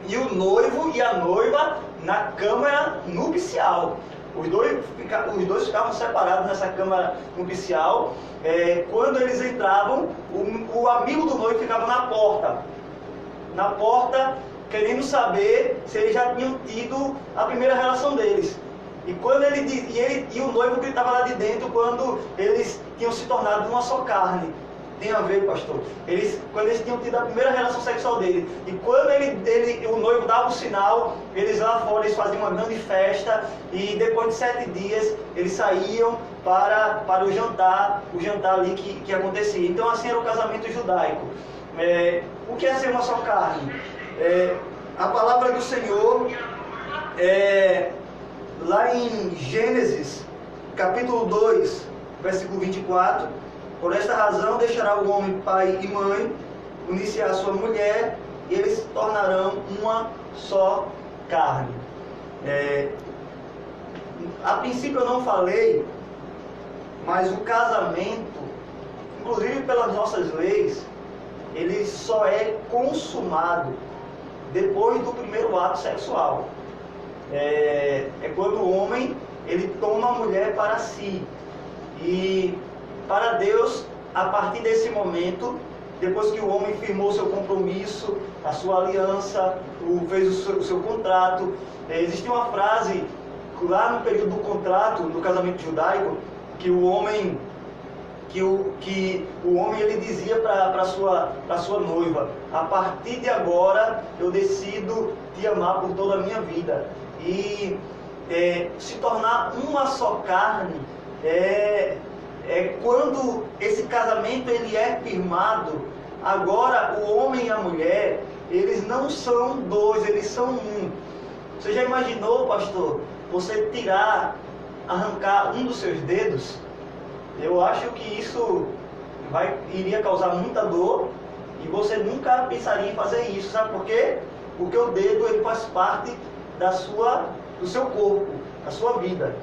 C: e o noivo e a noiva na câmara nupcial. Os dois ficavam separados nessa câmara nupcial. Quando eles entravam, o amigo do noivo ficava na porta, querendo saber se eles já tinham tido a primeira relação deles. E quando e o noivo gritava lá de dentro quando eles tinham se tornado uma só carne. Tem a ver, pastor. Quando eles tinham tido a primeira relação sexual dele. E quando o noivo dava o sinal, eles lá fora eles faziam uma grande festa. E depois de 7 dias, eles saíam para o jantar ali que acontecia. Então assim era o casamento judaico. O que é ser uma só carne? A palavra do Senhor, lá em Gênesis, capítulo 2, versículo 24, por esta razão deixará o homem pai e mãe, unir-se à sua mulher, e eles se tornarão uma só carne. A princípio eu não falei, mas o casamento, inclusive pelas nossas leis, ele só é consumado depois do primeiro ato sexual. É quando o homem ele toma a mulher para si. E para Deus, a partir desse momento, depois que o homem firmou seu compromisso, a sua aliança, fez o seu contrato, existe uma frase lá no período do contrato, do casamento judaico, que o homem ele dizia para a sua noiva: a partir de agora eu decido te amar por toda a minha vida. E se tornar uma só carne quando esse casamento ele é firmado. Agora o homem e a mulher, eles não são dois, eles são um. Você já imaginou, pastor, você arrancar um dos seus dedos? Eu acho que isso iria causar muita dor e você nunca pensaria em fazer isso. Sabe por quê? Porque o dedo ele faz parte do seu corpo, da sua vida.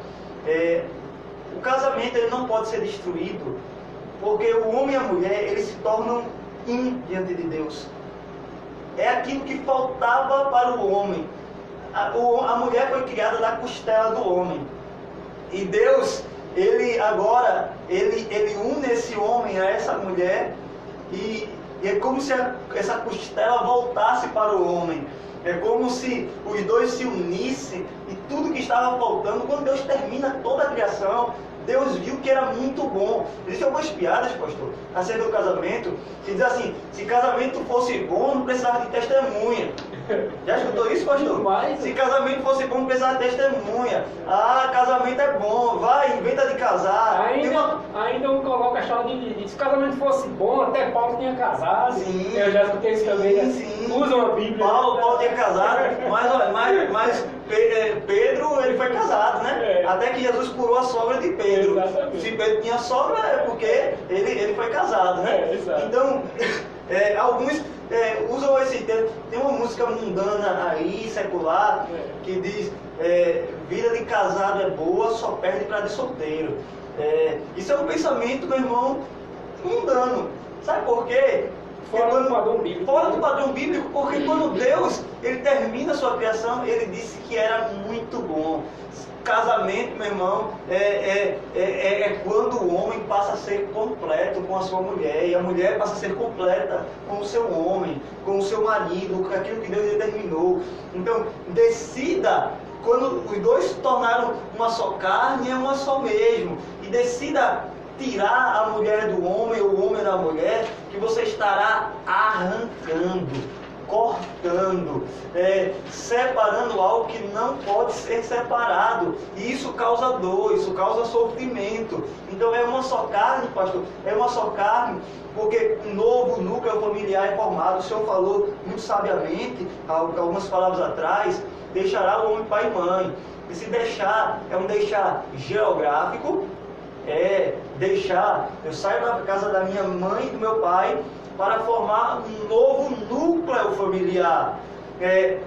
C: O casamento ele não pode ser destruído, porque o homem e a mulher eles se tornam um diante de Deus. É aquilo que faltava para o homem. A mulher foi criada da costela do homem. E Deus, ele une esse homem a essa mulher e é como se essa costela voltasse para o homem. É como se os dois se unissem e tudo que estava faltando, quando Deus termina toda a criação, Deus viu que era muito bom. Existem algumas piadas, pastor, acerca do casamento, que diz assim: se casamento fosse bom, não precisava de testemunha. Já escutou isso, pastor?
A: Mas...
C: se casamento fosse bom, não precisava de testemunha. Ah, casamento é bom, vai, inventa de casar.
A: Ainda um coloca a história de se casamento fosse bom, até Paulo tinha casado.
C: Sim.
A: Eu já escutei isso também.
C: Sim.
A: Usam a Bíblia.
C: Paulo tinha casado, mas Pedro ele foi casado, né? Até que Jesus curou a sogra de Pedro.
A: Exatamente.
C: Se Pedro tinha sogra, é porque ele foi casado, né?
A: Exato.
C: Então, Alguns usam esse termo. Tem uma música mundana aí, secular, que diz: vida de casado é boa, só perde para de solteiro. Isso é um pensamento, meu irmão, mundano. Sabe por quê?
A: Fora do padrão bíblico.
C: Fora do padrão bíblico, porque quando Deus ele termina a sua criação, ele disse que era muito bom. Casamento, meu irmão, é quando o homem passa a ser completo com a sua mulher, e a mulher passa a ser completa com o seu homem, com o seu marido, com aquilo que Deus determinou. Então, decida, quando os dois se tornaram uma só carne, é uma só mesmo. E decida tirar a mulher do homem, ou o homem da mulher, que você estará arrancando, cortando, separando algo que não pode ser separado. E isso causa dor, isso causa sofrimento. Então é uma só carne, pastor, é uma só carne, porque um novo núcleo familiar é formado. O Senhor falou muito sabiamente, algumas palavras atrás: deixará o homem pai e mãe. E se deixar, é um deixar geográfico, eu saio da casa da minha mãe e do meu pai para formar um novo núcleo familiar.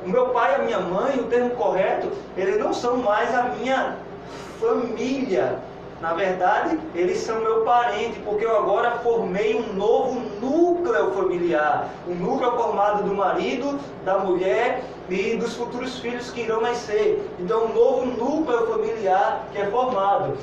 C: O meu pai e a minha mãe, o termo correto, eles não são mais a minha família. Na verdade, eles são meu parente, porque eu agora formei um novo núcleo familiar. Um núcleo formado do marido, da mulher e dos futuros filhos que irão nascer. Então, um novo núcleo familiar que é formado.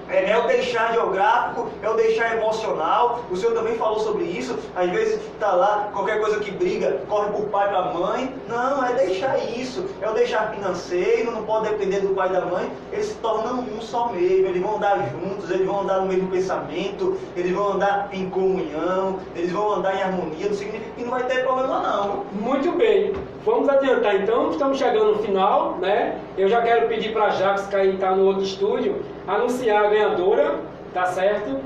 C: É o deixar geográfico, é o deixar emocional. O Senhor também falou sobre isso. Às vezes está lá, qualquer coisa que briga, corre para o pai e para a mãe. Não, é deixar isso. É o deixar financeiro, não pode depender do pai e da mãe. Eles se tornam um só mesmo. Eles vão andar juntos, eles vão andar no mesmo pensamento, eles vão andar em comunhão, eles vão andar em harmonia. Não significa que não vai ter problema, não.
A: Muito bem. Vamos adiantar então, estamos chegando no final, né? Eu já quero pedir para a Jax, que aí está no outro estúdio, anunciar a ganhadora, tá certo?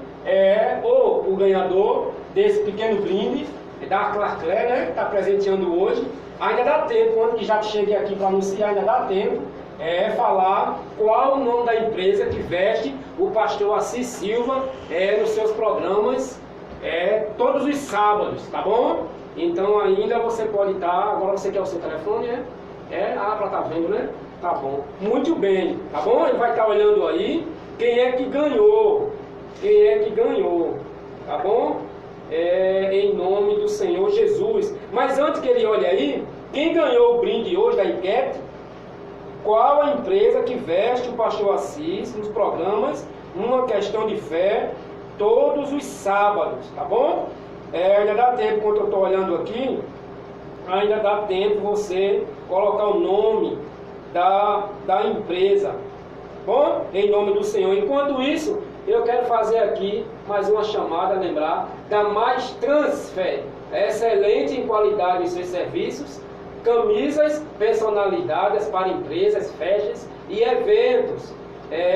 A: Ou o ganhador desse pequeno brinde da Clarclé, né? Que está presenteando hoje. Ainda dá tempo, antes que já chegue aqui para anunciar, ainda dá tempo. Falar qual o nome da empresa que veste o pastor Assis Silva nos seus programas todos os sábados, tá bom? Então ainda você pode estar, agora você quer o seu telefone, né? Para estar vendo, né? Tá bom. Muito bem, tá bom? Ele vai estar olhando aí quem é que ganhou. Quem é que ganhou, tá bom? Em nome do Senhor Jesus. Mas antes que ele olhe aí, quem ganhou o brinde hoje da enquete? Qual a empresa que veste o pastor Assis nos programas Uma Questão de Fé todos os sábados, tá bom? Ainda dá tempo, enquanto eu estou olhando aqui, ainda dá tempo você colocar o nome da empresa, bom? Em nome do Senhor. Enquanto isso, eu quero fazer aqui mais uma chamada, lembrar da Mais Transfer, excelente em qualidade em seus serviços, camisas personalizadas para empresas, festas e eventos,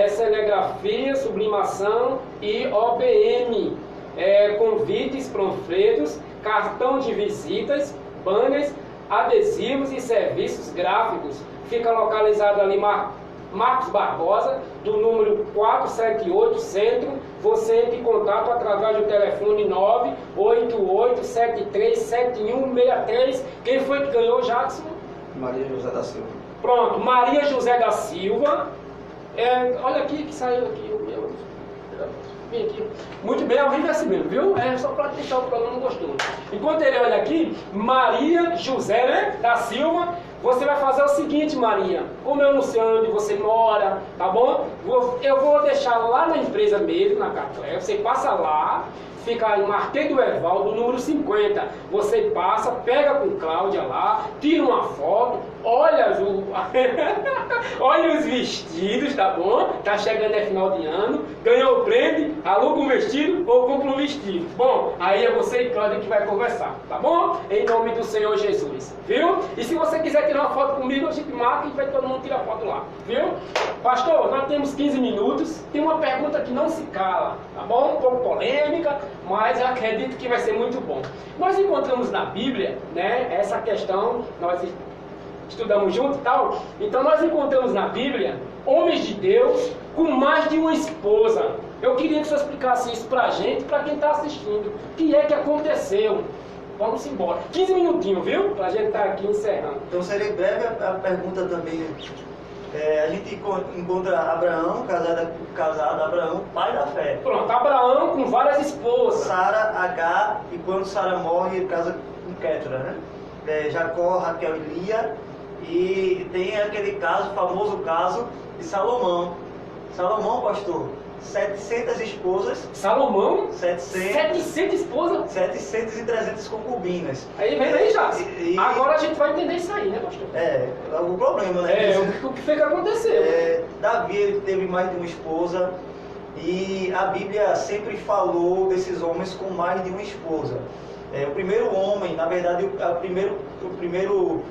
A: serigrafia, sublimação e OBM, convites, panfletos, cartão de visitas, banners, adesivos e serviços gráficos. Fica localizado ali Marcos Barbosa, do número 478 Centro. Você entra em contato através do telefone 988737163. Quem foi que ganhou, Jackson?
D: Maria José da Silva.
A: Pronto, Maria José da Silva. Olha aqui que saiu aqui o meu. Vem aqui. Muito bem, alguém vai mesmo, viu? Só para deixar o programa gostoso. Enquanto ele olha aqui, Maria José, né, da Silva. Você vai fazer o seguinte, Maria, como eu não sei onde você mora, tá bom? Eu vou deixar lá na empresa mesmo, na Clarclé. Você passa lá, fica em Marquês do Evaldo, número 50. Você passa, pega com Cláudia lá, tira uma foto, olha olha os vestidos, tá bom? Tá chegando final de ano, ganhou o prêmio, aluga um vestido ou compra um vestido. Bom, aí é você e Cláudia que vai conversar, tá bom? Em nome do Senhor Jesus, viu? E se você quiser tirar uma foto comigo, a gente marca e vai todo mundo tirar foto lá, viu? Pastor, nós temos 15 minutos, tem uma pergunta que não se cala, tá bom? Um pouco polêmica, mas eu acredito que vai ser muito bom. Nós encontramos na Bíblia, né, essa questão, nós estudamos junto e tal, então nós encontramos na Bíblia homens de Deus com mais de uma esposa. Eu queria que você explicasse isso pra gente, para quem está assistindo. O que é que aconteceu? vamos embora. 15 minutinhos, viu? Pra gente estar aqui encerrando.
C: Então serei breve a pergunta também. A gente encontra Abraão, casado, Abraão, pai da fé.
A: Pronto, Abraão com várias esposas.
C: Sara, Agar, e quando Sara morre, ele casa com Quetura, né? Jacó, Raquel e Lia. E tem aquele caso, famoso caso de Salomão. Salomão, pastor, 700 esposas.
A: Salomão?
C: 700
A: esposas?
C: 700 e 300 concubinas.
A: Aí vem aí já. Agora a gente vai entender isso aí, né, pastor?
C: É o problema, né?
A: O que foi que aconteceu?
C: Davi, ele teve mais de uma esposa. E a Bíblia sempre falou desses homens com mais de uma esposa. O primeiro homem, na verdade, o primeiro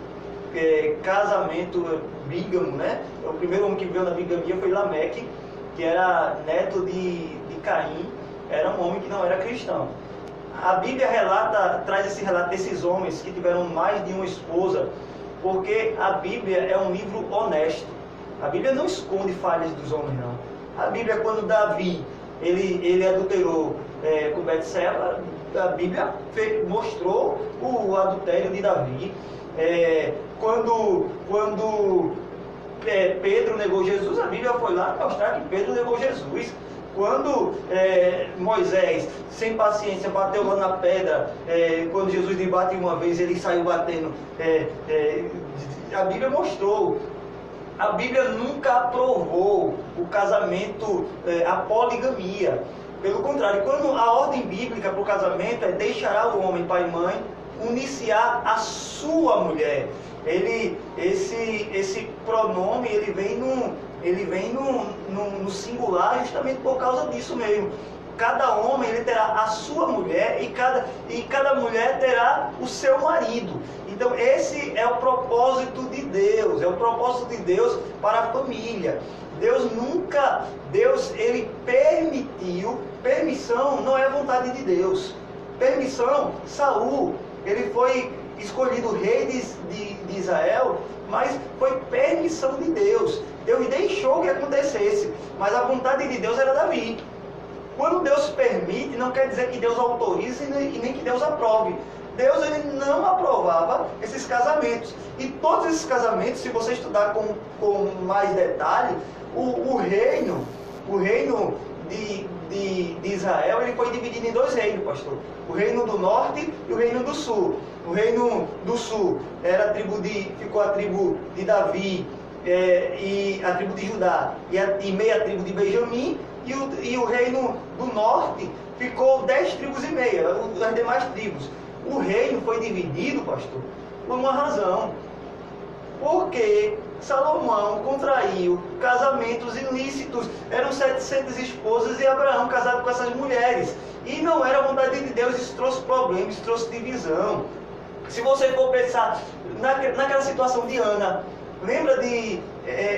C: casamento bígamo, né? O primeiro homem que viveu na bigamia foi Lameque, que era neto de Caim, era um homem que não era cristão. A Bíblia traz esse relato desses homens que tiveram mais de uma esposa, porque a Bíblia é um livro honesto. A Bíblia não esconde falhas dos homens, não. A Bíblia, quando Davi ele adulterou com Betseba, a Bíblia mostrou o adultério de Davi. Quando Pedro negou Jesus, a Bíblia foi lá mostrar que Pedro negou Jesus. Quando Moisés, sem paciência, bateu lá na pedra, quando Jesus lhe bate uma vez, ele saiu batendo. A Bíblia mostrou. A Bíblia nunca aprovou o casamento, a poligamia. Pelo contrário, quando a ordem bíblica para o casamento é deixará o homem pai e mãe, uniciar a sua mulher. Esse pronome ele vem no singular justamente por causa disso mesmo. Cada homem ele terá a sua mulher e cada mulher terá o seu marido. Então esse é o propósito de Deus, para a família. Deus ele permitiu, permissão não é vontade de Deus. Permissão, Saul, ele foi escolhido rei de Israel, mas foi permissão de Deus. Deus deixou que acontecesse, mas a vontade de Deus era Davi. Quando Deus permite, não quer dizer que Deus autorize e nem que Deus aprove. Deus ele não aprovava esses casamentos. E todos esses casamentos, se você estudar com mais detalhe, o reino de Israel ele foi dividido em dois reinos, pastor. O reino do norte e o reino do sul. O reino do sul ficou a tribo de Davi e a tribo de Judá e meia tribo de Benjamim. E o reino do norte ficou 10 tribos e meia, as demais tribos. O reino foi dividido, pastor, por uma razão. Porque Salomão contraiu casamentos ilícitos. Eram 700 esposas e Abraão casado com essas mulheres. E não era a vontade de Deus, isso trouxe problemas, isso trouxe divisão. Se você for pensar naquela situação de Ana, lembra de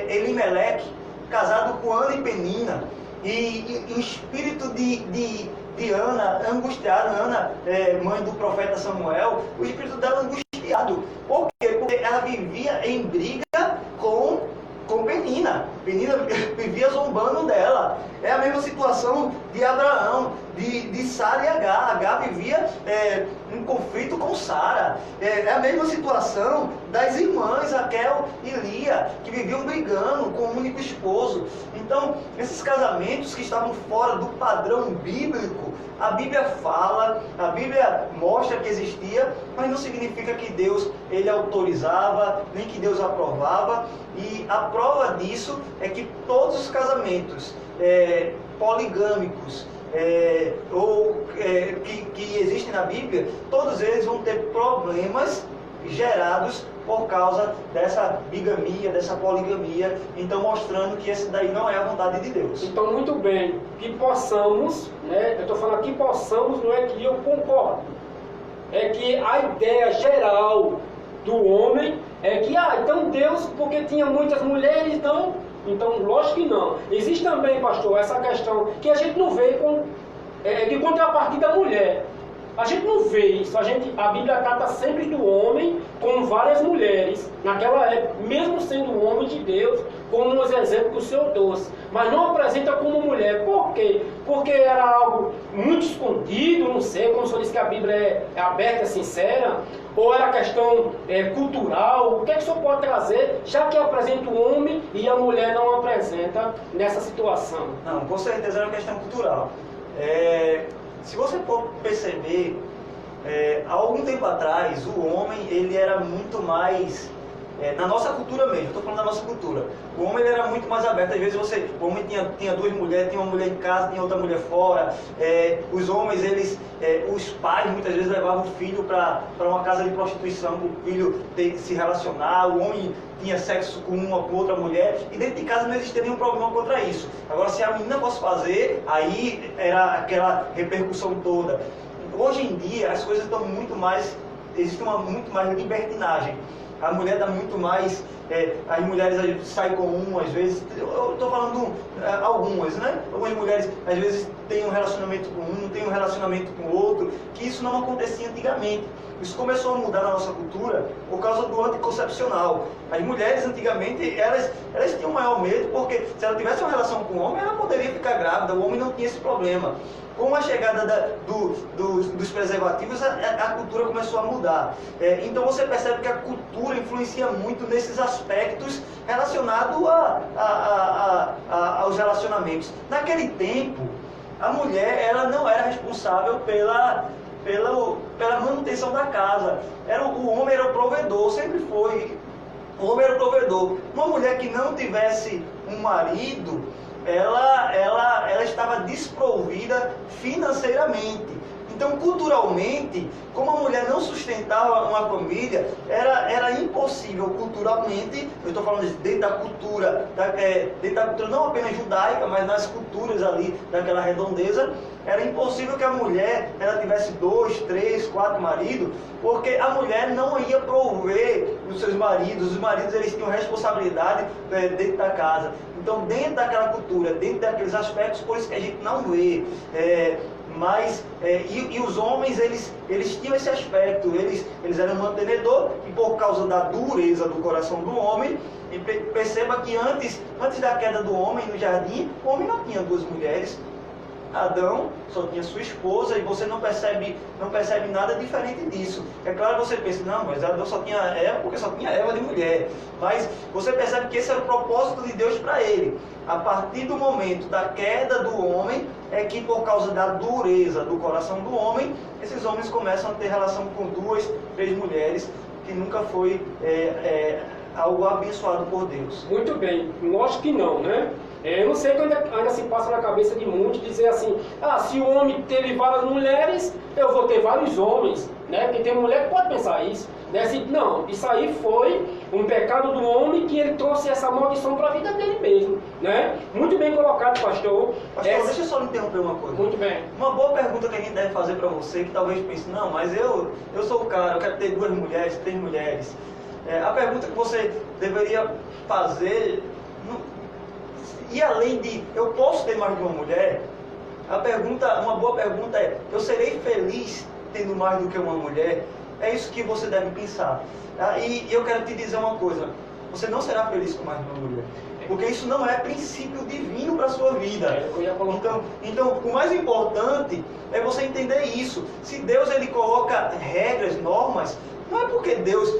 C: Elimeleque, casado com Ana e Penina? E o espírito de Ana, angustiado, Ana, mãe do profeta Samuel, o espírito dela angustiado. Por quê? Porque ela vivia em briga com Penina. Penina vivia zombando dela. É a mesma situação de Abraão, de Sara e Agar. Agar vivia em conflito com Sara. É a mesma situação das irmãs Raquel e Lia, que viviam brigando com um único esposo. Então, esses casamentos que estavam fora do padrão bíblico, a Bíblia fala, a Bíblia mostra que existia, mas não significa que Deus ele autorizava, nem que Deus aprovava. E a prova disso é que todos os casamentos poligâmicos que existem na Bíblia, todos eles vão ter problemas gerados por causa dessa bigamia, dessa poligamia, então mostrando que esse daí não é a vontade de Deus.
A: Então, muito bem, que possamos, né, eu estou falando que possamos, não é que eu concordo, é que a ideia geral do homem é que, então Deus, porque tinha muitas mulheres, então lógico que não. Existe também, pastor, essa questão que a gente não vê de contrapartida da mulher. A gente não vê isso, a Bíblia trata sempre do homem com várias mulheres, naquela época, mesmo sendo um homem de Deus, como nos exemplos que o Senhor trouxe, mas não apresenta como mulher. Por quê? Porque era algo muito escondido, não sei, como o Senhor disse que a Bíblia é aberta, sincera, ou era questão cultural. O que é que o Senhor pode trazer, já que apresenta o homem e a mulher não apresenta nessa situação?
C: Não, com certeza era uma questão cultural. Se você for perceber, há algum tempo atrás, o homem ele era muito mais, na nossa cultura mesmo, estou falando da nossa cultura, o homem ele era muito mais aberto. Às vezes o homem tinha duas mulheres, tinha uma mulher em casa, tinha outra mulher fora. Os homens, os pais muitas vezes levavam o filho para uma casa de prostituição, para o filho se relacionar. O homem tinha sexo com uma, com outra mulher, e dentro de casa não existia nenhum problema contra isso. Agora, se a menina fosse fazer, aí era aquela repercussão toda. Hoje em dia, as coisas estão muito mais, existe muito mais libertinagem. A mulher dá muito mais, as mulheres saem com às vezes, eu estou falando algumas, né? Algumas mulheres às vezes têm um relacionamento com um, têm um relacionamento com o outro, que isso não acontecia antigamente. Isso começou a mudar na nossa cultura por causa do anticoncepcional. As mulheres antigamente, elas tinham maior medo, porque se ela tivesse uma relação com o homem, ela poderia ficar grávida, o homem não tinha esse problema. Com a chegada dos preservativos, a cultura começou a mudar. Então você percebe que a cultura influencia muito nesses aspectos relacionados aos relacionamentos. Naquele tempo, a mulher ela não era responsável pela manutenção da casa. O homem era o provedor, sempre foi. O homem era o provedor. Uma mulher que não tivesse um marido, ela estava desprovida financeiramente. Então, culturalmente, como a mulher não sustentava uma família, era impossível culturalmente, eu estou falando dentro da cultura, não apenas judaica, mas nas culturas ali daquela redondeza, era impossível que a mulher ela tivesse 2, 3, 4 maridos, porque a mulher não ia prover os seus maridos. Os maridos eles tinham responsabilidade dentro da casa. Então, dentro daquela cultura, dentro daqueles aspectos, por isso que a gente não vê. E os homens, eles tinham esse aspecto, eles eram mantenedor, e por causa da dureza do coração do homem, e perceba que antes da queda do homem no jardim, o homem não tinha duas mulheres. Adão só tinha sua esposa, e você não percebe nada diferente disso. É claro que você pensa, não, mas Adão só tinha Eva porque só tinha Eva de mulher. Mas você percebe que esse era o propósito de Deus para ele. A partir do momento da queda do homem, é que por causa da dureza do coração do homem, esses homens começam a ter relação com 2, 3 mulheres, que nunca foi algo abençoado por Deus.
A: Muito bem, lógico que não, né? Eu não sei quando ainda se passa na cabeça de muitos dizer assim, se o homem teve várias mulheres, eu vou ter vários homens, né? Porque tem mulher que pode pensar isso, né? Assim, não, isso aí foi um pecado do homem que ele trouxe essa maldição para a vida dele mesmo, né? Muito bem colocado, pastor.
C: Pastor, deixa eu só interromper uma coisa.
A: Muito bem.
C: Uma boa pergunta que a gente deve fazer para você, que talvez pense, não, mas eu sou o cara, eu quero ter 2 mulheres, 3 mulheres. A pergunta que você deveria fazer, e além de, eu posso ter mais de uma mulher? Uma boa pergunta é, eu serei feliz tendo mais do que uma mulher? É isso que você deve pensar. E eu quero te dizer uma coisa, você não será feliz com mais de uma mulher. Porque isso não é princípio divino para a sua vida. Então, o mais importante é você entender isso. Se Deus ele coloca regras, normas, não é porque Deus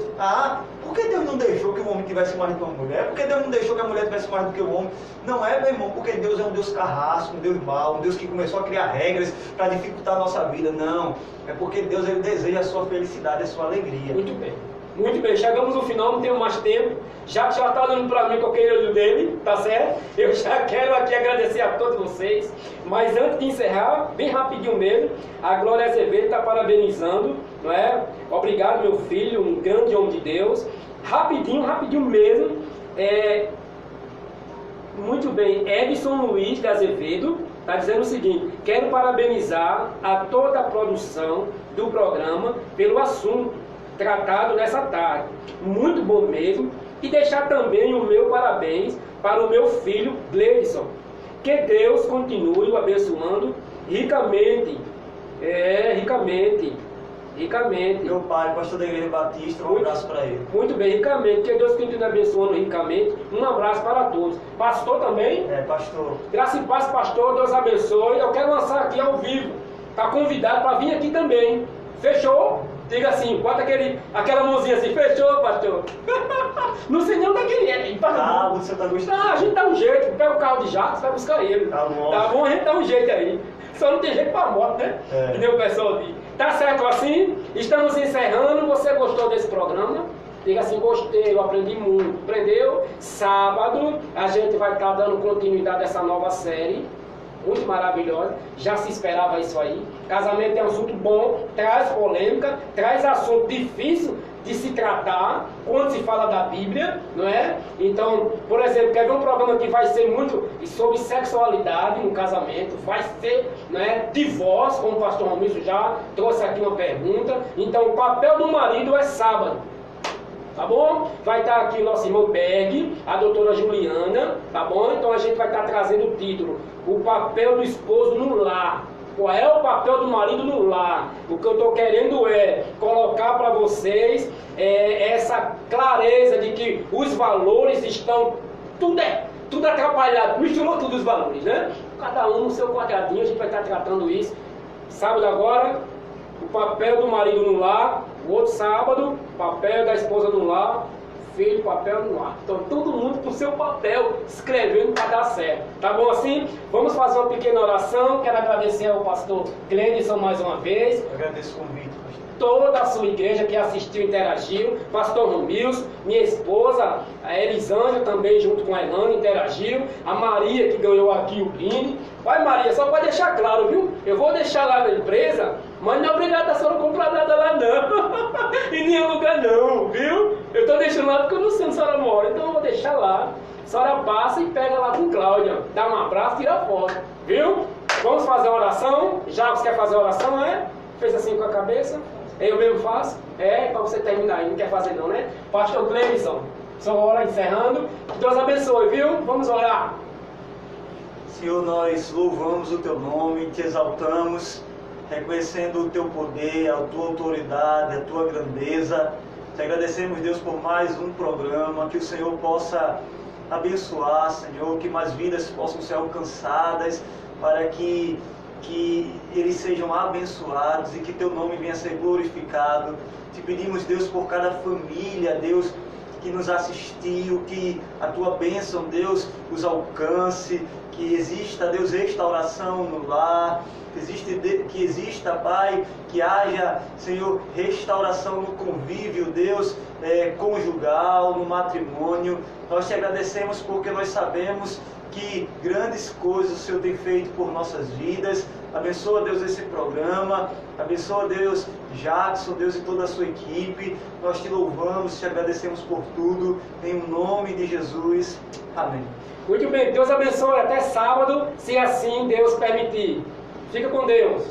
C: não deixou que o homem tivesse mais do que uma mulher? Porque Deus não deixou que a mulher tivesse mais do que o homem? Não é, meu irmão, porque Deus é um Deus carrasco, um Deus mau, um Deus que começou a criar regras para dificultar a nossa vida. Não. É porque Deus ele deseja a sua felicidade, a sua alegria.
A: Muito bem. Muito bem, chegamos no final, não tenho mais tempo. Já que já está olhando para mim com aquele olho dele, tá certo? Eu já quero aqui agradecer a todos vocês. Mas antes de encerrar, bem rapidinho mesmo, a Glória Azevedo está parabenizando, não é? Obrigado, meu filho, um grande homem de Deus. Rapidinho mesmo. Muito bem, Edson Luiz de Azevedo está dizendo o seguinte: quero parabenizar a toda a produção do programa pelo assunto tratado nessa tarde. Muito bom mesmo. E deixar também o meu parabéns para o meu filho Gleidson. Que Deus continue o abençoando ricamente Ricamente. Ricamente.
C: Meu pai, pastor da Igreja Batista, um abraço para ele.
A: Muito bem, ricamente. Que Deus continue abençoando ricamente. Um abraço para todos. Pastor também?
C: Pastor.
A: Graça e paz, pastor. Deus abençoe. Eu quero lançar aqui ao vivo. Está convidado para vir aqui também. Fechou? Diga assim, bota aquela mãozinha assim. Fechou, pastor? Não sei nem onde é que ele é.
C: Você tá gostando?
A: A gente dá um jeito. Pega o carro de jato, vai buscar ele.
C: Tá bom.
A: Tá bom? A gente dá um jeito aí. Só não tem jeito para moto, né? Que nem o pessoal diz. Tá certo assim? Estamos encerrando. Você gostou desse programa? Diga assim, gostei, eu aprendi muito. Aprendeu? Sábado a gente vai estar dando continuidade a essa nova série. Muito maravilhosa. Já se esperava isso aí. Casamento é um assunto bom, traz polêmica, traz assunto difícil de se tratar quando se fala da Bíblia, não é? Então, por exemplo, quer ver um programa que vai ser muito sobre sexualidade no casamento, vai ser, né, divórcio, como o pastor Romilson já trouxe aqui uma pergunta. Então, o papel do marido é sábado. Tá bom? Vai estar aqui o nosso irmão Berg, a doutora Juliana, tá bom? Então a gente vai estar trazendo o título, o papel do esposo no lar. Qual é o papel do marido no lar? O que eu estou querendo é colocar para vocês essa clareza de que os valores estão, tudo atrapalhado, misturou tudo os valores, né? Cada um no seu quadradinho, a gente vai estar tratando isso. Sábado agora, o papel do marido no lar. O outro sábado, papel da esposa no lar, filho, papel no lar. Então todo mundo com seu papel escrevendo para dar certo. Tá bom assim? Vamos fazer uma pequena oração. Quero agradecer ao pastor Clenison mais uma vez.
C: Eu agradeço o convite, pastor.
A: Toda a sua igreja que assistiu e interagiu. Pastor Romilson, minha esposa, a Elisângela também junto com a Elana interagiu. A Maria que ganhou aqui o brinde. Vai Maria, só para deixar claro, viu? Eu vou deixar lá na empresa, mas não é obrigado a senhora comprar nada lá não. Em nenhum lugar não, viu? Eu estou deixando lá porque eu não sei onde a senhora mora, então eu vou deixar lá. A senhora passa e pega lá com Cláudia. Dá um abraço e tira foto, viu? Vamos fazer a oração? Já você quer fazer a oração, é? Fez assim com a cabeça? Eu mesmo faço? Para você terminar aí, não quer fazer não, né? Pastor Clemson, só ora encerrando. Que Deus abençoe, viu? Vamos orar.
C: Senhor, nós louvamos o Teu nome, Te exaltamos, reconhecendo o Teu poder, a Tua autoridade, a Tua grandeza. Te agradecemos, Deus, por mais um programa, que o Senhor possa abençoar, Senhor, que mais vidas possam ser alcançadas, para que eles sejam abençoados e que Teu nome venha a ser glorificado. Te pedimos, Deus, por cada família, Deus, que nos assistiu, que a Tua bênção, Deus, os alcance, que exista, Deus, restauração no lar, que exista, Pai, que haja, Senhor, restauração no convívio, Deus, conjugal, no matrimônio. Nós Te agradecemos porque nós sabemos que grandes coisas o Senhor tem feito por nossas vidas. Abençoa, Deus, esse programa. Abençoa, Deus, Jackson, Deus, e toda a sua equipe. Nós Te louvamos, Te agradecemos por tudo. Em nome de Jesus. Amém.
A: Muito bem, Deus abençoe até sábado, se assim Deus permitir. Fica com Deus.